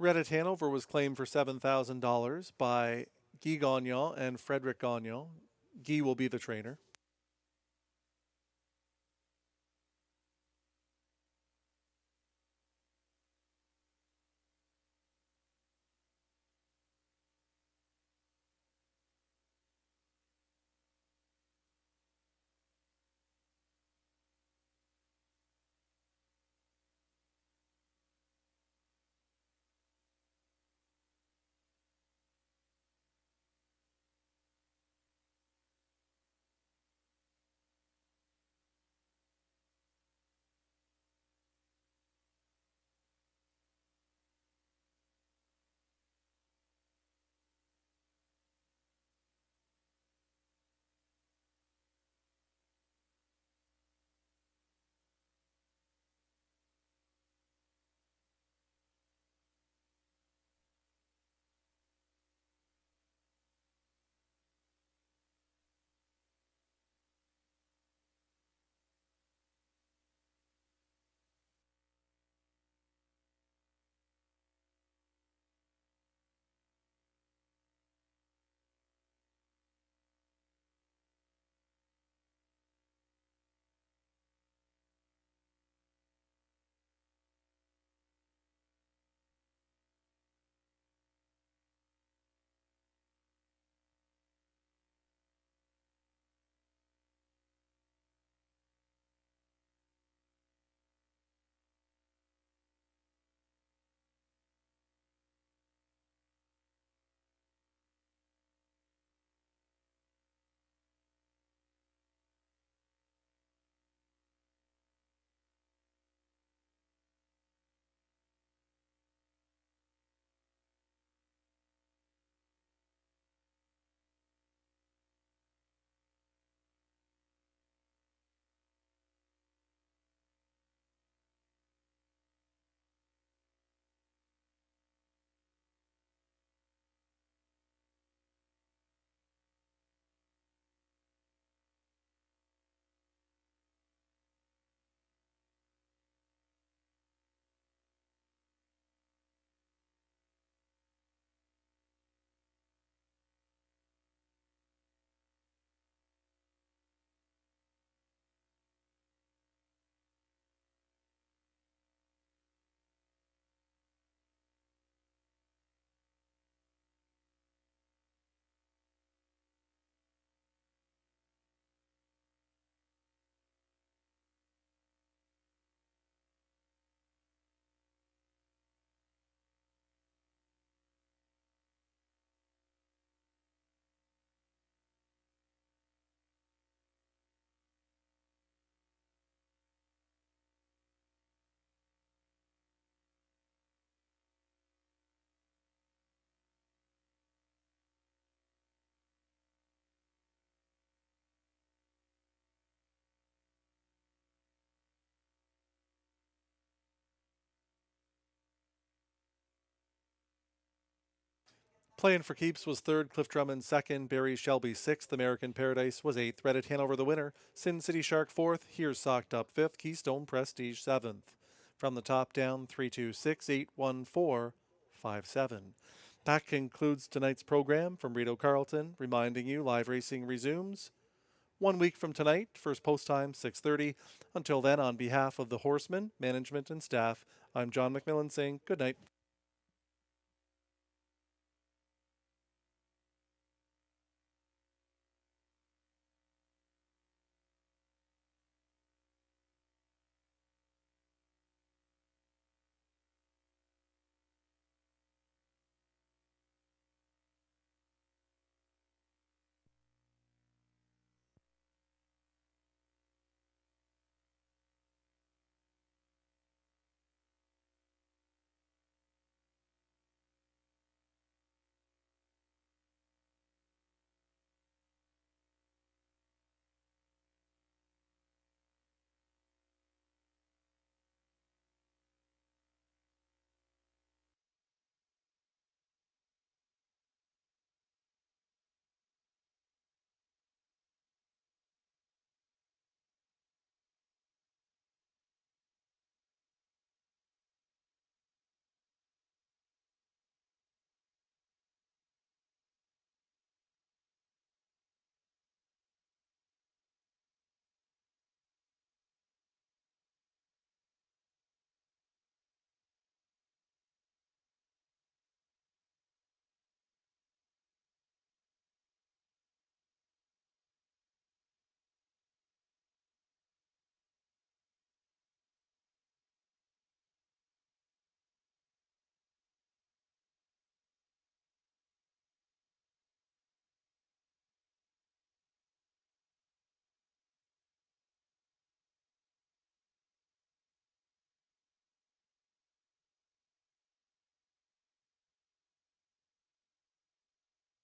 Red at Hanover was claimed for $7,000 by Guy Gagnon and Frederick Gagnon. Guy will be the trainer. Playing for keeps was third, Cliff Drummond second, Barry Shelby sixth, American Paradise was eighth, Reddit Hanover the winner, Sin City Shark fourth, Here's Socked Up fifth, Keystone Prestige seventh. From the top down, 326-814-57. That concludes tonight's program from Rideau Carleton, reminding you live racing resumes 1 week from tonight, first post time 6:30. Until then, on behalf of the horsemen, management, and staff, I'm John McMillan saying good night.